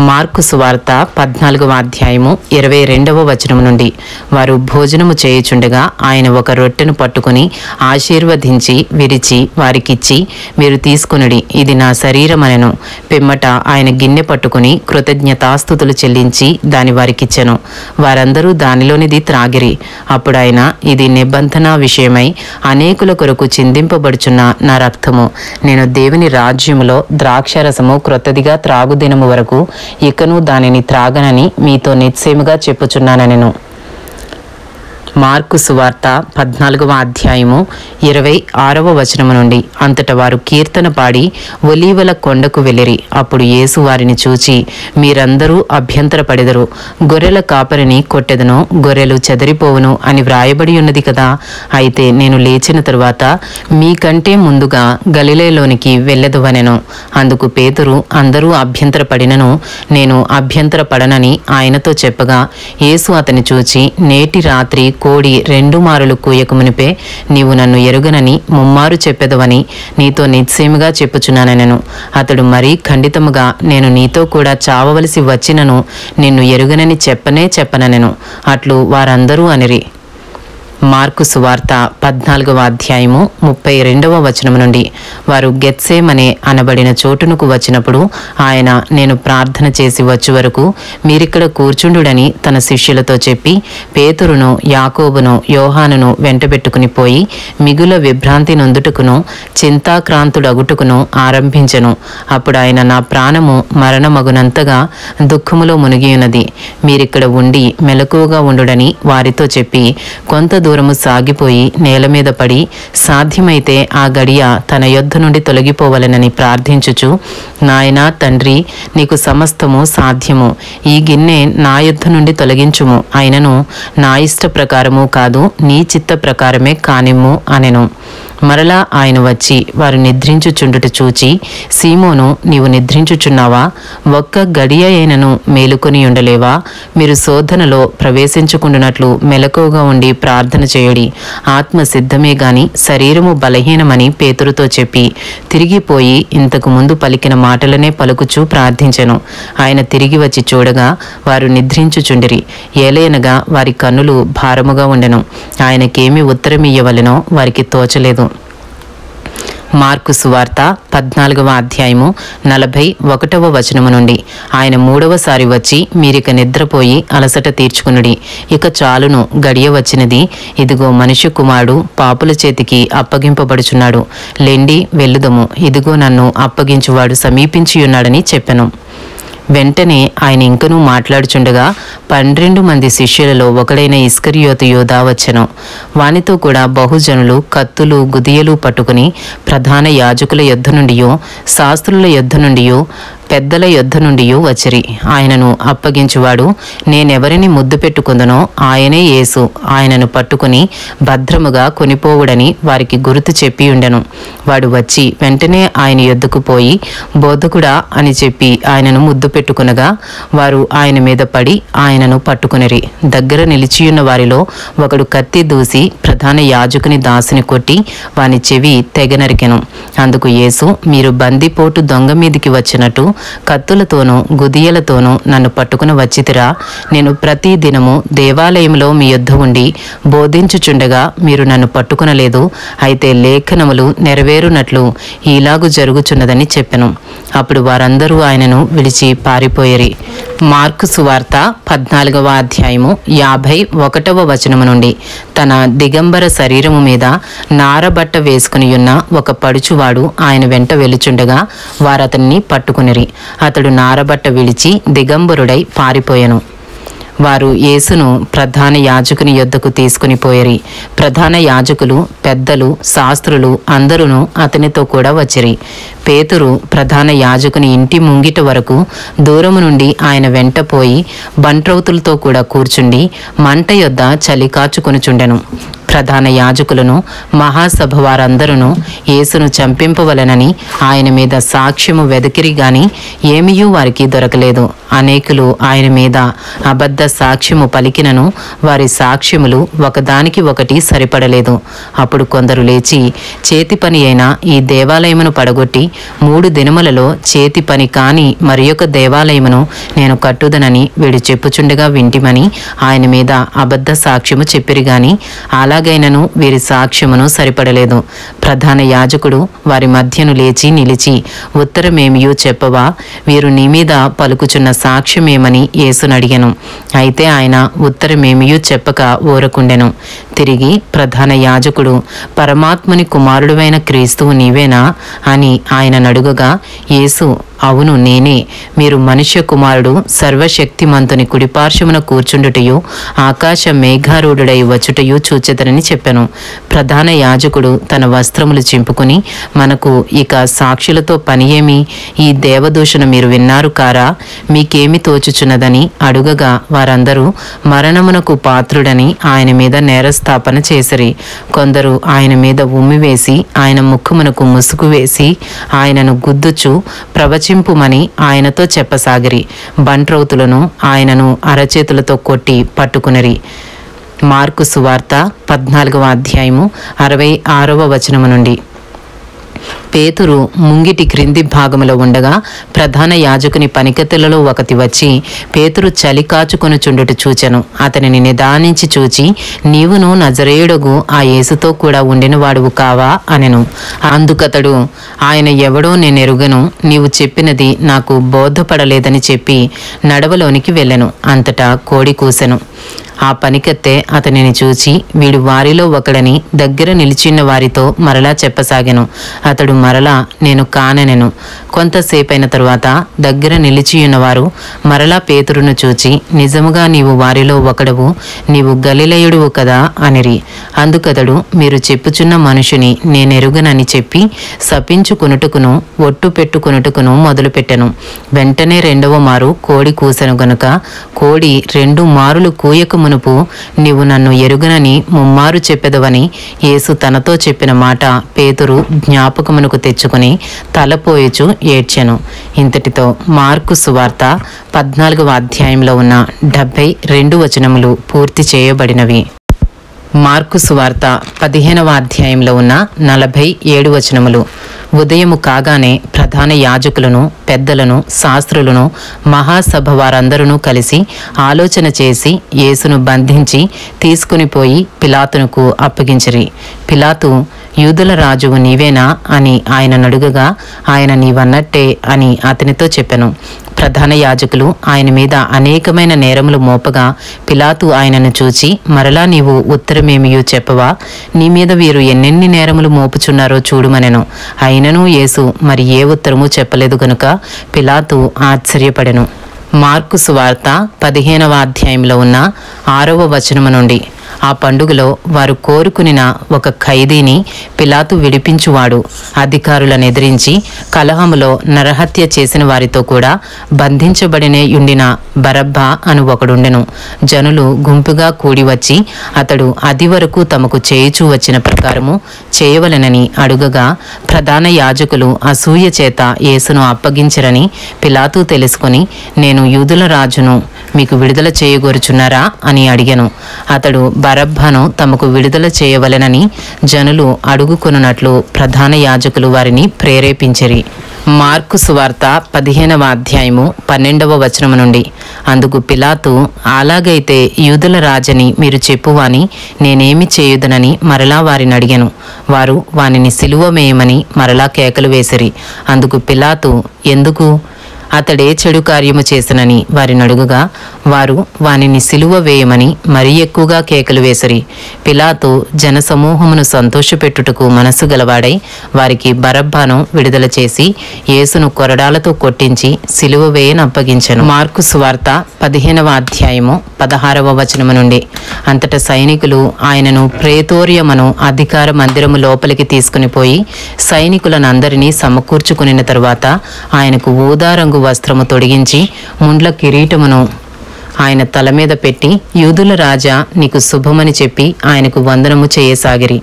మార్కు సువార్త 14వ అధ్యాయము 22వ వచనం నుండి. వారు భోజనము చేయుచుండగా ఆయన ఒక రొట్టెను పట్టుకుని ఆశీర్వదించి విరిచి వారికిచ్చి, మీరు తీసుకునుడి, ఇది నా శరీరమనెను. పిమ్మట ఆయన గిన్నె పట్టుకుని కృతజ్ఞతాస్తుతులు చెల్లించి దాని వారికిచ్చెను. వారందరూ దానిలోనిది త్రాగిరి. అప్పుడు ఆయన, ఇది నిబంధన విషయమై అనేకుల కొరకు చిందింపబడుచున్న నా రక్తము. నేను దేవుని రాజ్యములో ద్రాక్షరసము క్రొత్తదిగా త్రాగుదినము వరకు ఇకను దానిని త్రాగనని మీతో నిశ్చయముగా చెప్పుచున్నానెను. మార్కు సువార్త 14వ అధ్యాయము 26వ వచనము నుండి. అంతటా వారు కీర్తన పాడి ఒలీవల కొండకు వెళ్ళిరి. అప్పుడు యేసు వారిని చూచి, మీరందరూ అభ్యంతరపడెదరు. గొర్రెల కాపరిని కొట్టెదను, గొర్రెలు చెదరిపోవును అని వ్రాయబడి ఉన్నది కదా. అయితే నేను లేచిన తరువాత మీకంటే ముందుగా గలిలయలోనికి వెళ్ళెదవనెను. అందుకు పేతురు, అందరూ అభ్యంతరపడినను నేను అభ్యంతరపడనని ఆయనతో చెప్పగా, యేసు అతని చూచి, నేటి రాత్రి కోడి 2 మారులు కూయకమునిపే నీవు నన్ను ఎరుగనని ముమ్మారు చెప్పెదవని నీతో నిశ్చయముగా చెప్పుచున్నానెను. అతడు మరీ ఖండితముగా, నేను నీతో కూడా చావవలసి వచ్చినను నిన్ను ఎరుగనని చెప్పనెను. అట్లు వారందరూ అనిరి. మార్కు సువార్త 14వ అధ్యాయము 32వ వచనం నుండి. వారు గెత్సేమనే అనబడిన చోటునకు వచ్చినప్పుడు ఆయన, నేను ప్రార్థన చేసి వచ్చే వరకు మీరిక్కడ కూర్చుండుడని తన శిష్యులతో చెప్పి, పేతురును యాకోబును యోహానును వెంటబెట్టుకుని పోయి మిగుల విభ్రాంతి నొందుటకును చింతాక్రాంతుడగుటకును ఆరంభించెను. అప్పుడు ఆయన, నా ప్రాణము మరణమగునంతగా దుఃఖములో మునిగియున్నది. మీరిక్కడ ఉండి మెలకువగా ఉండుడని వారితో చెప్పి కొంత దూరము సాగిపోయి నేల మీద పడి, సాధ్యమైతే ఆ గడియ తన యొద్ద నుండి తొలగిపోవలెనని ప్రార్థించుచు, నాయనా తండ్రి, నీకు సమస్తము సాధ్యము, ఈ గిన్నె నా యొద్ద నుండి తొలగించుము, అయినను నా ఇష్ట ప్రకారము కాదు, నీ చిత్త ప్రకారమే కానిమ్ము అనెను. మరలా ఆయన వచ్చి వారు నిద్రించుచుండుట చూచి, సీమోను, నీవు నిద్రించుచున్నావా? ఒక్క గడియ అయినను మేలుకొని ఉండలేవా? మీరు శోధనలో ప్రవేశించుకుంటున్నట్లు మెలకువగా ఉండి ప్రార్థన చేయుడి. ఆత్మ సిద్ధమే గాని శరీరము బలహీనమని పేతురుతో చెప్పి తిరిగిపోయి ఇంతకు ముందు పలికిన మాటలనే పలుకుచూ ప్రార్థించెను. ఆయన తిరిగి వచ్చి చూడగా వారు నిద్రించుచుండిరి. ఏలయనగా వారి కన్నులు భారముగా ఉండెను. ఆయనకేమి ఉత్తరమియ్యవలెనో వారికి తోచలేదు. మార్కు సువార్త 14వ అధ్యాయము 41వ వచనము నుండి. ఆయన 3వసారి వచ్చి, మీరిక నిద్రపోయి అలసట తీర్చుకునుడి, ఇక చాలును, గడియ వచ్చినది. ఇదిగో మనుష్య కుమారుడు పాపుల చేతికి అప్పగింపబడుచున్నాడు. లెండి, వెళ్ళుదము, ఇదిగో నన్ను అప్పగించువాడు సమీపించియున్నాడని చెప్పెను. వెంటనే ఆయన ఇంకనూ మాట్లాడుచుండగా 12 మంది శిష్యులలో ఒకడైన ఇస్కరియోతు యూదా వచ్చెను. వానితో కూడా బహుజనులు కత్తులు గుదియలు పట్టుకుని ప్రధాన యాజకుల యొద్ద నుండియో శాస్త్రుల యొద్ద నుండియో పెద్దల యొద్ద నుండి వచ్చిరి. ఆయనను అప్పగించువాడు, నేనెవరిని ముద్దు పెట్టుకుందనో ఆయనే యేసు, ఆయనను పట్టుకుని భద్రముగా కొనిపోవుడని వారికి గుర్తు చెప్పి ఉండెను. వాడు వచ్చి వెంటనే ఆయన యొద్దకు పోయి, బోధకుడా అని చెప్పి ఆయనను ముద్దు పెట్టుకునగా వారు ఆయన మీద పడి ఆయనను పట్టుకునిరి. దగ్గర నిలిచియున్న వారిలో ఒకడు కత్తి దూసి ప్రధాన యాజకుని దాసుని కొట్టి వాని చెవి తెగ నరికెను. అందుకు యేసు, మీరు బందిపోటు దొంగ మీదికి వచ్చినట్టు కత్తులతోనూ గుదియలతోనూ నన్ను పట్టుకుని వచ్చితిరా? నేను ప్రతి దినము దేవాలయంలో మీ యొద్ద ఉండి బోధించుచుండగా మీరు నన్ను పట్టుకునలేదు. అయితే లేఖనములు నెరవేరునట్లు ఈలాగు జరుగుచున్నదని చెప్పెను. అప్పుడు వారందరూ ఆయనను విడిచి పారిపోయిరి. మార్కు సువార్త 14వ అధ్యాయము 51వ వచనము నుండి. తన దిగంబర శరీరము మీద నారబట్ట వేసుకుని ఉన్న ఒక పడుచువాడు ఆయన వెంట వెలుచుండగా వారతన్ని పట్టుకునిరి. అతడు నారబట్ట విడిచి దిగంబరుడై పారిపోయెను. వారు యేసును ప్రధాన యాజకుని యొద్దకు తీసుకుని పోయిరి. ప్రధాన యాజకులు, పెద్దలు, శాస్త్రులు అందరూ అతనితో కూడా వచ్చిరి. పేతురు ప్రధాన యాజకుని ఇంటి ముంగిట వరకు దూరము నుండి ఆయన వెంట పోయి బంట్రౌతులతో కూడా కూర్చుండి మంట యొద్ద చలి కాచుకొనుచుండెను. ప్రధాన యాజకులను, మహాసభ వారందరూ యేసును చంపింపవలెనని ఆయన మీద సాక్ష్యము వెదకిరి గాని ఏమీయూ వారికి దొరకలేదు. అనేకులు ఆయన మీద అబద్ధ సాక్ష్యము పలికినను వారి సాక్ష్యములు ఒకదానికి ఒకటి సరిపడలేదు. అప్పుడు కొందరు లేచి చేతి పని అయిన ఈ దేవాలయమును పడగొట్టి 3 దినములలో చేతి పని కాని మరి ఒక దేవాలయమును నేను కట్టుదనని వీడు చెప్పుచుండగా వింటిమని ఆయన మీద అబద్ధ సాక్ష్యము చెప్పిరి గాని అలాగైనను వీరి సాక్ష్యమును సరిపడలేదు. ప్రధాన యాజకుడు వారి మధ్యను లేచి నిలిచి, ఉత్తరమేమియూ చెప్పవా? వీరు నీ మీద పలుకుచున్న సాక్ష్యమేమని యేసును అడిగెను. అయితే ఆయన ఉత్తరమేమియూ చెప్పక ఊరకుండెను. తిరిగి ప్రధాన యాజకుడు, పరమాత్ముని కుమారుడువైన క్రీస్తువు నీవేనా అని ఆయన నడుగగా యేసు, అవును నేనే. మీరు మనుష్య కుమారుడు సర్వశక్తిమంతుని కుడిపార్శ్వమున కూర్చుండుటయు ఆకాశ మేఘారూఢుడై వచ్చుటయు చూచెదరని చెప్పెను. ప్రధాన యాజకుడు తన వస్త్రములు చింపుకుని, మనకు ఇక సాక్షులతో పని ఏమి? ఈ దేవదూషణ మీరు విన్నారు కారా? మీకేమి తోచుచున్నదని అడుగగా వారందరూ మరణమునకు పాత్రుడని ఆయన మీద నేరస్థాపన చేసిరి. కొందరు ఆయన మీద ఉమ్మివేసి ఆయన ముఖమునకు ముసుగు వేసి ఆయనను గుద్దుచు ప్రవచింపుమని ఆయనతో చెప్పసాగిరి. బంట్రౌతులను ఆయనను అరచేతులతో కొట్టి పట్టుకునిరి. మార్కు సువార్త 14వ అధ్యాయము 66వ వచనము నుండి. పేతురు ముంగిటి క్రింది భాగములో ఉండగా ప్రధాన యాజకుని పనికత్తెలలో ఒకటి వచ్చి పేతురు చలి కాచుకొనుచుండుట చూచెను. అతనిని నిదానించి చూచి, నీవును నజరేయుడగు ఆ యేసుతో కూడా ఉండిన వాడువు కావా అనెను. అందుకతడు, ఆయన ఎవడో నేనెరుగను, నీవు చెప్పినది నాకు బోధపడలేదని చెప్పి నడవలోనికి వెళ్ళెను. అంతటా కోడి కూసెను. ఆ పనికత్తె అతనిని చూచి, వీడు వారిలో ఒకడని దగ్గర నిలిచిన్న వారితో మరలా చెప్పసాగెను. అతడు మరలా, నేను కాననెను. కొంతసేపైన తరువాత దగ్గర నిలిచియున్నవారు మరలా పేతురును చూచి, నిజముగా నీవు వారిలో ఒకడవు, నీవు గలిలయుడువు కదా అనిరి. అందుకతడు, మీరు చెప్పుచున్న మనుషుని నేనెరుగనని చెప్పి శపించుకొనుటకును ఒట్టు పెట్టుకొనుటకును మొదలుపెట్టెను. వెంటనే 2వ మారు కోడి కూసెను గనుక కోడి 2 మారులు కూయక మునుపు నీవు నన్ను ఎరుగనని ముమ్మారు చెప్పెదవని యేసు తనతో చెప్పిన మాట పేతురు జ్ఞాపకమునకు తెచ్చుకుని తలపోయచు ఏడ్చెను. ఇంతటితో మార్కు సువార్త 14వ అధ్యాయంలో ఉన్న 72 వచనములు పూర్తి చేయబడినవి. మార్కు సువార్త 15వ అధ్యాయంలో ఉన్న 47 వచనములు. ఉదయము కాగానే ప్రధాన యాజకులను, పెద్దలను, శాస్త్రులను, మహాసభ వారందరూ కలిసి ఆలోచన చేసి యేసును బంధించి తీసుకుని పోయి పిలాతునకు అప్పగించిరి. పిలాతు, యూదుల రాజువు నీవేనా అని ఆయన నడుగగా ఆయన నీవన్నట్టే అని అతనితో చెప్పెను. ప్రధాన యాజకులు ఆయన మీద అనేకమైన నేరములు మోపగా పిలాతు ఆయనను చూచి, మరలా నీవు ఉత్తరమేమియూ చెప్పవా? నీ మీద వీరు ఎన్నెన్ని నేరములు మోపుచున్నారో చూడుమనెను. అయినను యేసు మరి ఏ ఉత్తరము చెప్పలేదు గనుక పిలాతు ఆశ్చర్యపడెను. మార్కు సువార్త 15వ అధ్యాయంలో ఉన్న 6వ వచనము నుండి. ఆ పండుగలో వారు కోరుకునిన ఒక ఖైదీని పిలాతు విడిపించువాడు. అధికారులను ఎదిరించి కలహములో నరహత్య చేసిన వారితో కూడా బంధించబడినే యుండిన బరబ్బా అను ఒకడుండెను. జనులు గుంపుగా కూడి వచ్చి అతడు అది వరకు తమకు చేయుచూ వచ్చిన ప్రకారము చేయవలెనని అడుగగా ప్రధాన యాజకులు అసూయ చేత యేసును అప్పగించరని పిలాతు తెలుసుకుని, నేను యూదుల రాజును, మీకు విడుదల చేయగోరుచున్నారా అని అడిగెను. అతడు బరబ్బను తమకు విడుదల చేయవలెనని జనులు అడుగుకొనున్నట్లు ప్రధాన యాజకులు వారిని ప్రేరేపించిరి. మార్కు సువార్త 15వ అధ్యాయము 12వ వచనము నుండి. అందుకు పిలాతు, అలాగైతే యూదుల రాజని మీరు చెప్పువాని నేనేమి చేయుదనని మరలా వారిని అడిగెను. వారు వానిని సిలువ వేయమని మరలా కేకలు వేసిరి. అందుకు పిలాతు, ఎందుకు? అతడే చెడు కార్యము చేసనని వారిని అడుగుగా వారు వానిని సిలువ వేయమని మరీ ఎక్కువగా కేకలు వేసిరి. పిలాతు జనసమూహమును సంతోషపెట్టుటకు మనసు గలవాడై వారికి బరబ్బను విడుదల చేసి యేసును కొరడాలతో కొట్టించి సిలువ వేయనప్పగించెను. మార్కు సువార్త 15వ అధ్యాయము 16వ వచనము నుండి. అంతటా సైనికులు ఆయనను ప్రేతోరియమను అధికార మందిరము లోపలికి తీసుకుని పోయి సైనికులనందరినీ సమకూర్చుకునిన తరువాత ఆయనకు ఊదారంగు వస్త్రము తొడిగించి ముండ్ల కిరీటమును ఆయన తల మీద పెట్టి, యూదుల రాజా, నీకు శుభమని చెప్పి ఆయనకు వందనము చేయసాగిరి.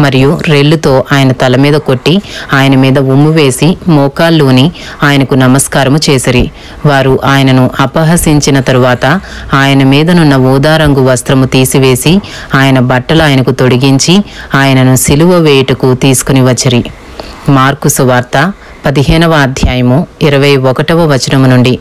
మరియు రెల్లుతో ఆయన తల మీద కొట్టి ఆయన మీద ఉమ్ము వేసి మోకాళ్ళూని ఆయనకు నమస్కారము చేసిరి. వారు ఆయనను అపహసించిన తరువాత ఆయన మీదనున్న ఊదారంగు వస్త్రము తీసివేసి ఆయన బట్టలు ఆయనకు తొడిగించి ఆయనను సిలువ వేయుటకు తీసుకుని వచ్చిరి. మార్కు సువార్త 15వ అధ్యాయము 21వ వచనము నుండి.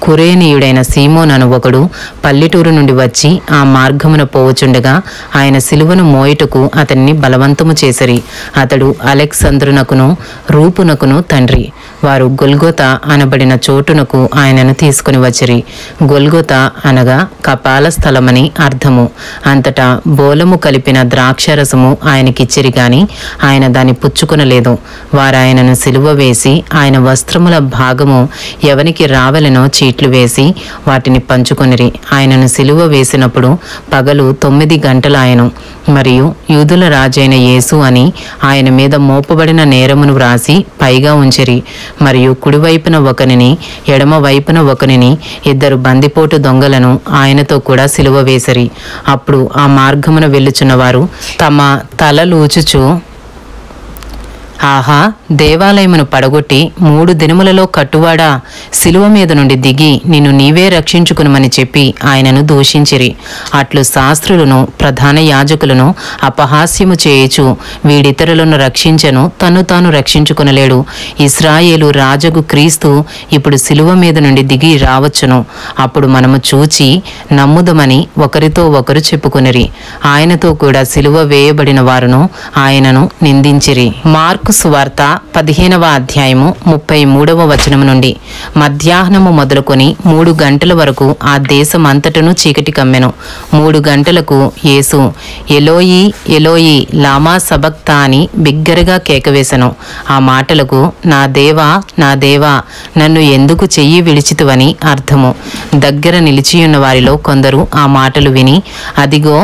కురేనీయుడైన సీమోను అను ఒకడు పల్లెటూరు నుండి వచ్చి ఆ మార్గమున పోవుచుండగా ఆయన సిలువను మోయుటకు అతన్ని బలవంతము చేసిరి. అతడు అలెగ్జంద్రునకును రూపునకును తండ్రి. వారు గొల్గొతా అనబడిన చోటునకు ఆయనను తీసుకుని వచ్చిరి. గొల్గొతా అనగా కపాల స్థలమని అర్థము. అంతటా బోలము కలిపిన ద్రాక్షరసము ఆయనకిచ్చిరి గాని ఆయన దాన్ని పుచ్చుకొనలేదు. వారాయనను సిలువ వేసి ఆయన వస్త్రముల భాగము ఎవనికి రావలెనో చీట్లు వేసి వాటిని పంచుకొనిరి. ఆయనను సిలువ వేసినప్పుడు పగలు 9 గంటలాయను. మరియు యూదుల రాజైన యేసు అని ఆయన మీద మోపబడిన నేరమును వ్రాసి పైగా ఉంచిరి. మరియు కుడివైపున ఒకనిని, ఎడమ వైపున ఒకనిని, 2 బందిపోటు దొంగలను ఆయనతో కూడా సిలువ వేసిరి. అప్పుడు ఆ మార్గమున వెళ్ళుచున్న వారు తమ తలలూచుచు, ఆహా, దేవాలయమును పడగొట్టి 3 దినములలో కట్టువాడా, సిలువ మీద నుండి దిగి నిన్ను నీవే రక్షించుకునమని చెప్పి ఆయనను దూషించిరి. అట్లు శాస్త్రులను ప్రధాన యాజకులను అపహాస్యము చేయుచు, వీడితరులను రక్షించను, తన్ను తాను రక్షించుకునలేడు. ఇశ్రాయేలు రాజగు క్రీస్తు ఇప్పుడు సిలువ మీద నుండి దిగి రావచ్చును. అప్పుడు మనము చూచి నమ్ముదమని ఒకరితో ఒకరు చెప్పుకొనిరి. ఆయనతో కూడా సిలువ వేయబడిన వారును ఆయనను నిందించిరి. మార్కు సువార్త 15వ అధ్యాయము 33వ వచనము నుండి. మధ్యాహ్నము మొదలుకొని 3 గంటల వరకు ఆ దేశమంతటను చీకటి కమ్మెను. 3 గంటలకు యేసు, ఎలోయి ఎలోయి లామా సబక్తా అని బిగ్గరగా కేకవేశను. ఆ మాటలకు, నా దేవా నా దేవా, నన్ను ఎందుకు చెయ్యి విడిచితువని అర్థము. దగ్గర నిలిచియున్న వారిలో కొందరు ఆ మాటలు విని, అదిగో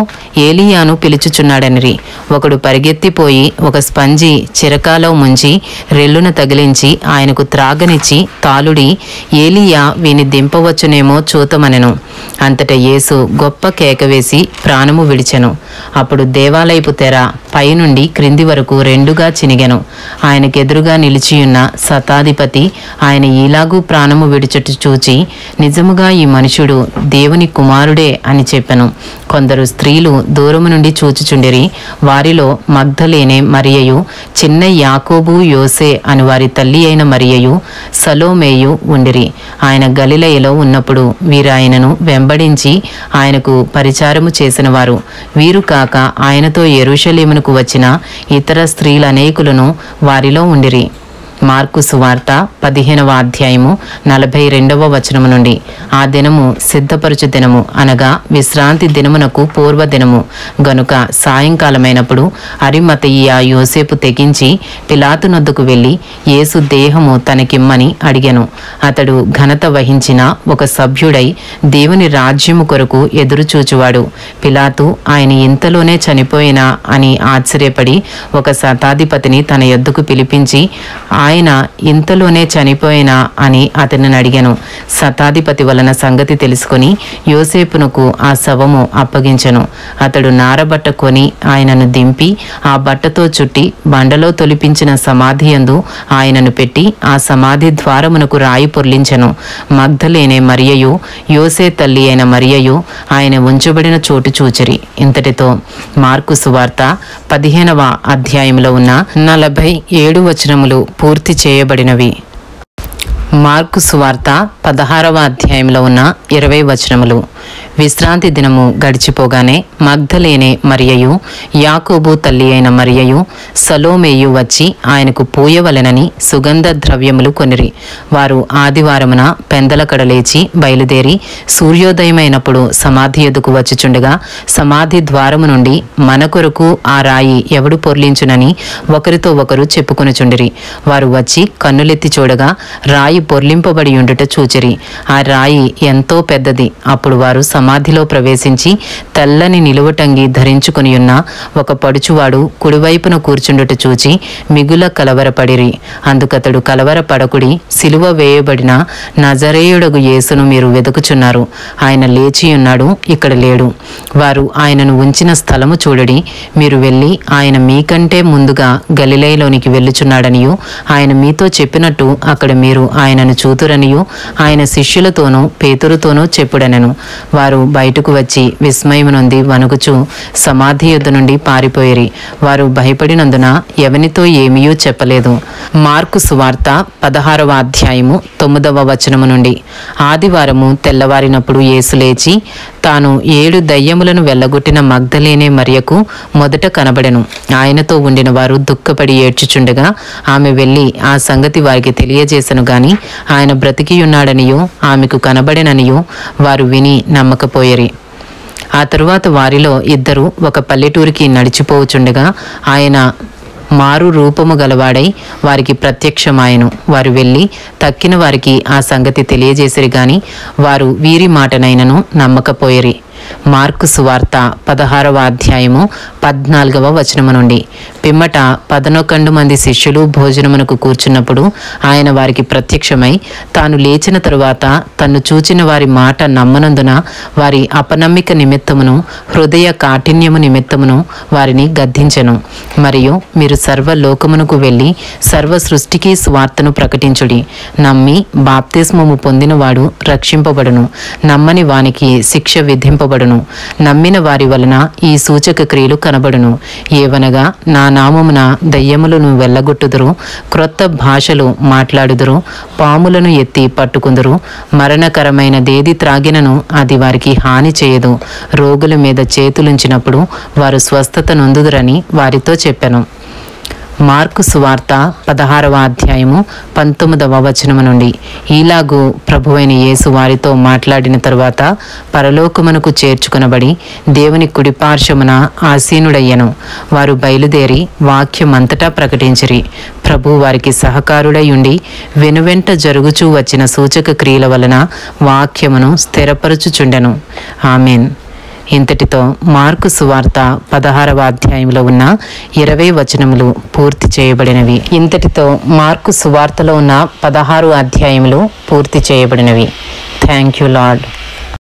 ఏలియాను పిలుచుచున్నాడనిరి. ఒకడు పరిగెత్తిపోయి ఒక స్పంజి చిరకాలో ముంచి రెల్లున తగిలించి ఆయనకు త్రాగనిచ్చి తాలుడి, ఏలియా వీని దింపవచ్చునేమో చూతమనెను. అంతట యేసు గొప్ప కేకవేసి ప్రాణము విడిచెను. అప్పుడు దేవాలయపు తెర పైనుండి క్రింది వరకు 2గా చినిగెను. ఆయనకెదురుగా నిలిచియున్న శతాధిపతి ఆయన ఈలాగూ ప్రాణము విడిచుట చూచి, నిజముగా ఈ మనుషుడు దేవుని కుమారుడే అని చెప్పెను. కొందరు స్త్రీలు దూరము నుండి చూచుచుండిరి. వారిలో మగ్ధలేనే మరియయు, చిన్న యాకోబు, యోసే అని వారి తల్లి అయిన మరియయు, సలోమేయు ఉండిరి. ఆయన గలిలయలో ఉన్నప్పుడు వీరాయనను వెంబడించి ఆయనకు పరిచారము చేసిన వారు. వీరు కాక ఆయనతో యెరూషలేమునకు వచ్చిన ఇతర స్త్రీలనేకులను వారిలో ఉండిరి. మార్కు సువార్త 15వ అధ్యాయము 42వ వచనము నుండి. ఆ దినము సిద్ధపరచు దినము అనగా విశ్రాంతి దినమునకు పూర్వదినము గనుక సాయంకాలమైనప్పుడు అరిమతయి ఆ యోసేపు తెగించి పిలాతు నొద్దకు వెళ్ళి యేసు దేహము తనకిమ్మని అడిగెను. అతడు ఘనత వహించిన ఒక సభ్యుడై దేవుని రాజ్యము కొరకు ఎదురుచూచువాడు. పిలాతు ఆయన ఇంతలోనే చనిపోయినా అని ఆశ్చర్యపడి ఒక శతాధిపతిని తన యొద్దకు పిలిపించి, ఆయన ఇంతలోనే చనిపోయినా అని అతనిని అడిగాను. శతాధిపతి వలన సంగతి తెలుసుకొని యోసేపునకు ఆ శవము అప్పగించెను. అతడు నారబట్ట కొని ఆయనను దింపి ఆ బట్టతో చుట్టి బండలో తొలిపించిన సమాధి యందు ఆయనను పెట్టి ఆ సమాధి ద్వారమునకు రాయి పొర్లించెను. మగ్ధలేనే మరియయు, యోసే తల్లి అయిన మరియయు ఆయన ఉంచబడిన చోటు చూచిరి. ఇంతటితో మార్కు సువార్త 15వ అధ్యాయంలో ఉన్న 47 వచనములు పూర్తి చేయబడినవి. మార్కు సువార్త 16వ అధ్యాయంలో ఉన్న 20 వచనములు. విశ్రాంతి దినము గడిచిపోగానే మగ్ధలేనే మరియయు, యాకోబు తల్లి అయిన మరియయు, సలోమేయు వచ్చి ఆయనకు పూయవలెనని సుగంధ ద్రవ్యములు కొనిరి. వారు ఆదివారమున పెందలకడ లేచి బయలుదేరి సూర్యోదయమైనప్పుడు సమాధి ఎదుకు వచ్చుచుండగా సమాధి ద్వారము నుండి మన కొరకు ఆ రాయి ఎవడు పొర్లించునని ఒకరితో ఒకరు చెప్పుకొనుచుండిరి. వారు వచ్చి కన్నులెత్తి చూడగా రాయి పొర్లింపబడి ఉండుట చూచిరి. ఆ రాయి ఎంతో పెద్దది. అప్పుడు వారు సమాధిలో ప్రవేశించి తెల్లని నిలువటంగి ధరించుకుని ఉన్న ఒక పడుచువాడు కుడివైపున కూర్చుండుట చూచి మిగుల కలవరపడిరి. అందుకతడు, కలవరపడకుడి, సిలువ వేయబడిన నజరేయుడగు యేసును మీరు వెతుకుచున్నారు. ఆయన లేచియున్నాడు, ఇక్కడ లేడు. వారు ఆయనను ఉంచిన స్థలము చూడడి. మీరు వెళ్ళి ఆయన మీకంటే ముందుగా గలిలయలోనికి వెళ్ళుచున్నాడనియు ఆయన మీతో చెప్పినట్టు అక్కడ మీరు ఆయనను చూతురనియు ఆయన శిష్యులతోనూ పేతురుతోనూ చెప్పుడనెను. వారు బయటకు వచ్చి విస్మయము నొంది వణుకుచు సమాధి యొద్ద నుండి పారిపోయిరి. వారు భయపడినందున ఎవనితో ఏమీయూ చెప్పలేదు. మార్కు సువార్త 16వ అధ్యాయము 9వ వచనము నుండి. ఆదివారము తెల్లవారినప్పుడు యేసు లేచి తాను 7 దయ్యములను వెళ్ళగొట్టిన మగ్దలేనే మరియకు మొదట కనబడెను. ఆయనతో ఉండిన వారు దుఃఖపడి ఏడ్చుచుండగా ఆమె వెళ్ళి ఆ సంగతి వారికి తెలియజేసెను గాని ఆయన బ్రతికియున్నాడనియో ఆమెకు కనబడెననియో వారు విని నమ్మకపోయిరి. ఆ తరువాత వారిలో 2 ఒక పల్లెటూరికి నడిచిపోవుచుండగా ఆయన మారు రూపము గలవాడై వారికి ప్రత్యక్షమాయెను. వారు వెళ్ళి తక్కిన వారికి ఆ సంగతి తెలియజేసిరి గాని వారు వీరి మాటనైనను నమ్మకపోయిరి. మార్కు సువార్త 16వ అధ్యాయము 14వ వచనము నుండి. పిమ్మట 11 మంది శిష్యులు భోజనమునకు కూర్చున్నప్పుడు ఆయన వారికి ప్రత్యక్షమై తాను లేచిన తరువాత తన్ను చూచిన వారి మాట నమ్మనందున వారి అపనమ్మిక నిమిత్తమును హృదయ కాఠిన్యము నిమిత్తమును వారిని గద్దించెను. మరియు మీరు సర్వలోకమునకు వెళ్ళి సర్వ సృష్టికి సువార్తను ప్రకటించుడి. నమ్మి బాప్తిస్మము పొందినవాడు రక్షింపబడును, నమ్మని వానికి శిక్ష విధింపబడును. నమ్మిన వారి వలన ఈ సూచక క్రియలు కనబడును. ఏవనగా నా నామమున దయ్యములను వెళ్ళగొట్టుదురు, క్రొత్త భాషలు మాట్లాడుదురు, పాములను ఎత్తి పట్టుకుందురు, మరణకరమైనదేది త్రాగినను అది వారికి హాని చేయదు, రోగుల మీద చేతులుంచినప్పుడు వారు స్వస్థత నొందుదురని వారితో చెప్పెను. మార్కు సువార్త 16వ అధ్యాయము 19వ వచనము నుండి. ఈలాగు ప్రభువైన యేసు వారితో మాట్లాడిన తరువాత పరలోకమునకు చేర్చుకొనబడి దేవుని కుడిపార్శ్వమున ఆసీనుడయ్యను. వారు బయలుదేరి వాక్యమంతటా ప్రకటించిరి. ప్రభు వారికి సహకారుడై ఉండి వెనువెంట జరుగుచూ వచ్చిన సూచక క్రియల వలన వాక్యమును స్థిరపరచుచుండెను. ఆమెన్. ఇంతటితో మార్కు సువార్త 16వ అధ్యాయంలో ఉన్న 20 వచనములు పూర్తి చేయబడినవి. ఇంతటితో మార్కు సువార్తలో ఉన్న 16 అధ్యాయములు పూర్తి చేయబడినవి. Thank you lord.